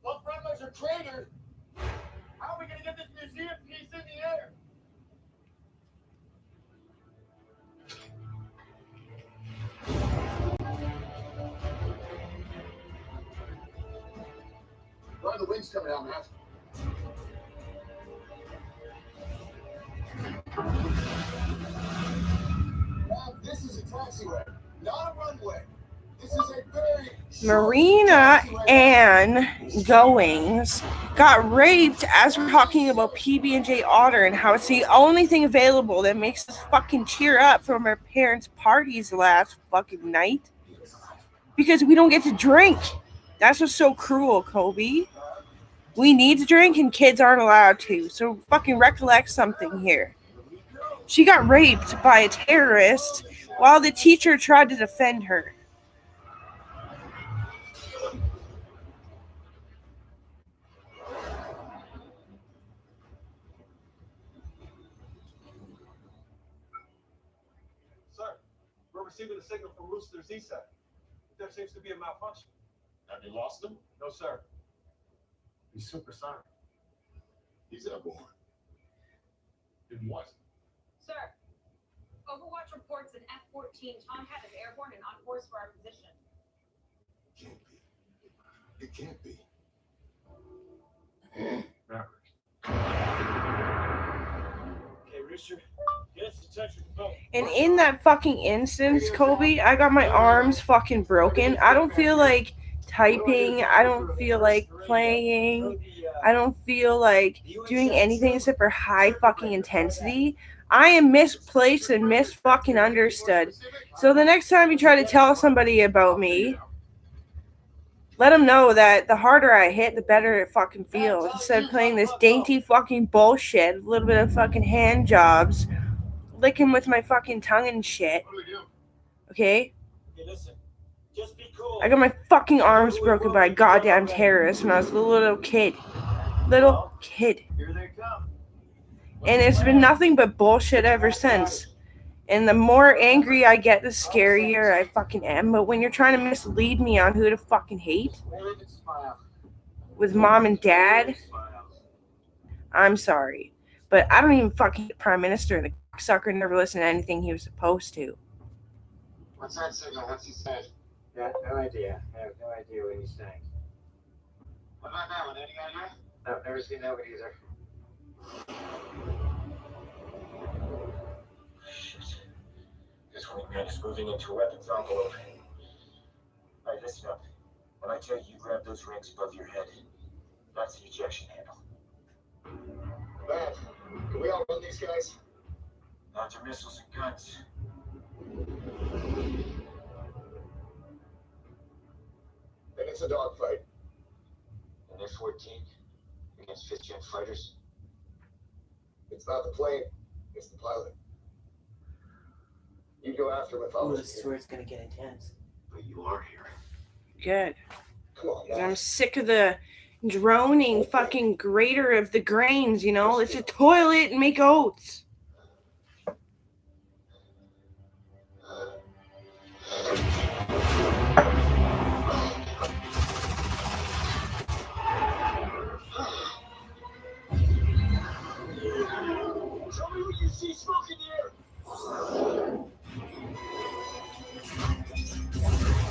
[SPEAKER 3] Those friendlies are traitors. How are we gonna get this museum piece in the air? Why are the wings coming out, Matt? Now, this is a taxiway, not a runway. This is a very
[SPEAKER 1] Marina Ann Goings got raped as we're talking about PB&J Otter and how it's the only thing available that makes us fucking cheer up from our parents' parties last fucking night. Because we don't get to drink. That's what's so cruel, Kobe. We need to drink and kids aren't allowed to. So fucking recollect something here. She got raped by a terrorist while the teacher tried to defend her.
[SPEAKER 3] Sir, we're receiving a signal from Rooster Z-Set. There seems to be a malfunction.
[SPEAKER 13] Have you lost him?
[SPEAKER 3] No, sir. He's supersonic.
[SPEAKER 13] He's airborne. In what?
[SPEAKER 12] Sir, Overwatch reports an F-14 Tomcat is airborne and on course for our position.
[SPEAKER 13] Can't be. It can't be.
[SPEAKER 3] Okay, Rooster, get us in touch with the boat.
[SPEAKER 1] And in that fucking instance, Kobe, I got my arms fucking broken. I don't feel like typing. I don't feel like playing. I don't feel like doing anything except for high fucking intensity. I am misplaced and misfucking understood. So the next time you try to tell somebody about me, let them know that the harder I hit, the better it fucking feels. Instead of playing this dainty fucking bullshit, a little bit of fucking hand jobs, licking with my fucking tongue and shit. Okay?
[SPEAKER 8] Hey, listen. Just be cool.
[SPEAKER 1] I got my fucking arms broken by a goddamn terrorist when I was a little kid. Little kid.
[SPEAKER 8] Here they come.
[SPEAKER 1] And it's been nothing but bullshit ever since. And the more angry I get, the scarier I fucking am. But when you're trying to mislead me on who to fucking hate with mom and dad, I'm sorry. But I don't even fucking hate Prime Minister. The sucker never listened to anything he was supposed to.
[SPEAKER 8] What's that signal? What's he said?
[SPEAKER 10] Yeah, no idea. I have no idea what he's saying.
[SPEAKER 8] What about that one? Any idea?
[SPEAKER 10] No, never seen that one either.
[SPEAKER 8] Shit. This wingman is moving into a weapons envelope. Alright, listen up. When I tell you grab those rings above your head, that's the ejection handle.
[SPEAKER 13] Matt, can we outrun these guys?
[SPEAKER 8] Not their missiles and guns.
[SPEAKER 13] Then it's a dogfight.
[SPEAKER 8] And they're 14 against 5th-gen fighters.
[SPEAKER 13] It's not the plane, it's the pilot. You go after him if I
[SPEAKER 2] Oh,
[SPEAKER 13] was
[SPEAKER 2] this is
[SPEAKER 13] here.
[SPEAKER 2] where it's gonna get intense.
[SPEAKER 8] But you are here.
[SPEAKER 1] Good.
[SPEAKER 13] Come on,
[SPEAKER 1] 'Cause
[SPEAKER 13] Matt.
[SPEAKER 1] I'm sick of the droning fucking grater of the grains, you know? Let's just toil it and make oats.
[SPEAKER 8] Tell me what you see, smoke in the air.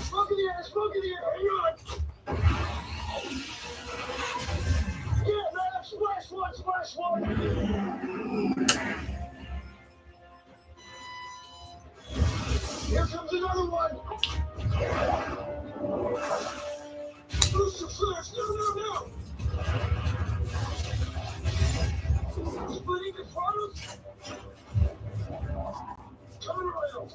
[SPEAKER 8] Smoke in the air, smoke in the air. Hang on. Yeah, man, splash one, splash one. Here comes another one. Booster flash, no. Splitting the products. Coming around.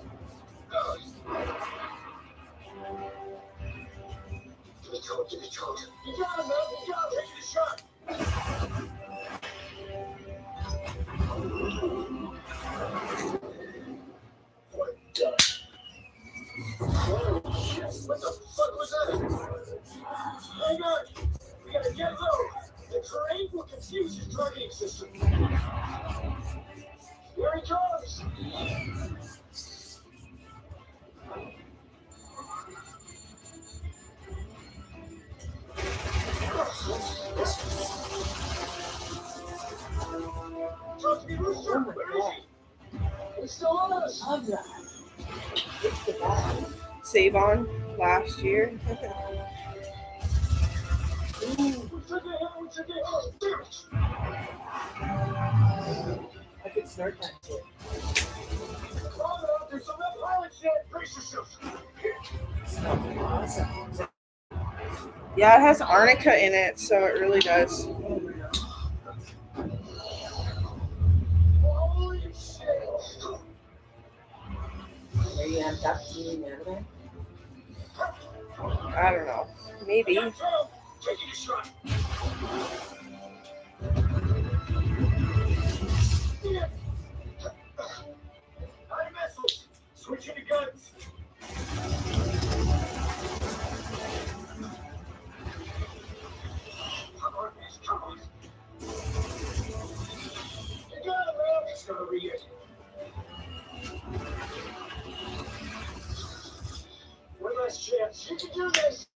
[SPEAKER 8] Give me code. You got him, man. You got him. Take the shot. What the? Holy shit. What the fuck was that? Hang on. We gotta get low. The terrain will confuse his targeting system. Here he comes. Talk to me, Rooster. Where is he? He's still on us.
[SPEAKER 2] Love that. It's the best.
[SPEAKER 1] Save on last year.
[SPEAKER 8] We took a hit. Oh, damn it.
[SPEAKER 2] I could snort that too.
[SPEAKER 8] Climb it up. There's some red pilot shit. Brace yourself.
[SPEAKER 2] Smells awesome.
[SPEAKER 1] Yeah, it has arnica in it, so it really does.
[SPEAKER 8] Holy shit.
[SPEAKER 2] Are you gonna talk to me now then?
[SPEAKER 1] I don't know. Maybe.
[SPEAKER 8] Taking a shot. Yeah. High missiles. Switching to guns. Come on, man. Come on. You got it, man. It's gonna be it. One last chance. You can do this.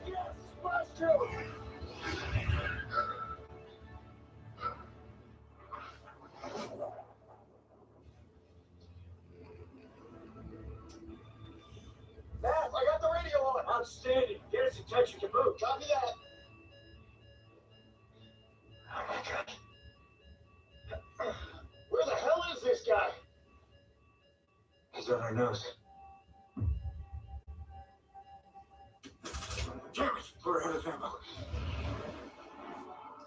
[SPEAKER 8] Yes, let's do it. Matt, I got the radio on. Outstanding. Get us in touch with the boat. Copy that. Oh my God. Where the hell is this guy? He's on our nose. Damn it, we're out of ammo.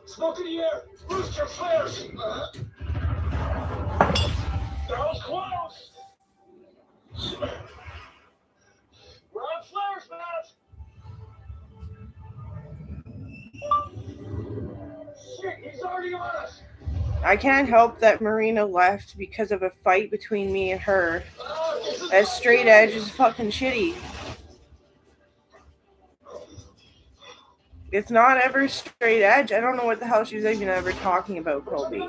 [SPEAKER 8] Smoke in the air! Rooster flares! That was close! We're on flares, Matt!
[SPEAKER 1] I can't help that Marina left because of a fight between me and her. That straight edge is fucking shitty. It's not ever straight edge. I don't know what the hell she's even ever talking about, Colby.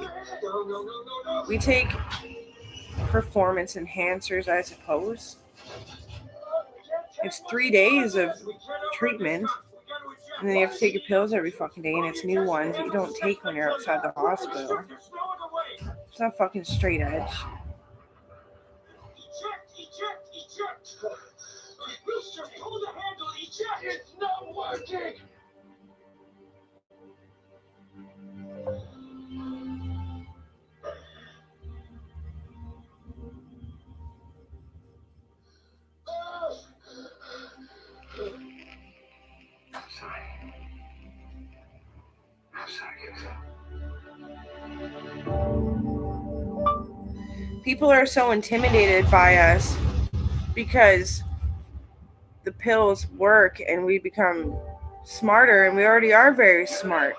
[SPEAKER 1] We take performance enhancers, I suppose. It's 3 days of treatment, and then you have to take your pills every fucking day, and it's new ones that you don't take when you're outside the hospital. It's not fucking straight edge.
[SPEAKER 4] Eject! Mister, pull the handle, eject! It's not working!
[SPEAKER 1] People are so intimidated by us because the pills work and we become smarter, and we already are very smart.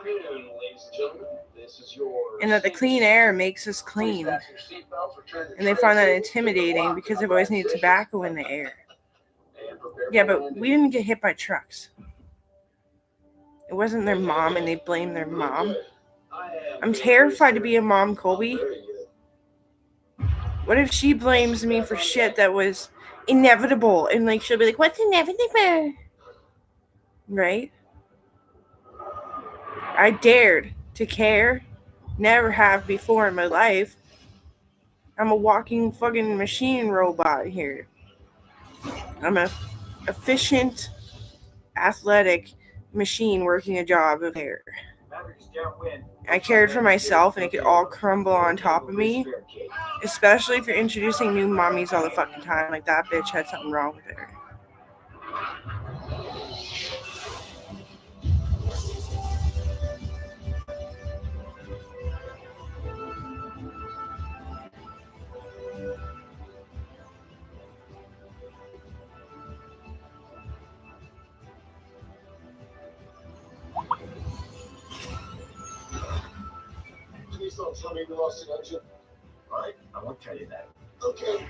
[SPEAKER 1] And that the clean air makes us clean. And they find that intimidating because they've always needed tobacco in the air. Yeah, but we didn't get hit by trucks. It wasn't their mom, and they blame their mom. I'm terrified to be a mom, Colby. What if she blames me for shit that was inevitable? And like she'll be like, what's inevitable? Right? I dared to care. Never have before in my life. I'm a walking fucking machine robot here. I'm a efficient, athletic machine working a job of care. I cared for myself, and it could all crumble on top of me. Especially if you're introducing new mommies all the fucking time. Like that bitch had something wrong with her.
[SPEAKER 4] Please don't tell me we lost an engine. Right? I won't tell you that. Okay.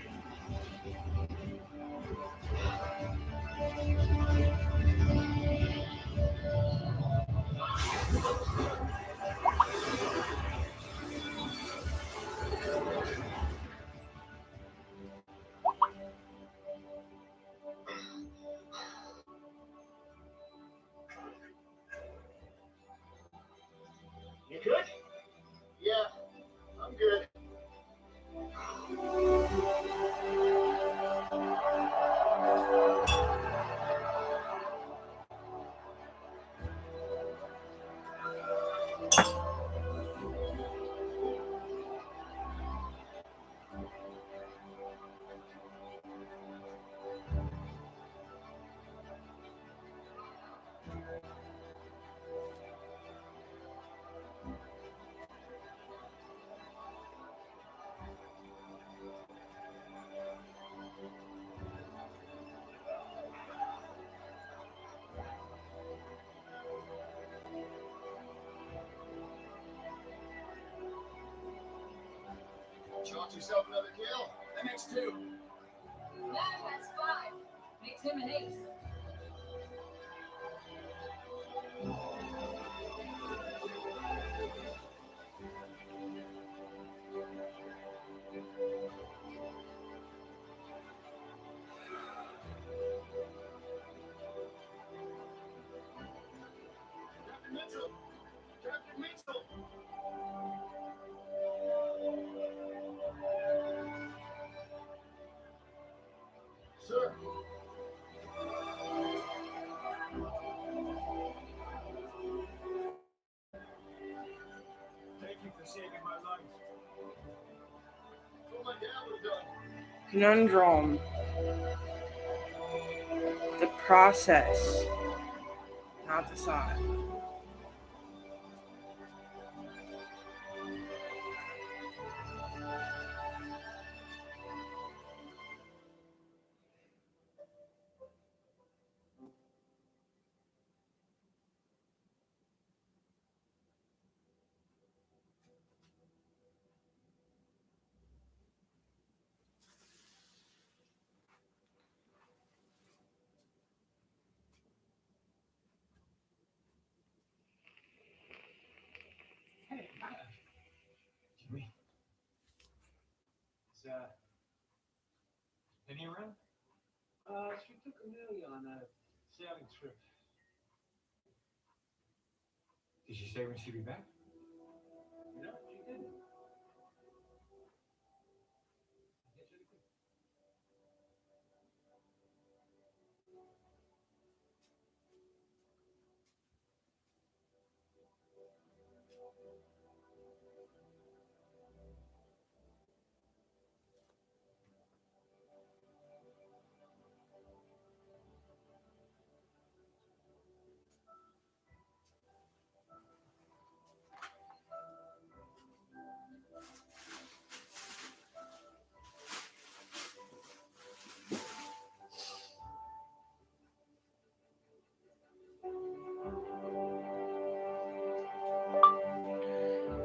[SPEAKER 4] You good? Yeah, I'm good. Chalk yourself another kill. That makes 2.
[SPEAKER 9] That has 5. Makes him an ace.
[SPEAKER 4] Captain Mitchell! Captain Mitchell! Sir. Thank you for saving my life. That's what my dad would have done.
[SPEAKER 1] Conundrum. The process, not the thought.
[SPEAKER 10] Penny around?
[SPEAKER 3] She took Amelia on a sailing trip.
[SPEAKER 10] Did she say when she'd be back?
[SPEAKER 3] No, she didn't.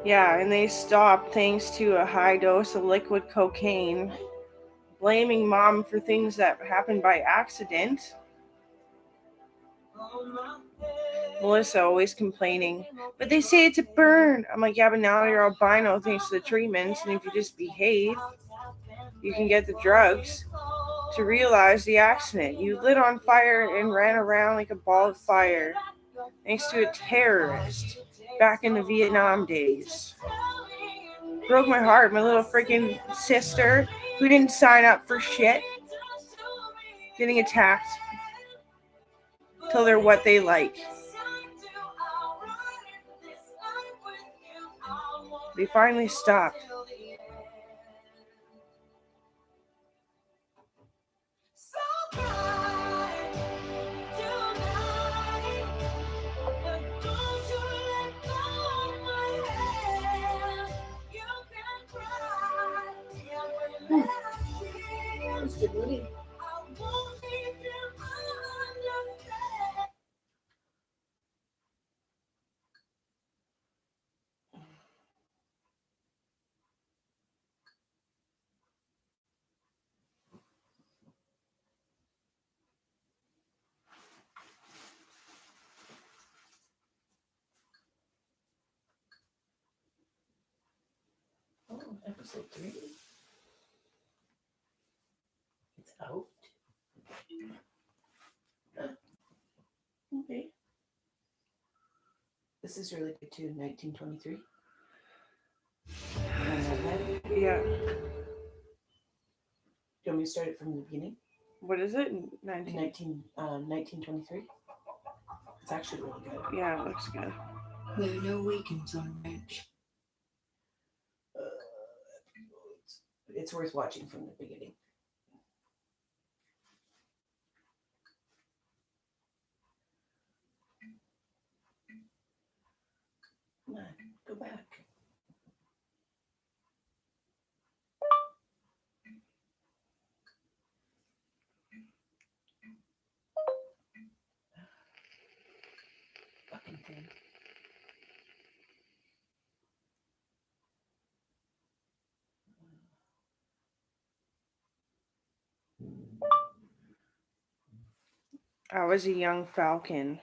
[SPEAKER 1] Yeah, and they stopped thanks to a high dose of liquid cocaine, blaming mom for things that happened by accident. Melissa always complaining, but they say it's a burn. I'm like, yeah, but now you're albino thanks to the treatments, and if you just behave, you can get the drugs. To realize the accident, you lit on fire and ran around like a ball of fire thanks to a terrorist back in the Vietnam days. Broke my heart. My little freaking sister who didn't sign up for shit getting attacked till they're what they like. They finally stopped.
[SPEAKER 2] Mr. Woody. Oh, episode 3. It's out. Okay. This is really good too, 1923.
[SPEAKER 1] Yeah.
[SPEAKER 2] Do you want me to start it from the beginning?
[SPEAKER 1] What is it?
[SPEAKER 2] 1923. It's actually really good.
[SPEAKER 1] Yeah, it looks good.
[SPEAKER 15] There are no weekends on a ranch.
[SPEAKER 2] It's worth watching from the beginning. Come on, go back. Fucking thing.
[SPEAKER 1] I was a young falcon,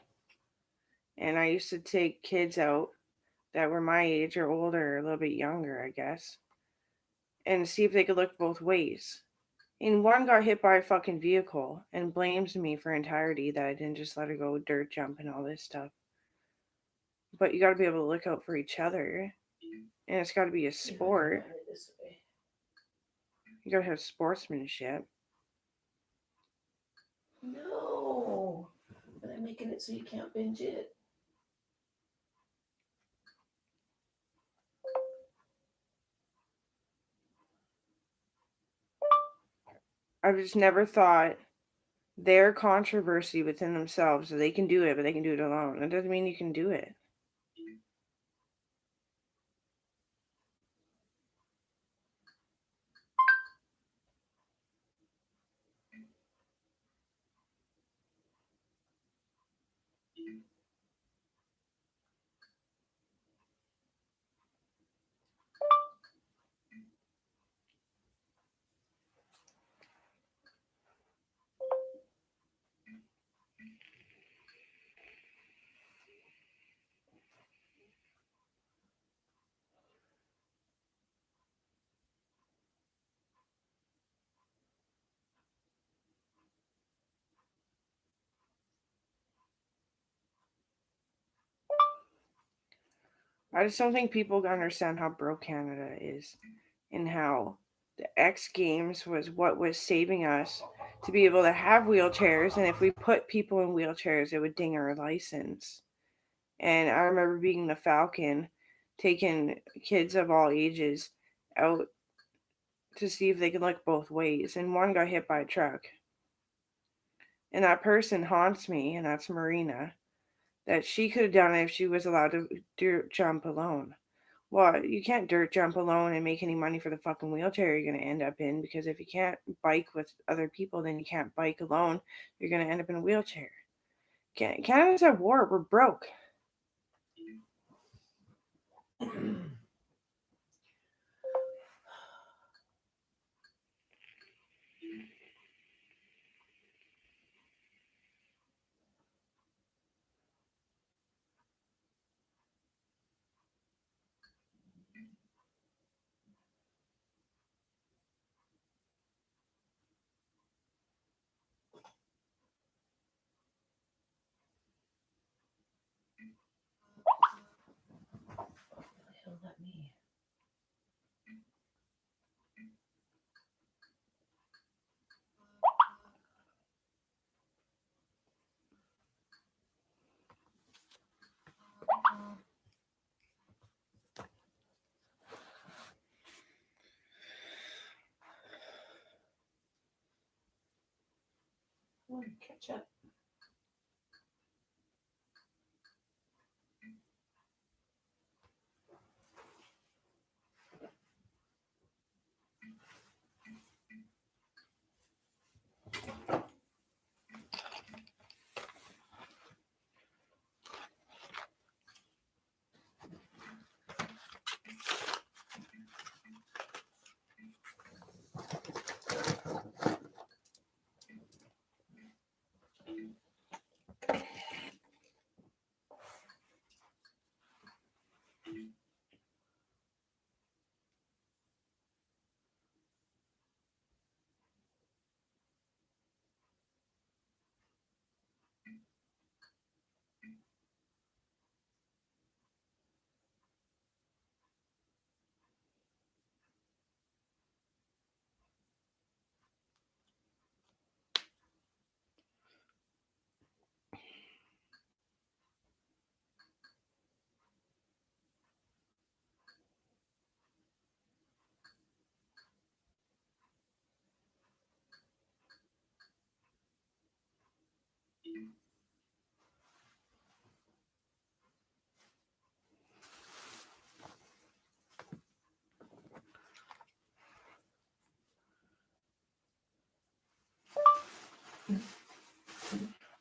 [SPEAKER 1] and I used to take kids out that were my age or older, a little bit younger, I guess, and see if they could look both ways. And one got hit by a fucking vehicle and blames me for entirety that I didn't just let her go dirt jump and all this stuff. But you got to be able to look out for each other, and it's got to be a sport. You got to have sportsmanship.
[SPEAKER 2] No, but I'm making it so you can't binge it.
[SPEAKER 1] I've just never thought their controversy within themselves, so they can do it, but they can do it alone. That doesn't mean you can do it. I just don't think people understand how broke Canada is and how the X Games was what was saving us to be able to have wheelchairs. And if we put people in wheelchairs, it would ding our license. And I remember being the Falcon, taking kids of all ages out to see if they could look both ways. And one got hit by a truck. And that person haunts me, and that's Marina. That she could have done it if she was allowed to dirt jump alone. Well, you can't dirt jump alone and make any money for the fucking wheelchair you're going to end up in, because if you can't bike with other people, then you can't bike alone. You're going to end up in a wheelchair. Canada's at war. We're broke. Let me.
[SPEAKER 2] Catch up.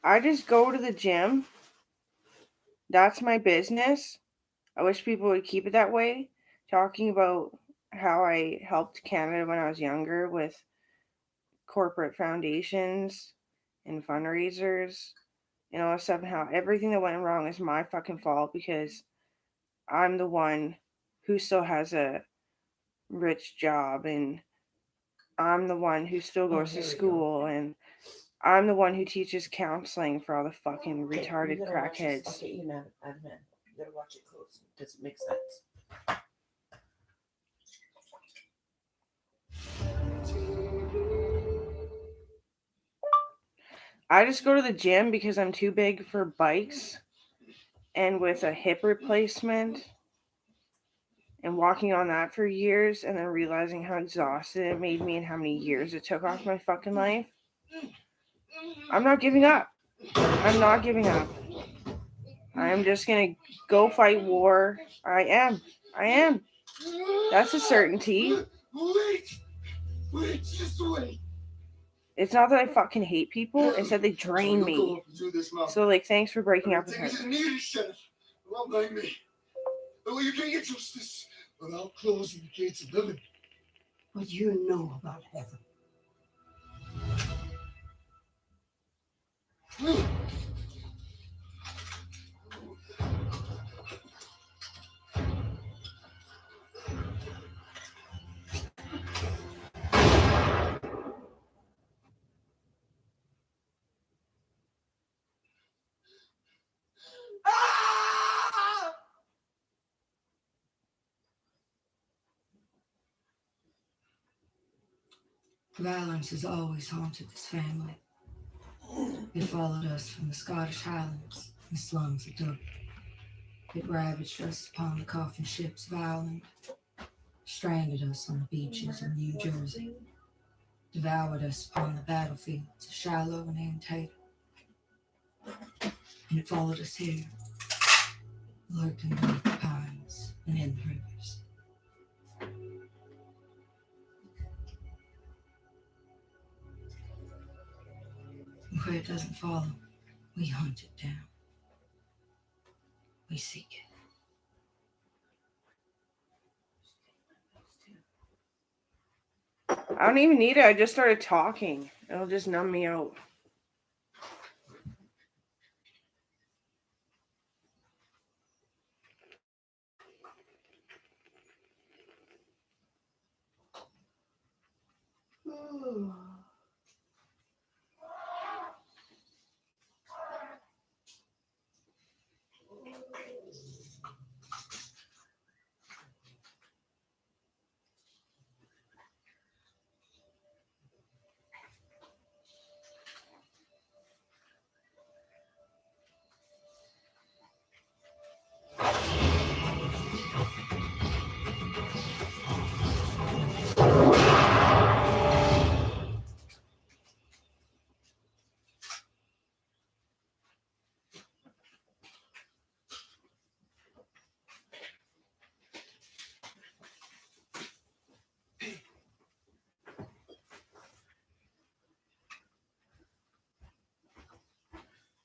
[SPEAKER 1] I just go to the gym. That's my business. I wish people would keep it that way. Talking about how I helped Canada when I was younger with corporate foundations and fundraisers and all that stuff, and how everything that went wrong is my fucking fault because I'm the one who still has a rich job, and I'm the one who still goes to school, and I'm the one who teaches counseling for all the fucking retarded
[SPEAKER 2] You gotta watch this.
[SPEAKER 1] crackheads.
[SPEAKER 2] I'll get you an admin. You gotta watch it close. Does it make sense?
[SPEAKER 1] I just go to the gym because I'm too big for bikes, and with a hip replacement and walking on that for years and then realizing how exhausted it made me and how many years it took off my fucking life, I'm not giving up. I'm not giving up. I'm just going to go fight war. I am. That's a certainty.
[SPEAKER 3] Wait, just wait.
[SPEAKER 1] It's not that I fucking hate people. It's that they drain me. So, like, thanks for breaking up with her.
[SPEAKER 3] Take it to Sheriff. Don't blame me. Well, you can't get justice without closing the gates of heaven.
[SPEAKER 2] What do you know about heaven?
[SPEAKER 15] Violence has always haunted this family. It followed us from the Scottish Highlands and slums of Dublin. It ravaged us upon the coffin ships of Ireland, stranded us on the beaches of New Jersey, devoured us upon the battlefields of Shiloh and Antietam. And it followed us here, lurking beneath the pines and in the rivers. Where it doesn't follow, we hunt it down. We seek it.
[SPEAKER 1] I don't even need it. I just started talking. It'll just numb me out.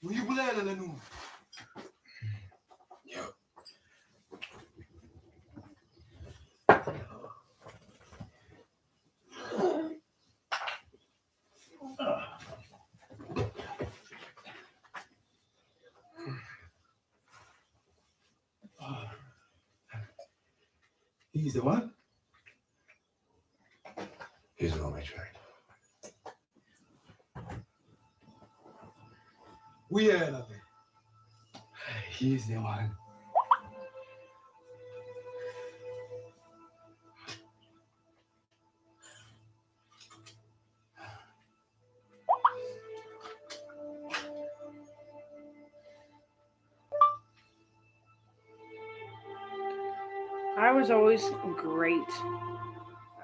[SPEAKER 3] Will you blend in the new? Yeah. He's the one? He's the one we tried. We are of it. He's the one.
[SPEAKER 1] I was always great.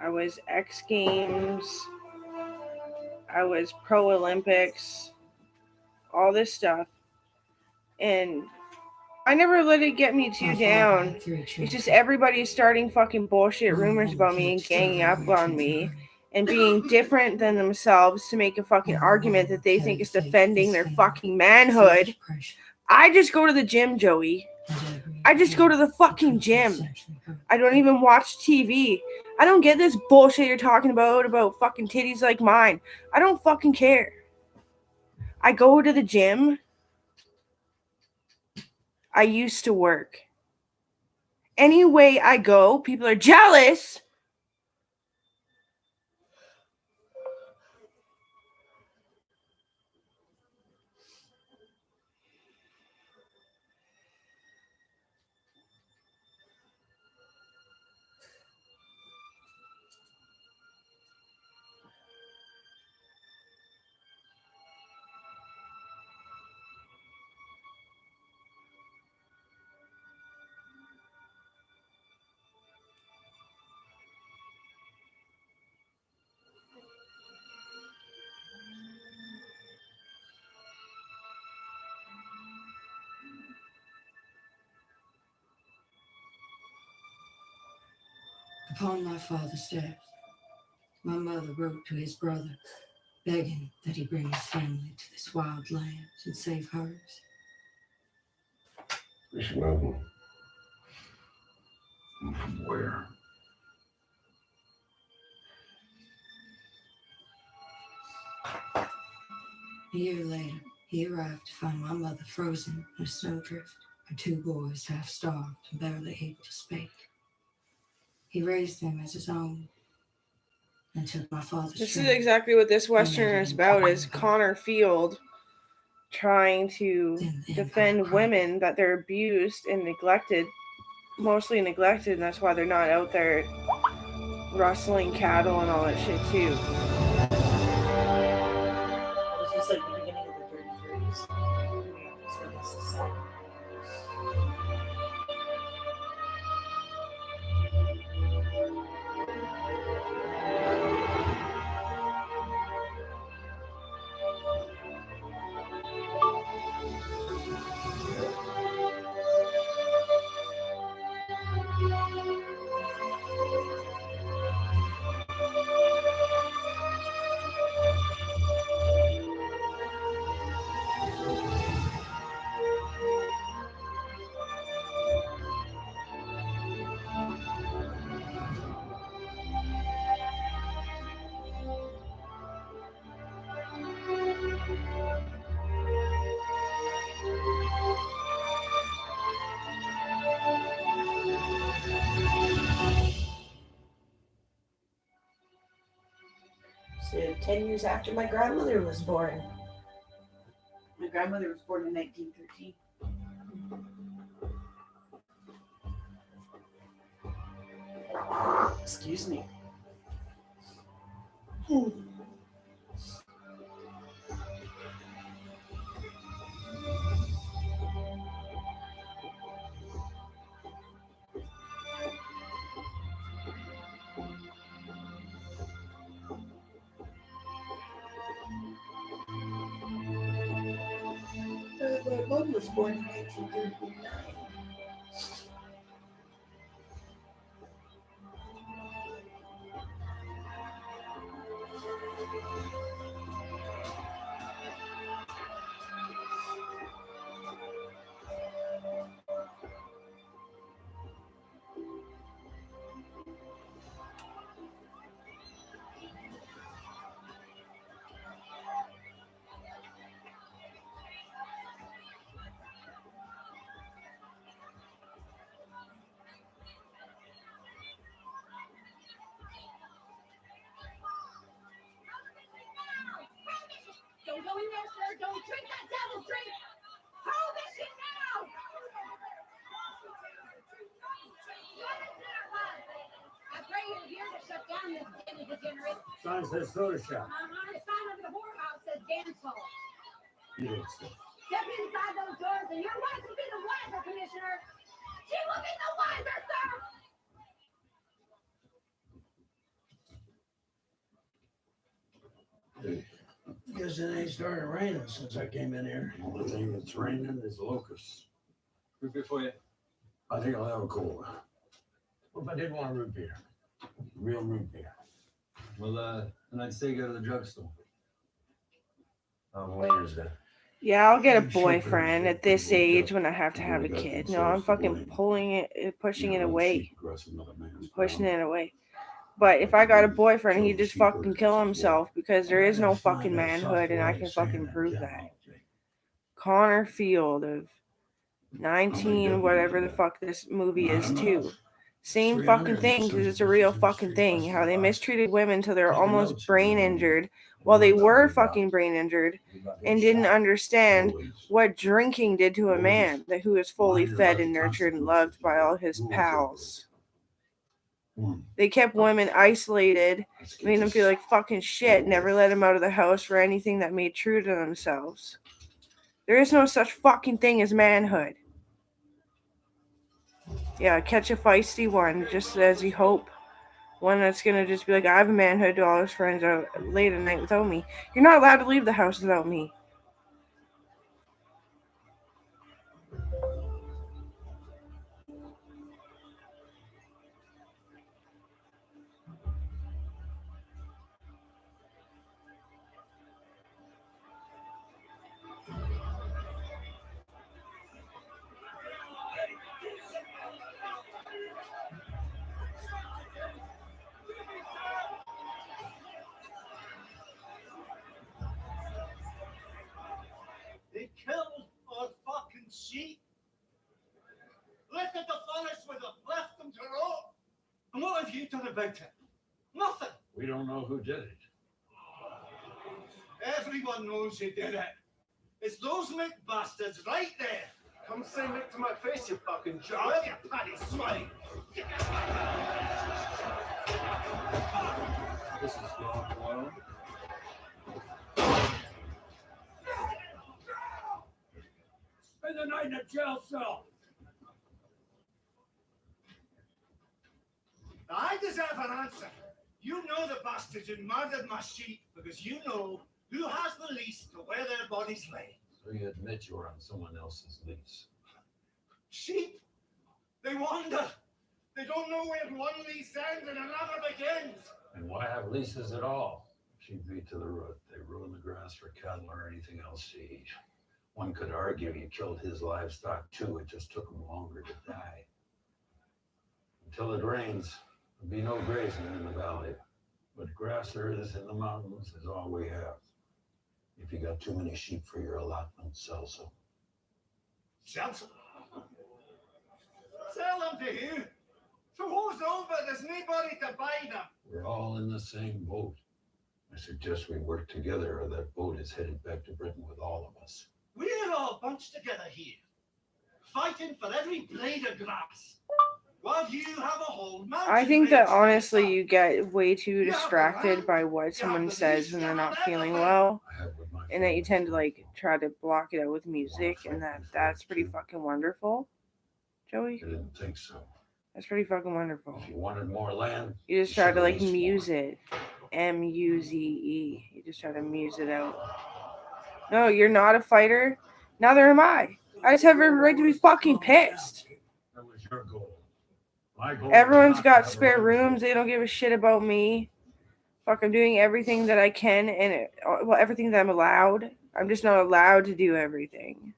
[SPEAKER 1] I was X Games. I was Pro Olympics. All this stuff. And I never let it get me too down. It's just everybody's starting fucking bullshit rumors about me and ganging up on me and being different than themselves to make a fucking argument that they think is defending their fucking manhood. I just go to the gym, Joey. I just go to the fucking gym. I don't even watch TV. I don't get this bullshit you're talking about fucking titties like mine. I don't fucking care. I go to the gym. I used to work. Any way I go, people are jealous.
[SPEAKER 15] Upon my father's death, my mother wrote to his brother, begging that he bring his family to this wild land and save hers.
[SPEAKER 3] We should move. Where?
[SPEAKER 15] A year later, he arrived to find my mother frozen in a snowdrift and two boys half starved and barely able to speak. He raised them as his own and took my father's
[SPEAKER 1] This is
[SPEAKER 15] train.
[SPEAKER 1] exactly what this Western is about, is Connor Field trying to defend women that they're abused and neglected, mostly neglected, and that's why they're not out there rustling cattle and all that shit too.
[SPEAKER 2] society. So 10 years after my grandmother was born.
[SPEAKER 14] My grandmother was born in 1913.
[SPEAKER 2] Excuse me. My mom was born in 1939.
[SPEAKER 12] Don't go in there, sir. Don't drink that devil's drink. Hold this shit now. I pray you're here to shut down this deadly degenerate.
[SPEAKER 16] Sign says soda shop.
[SPEAKER 12] The sign over the whorehouse says dance hall.
[SPEAKER 16] You don't say.
[SPEAKER 12] Step inside those doors and your wife will be the wiser, Commissioner. She will be the wiser, sir.
[SPEAKER 16] Hey, guess it ain't started raining since I came in here. The only thing that's raining is locusts.
[SPEAKER 6] Root beer for you.
[SPEAKER 16] I think I'll have a cola. What if I did want a root beer? Real root beer.
[SPEAKER 6] Well, then I'd say go to the drugstore.
[SPEAKER 16] Later's then.
[SPEAKER 1] Yeah, I'll get a
[SPEAKER 16] Sure,
[SPEAKER 1] boyfriend at this
[SPEAKER 16] wake
[SPEAKER 1] age
[SPEAKER 16] up.
[SPEAKER 1] when I have to have a
[SPEAKER 16] Really got
[SPEAKER 1] kid. No,
[SPEAKER 16] themselves
[SPEAKER 1] I'm
[SPEAKER 16] to
[SPEAKER 1] fucking
[SPEAKER 16] blame.
[SPEAKER 1] pushing
[SPEAKER 16] You
[SPEAKER 1] it
[SPEAKER 16] know,
[SPEAKER 1] away.
[SPEAKER 16] sheep across another man's
[SPEAKER 1] Pushing
[SPEAKER 16] ground.
[SPEAKER 1] it away. But if I got a boyfriend,
[SPEAKER 16] So
[SPEAKER 1] he'd just
[SPEAKER 16] she
[SPEAKER 1] fucking
[SPEAKER 16] goes
[SPEAKER 1] kill
[SPEAKER 16] to
[SPEAKER 1] himself because there is no fucking manhood, and I can fucking prove that. Connor Field of 19, whatever the fuck this movie is, too. Same fucking thing, because it's a real fucking thing. How they mistreated women till they're almost brain injured while they were fucking brain injured and didn't understand what drinking did to a man that who is fully fed and nurtured and loved by all his pals. They kept women isolated, made them feel like fucking shit, never let them out of the house for anything that made true to themselves. There is no such fucking thing as manhood. Yeah, catch a feisty one, just as you hope. One that's gonna just be like, I have a manhood to all his friends out late at night without me. You're not allowed to leave the house without me.
[SPEAKER 17] They killed our fucking sheep. Lifted the fellas with them, left them to rot. And what have you done about it? Nothing.
[SPEAKER 16] We don't know who did it.
[SPEAKER 17] Everyone knows who did it. It's those Mick bastards right there. Come say Mick to my face, you fucking jar. You paddy swine.
[SPEAKER 16] This is going well. spend the night in a jail cell.
[SPEAKER 17] I deserve an answer. You know the bastards who murdered my sheep because you know who has the lease to where their bodies lay.
[SPEAKER 16] So you admit you were on someone else's lease.
[SPEAKER 17] Sheep, they wander. They don't know where one lease ends and another begins.
[SPEAKER 16] And why have leases at all? Sheep beat to the root. They ruin the grass for cattle or anything else to eat. One could argue you killed his livestock too. It just took him longer to die. Until it rains, there'll be no grazing in the valley. But grass there is in the mountains is all we have. If you got too many sheep for your allotment, sell some.
[SPEAKER 17] Sell some? Sell them to who? To who's over? There's nobody to buy them.
[SPEAKER 16] We're all in the same boat. I suggest we work together or that boat is headed back to Britain with all of us.
[SPEAKER 17] We're all bunched together here, fighting for every blade of grass. While you have a whole mountain.
[SPEAKER 1] I think that
[SPEAKER 17] range to
[SPEAKER 1] honestly,
[SPEAKER 17] yourself.
[SPEAKER 1] you get way too distracted by what someone says when they're not feeling well, and that you tend to like try to block it out with music, and that's pretty fucking wonderful, Joey.
[SPEAKER 16] I didn't think so.
[SPEAKER 1] That's pretty fucking wonderful.
[SPEAKER 16] If you wanted more land,
[SPEAKER 1] You just try to like muse it, M-U-Z-E. You just try to muse it out. No, you're not a fighter. Neither am I. I just have every right to be fucking pissed.
[SPEAKER 16] That was your goal. My goal.
[SPEAKER 1] Everyone's got spare rooms. They don't give a shit about me. Fuck, I'm doing everything that I can and everything that I'm allowed. I'm just not allowed to do everything.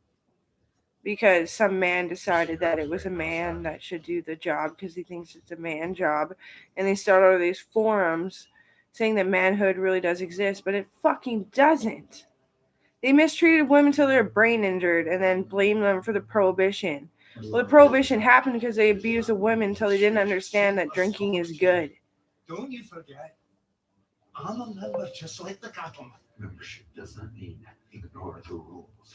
[SPEAKER 1] Because some man decided that it was a man that should do the job because he thinks it's a man job. And they start all these forums saying that manhood really does exist, but it fucking doesn't. They mistreated women until they were brain injured and then blamed them for the prohibition. Well, the prohibition happened because they abused the women until they didn't understand that drinking is good.
[SPEAKER 17] Don't you forget, I'm a member just like the cattleman.
[SPEAKER 16] Membership does not mean ignore the rules.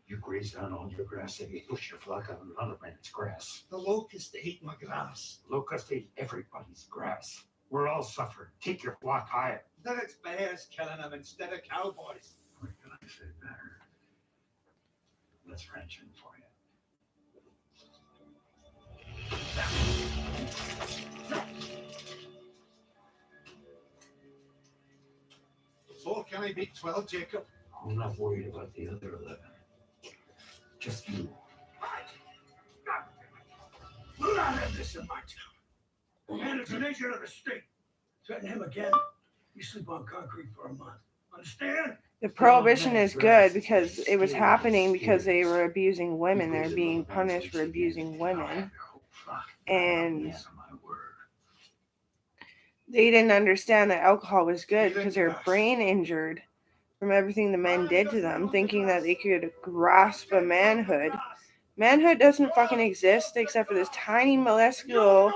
[SPEAKER 16] You graze down all your grass and you push your flock on another man's grass.
[SPEAKER 17] The locusts ate my grass.
[SPEAKER 16] Locusts ate everybody's grass. We're all suffering. Take your flock higher.
[SPEAKER 17] Then it's bears killing them instead of cowboys.
[SPEAKER 16] What can I say better? Let's wrench in for you.
[SPEAKER 17] Four can I beat 12, Jacob?
[SPEAKER 16] I'm not worried about the other 11. Just you.
[SPEAKER 17] We'll not have this in my town. Man, it's the nature of the state.
[SPEAKER 16] Threaten him again. You sleep on concrete for a month.
[SPEAKER 17] Understand?
[SPEAKER 1] The prohibition is good because it was happening because they were abusing women. They're being punished for abusing women. And they didn't understand that alcohol was good because they were brain injured from everything the men did to them, thinking that they could grasp a manhood. Manhood doesn't fucking exist except for this tiny minuscule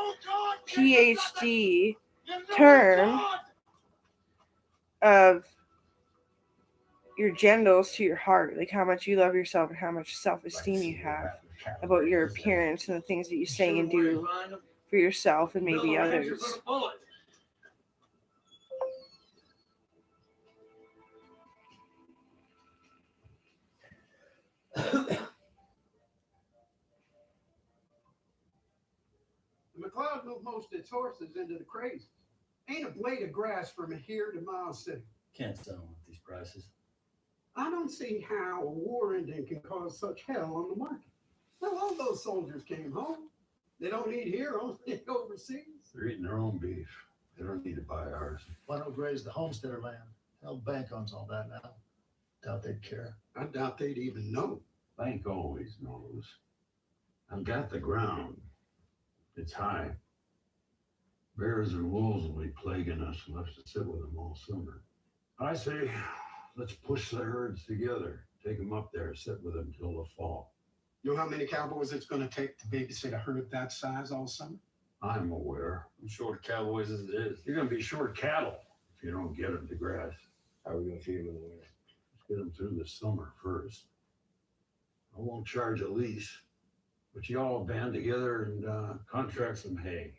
[SPEAKER 1] PhD term of your genitals to your heart, like how much you love yourself and how much self-esteem you have about your appearance and the things that you say and do for yourself and maybe others.
[SPEAKER 18] McLeod moved most of its horses into the crazies. Ain't a blade of grass from here to Miles City.
[SPEAKER 6] Can't sell them at these prices.
[SPEAKER 18] I don't see how a war ending can cause such hell on the market. Well, all those soldiers came home. They don't eat here, only overseas.
[SPEAKER 16] They're eating their own beef. They don't need to buy ours.
[SPEAKER 5] Why don't graze the homesteader land? Hell, bank owns all that now. Doubt they'd care.
[SPEAKER 18] I doubt they'd even know.
[SPEAKER 16] Bank always knows. I've got the ground. It's high. Bears and wolves will be plaguing us and we'll have to sit with them all summer. I say, let's push the herds together. Take them up there, sit with them till the fall.
[SPEAKER 18] You know how many cowboys it's going to take to babysit a herd that size all summer?
[SPEAKER 16] I'm aware.
[SPEAKER 6] I'm short of cowboys as it is.
[SPEAKER 16] You're going to be short cattle if you don't get them to grass.
[SPEAKER 6] How are we going to feed them in the winter?
[SPEAKER 16] Let's get them through the summer first. I won't charge a lease, but you all band together and contract some hay.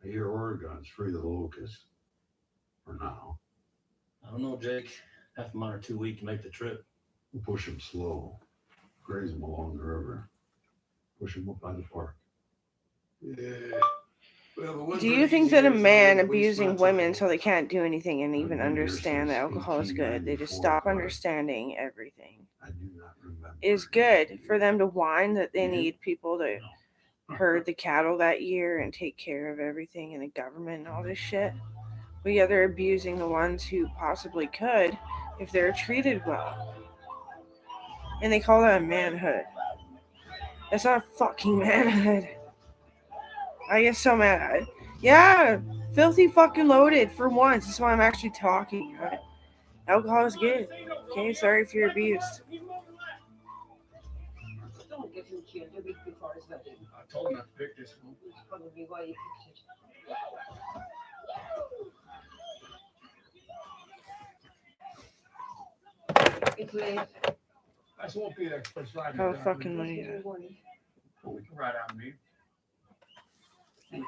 [SPEAKER 16] I hear Oregon's free the locusts. For now.
[SPEAKER 6] I don't know, Jake. Half a month or 2 weeks to make the trip.
[SPEAKER 16] We'll push them slow. graze them along the river. Push them up by the park.
[SPEAKER 18] Yeah. Well, but what's
[SPEAKER 1] Do you
[SPEAKER 18] pretty
[SPEAKER 1] think
[SPEAKER 18] easy
[SPEAKER 1] that a
[SPEAKER 18] is all
[SPEAKER 1] man
[SPEAKER 18] the waste
[SPEAKER 1] abusing
[SPEAKER 18] rats
[SPEAKER 1] women
[SPEAKER 18] out
[SPEAKER 1] so they can't do anything and even
[SPEAKER 16] been here
[SPEAKER 1] understand that
[SPEAKER 16] since
[SPEAKER 1] alcohol is good, they just
[SPEAKER 16] 1894,
[SPEAKER 1] stop
[SPEAKER 16] but
[SPEAKER 1] understanding everything,
[SPEAKER 16] I do not remember.
[SPEAKER 1] is good for them to whine that they
[SPEAKER 16] Mhm.
[SPEAKER 1] need people to herd the cattle that year and take care of everything in the government and all this shit? But yet they're abusing the ones who possibly could if they're treated well. And they call that manhood. That's not fucking manhood. I get so mad. Yeah, filthy fucking loaded for once. That's why I'm actually talking. Right? Alcohol is good. Okay, sorry if you're abused.
[SPEAKER 2] Don't get him killed a week before his wedding.
[SPEAKER 17] I told him not to pick this one.
[SPEAKER 2] That's probably why he picked it. It's late.
[SPEAKER 17] This won't be an express ride.
[SPEAKER 1] How fucking late.
[SPEAKER 17] Well, we can ride out and meet.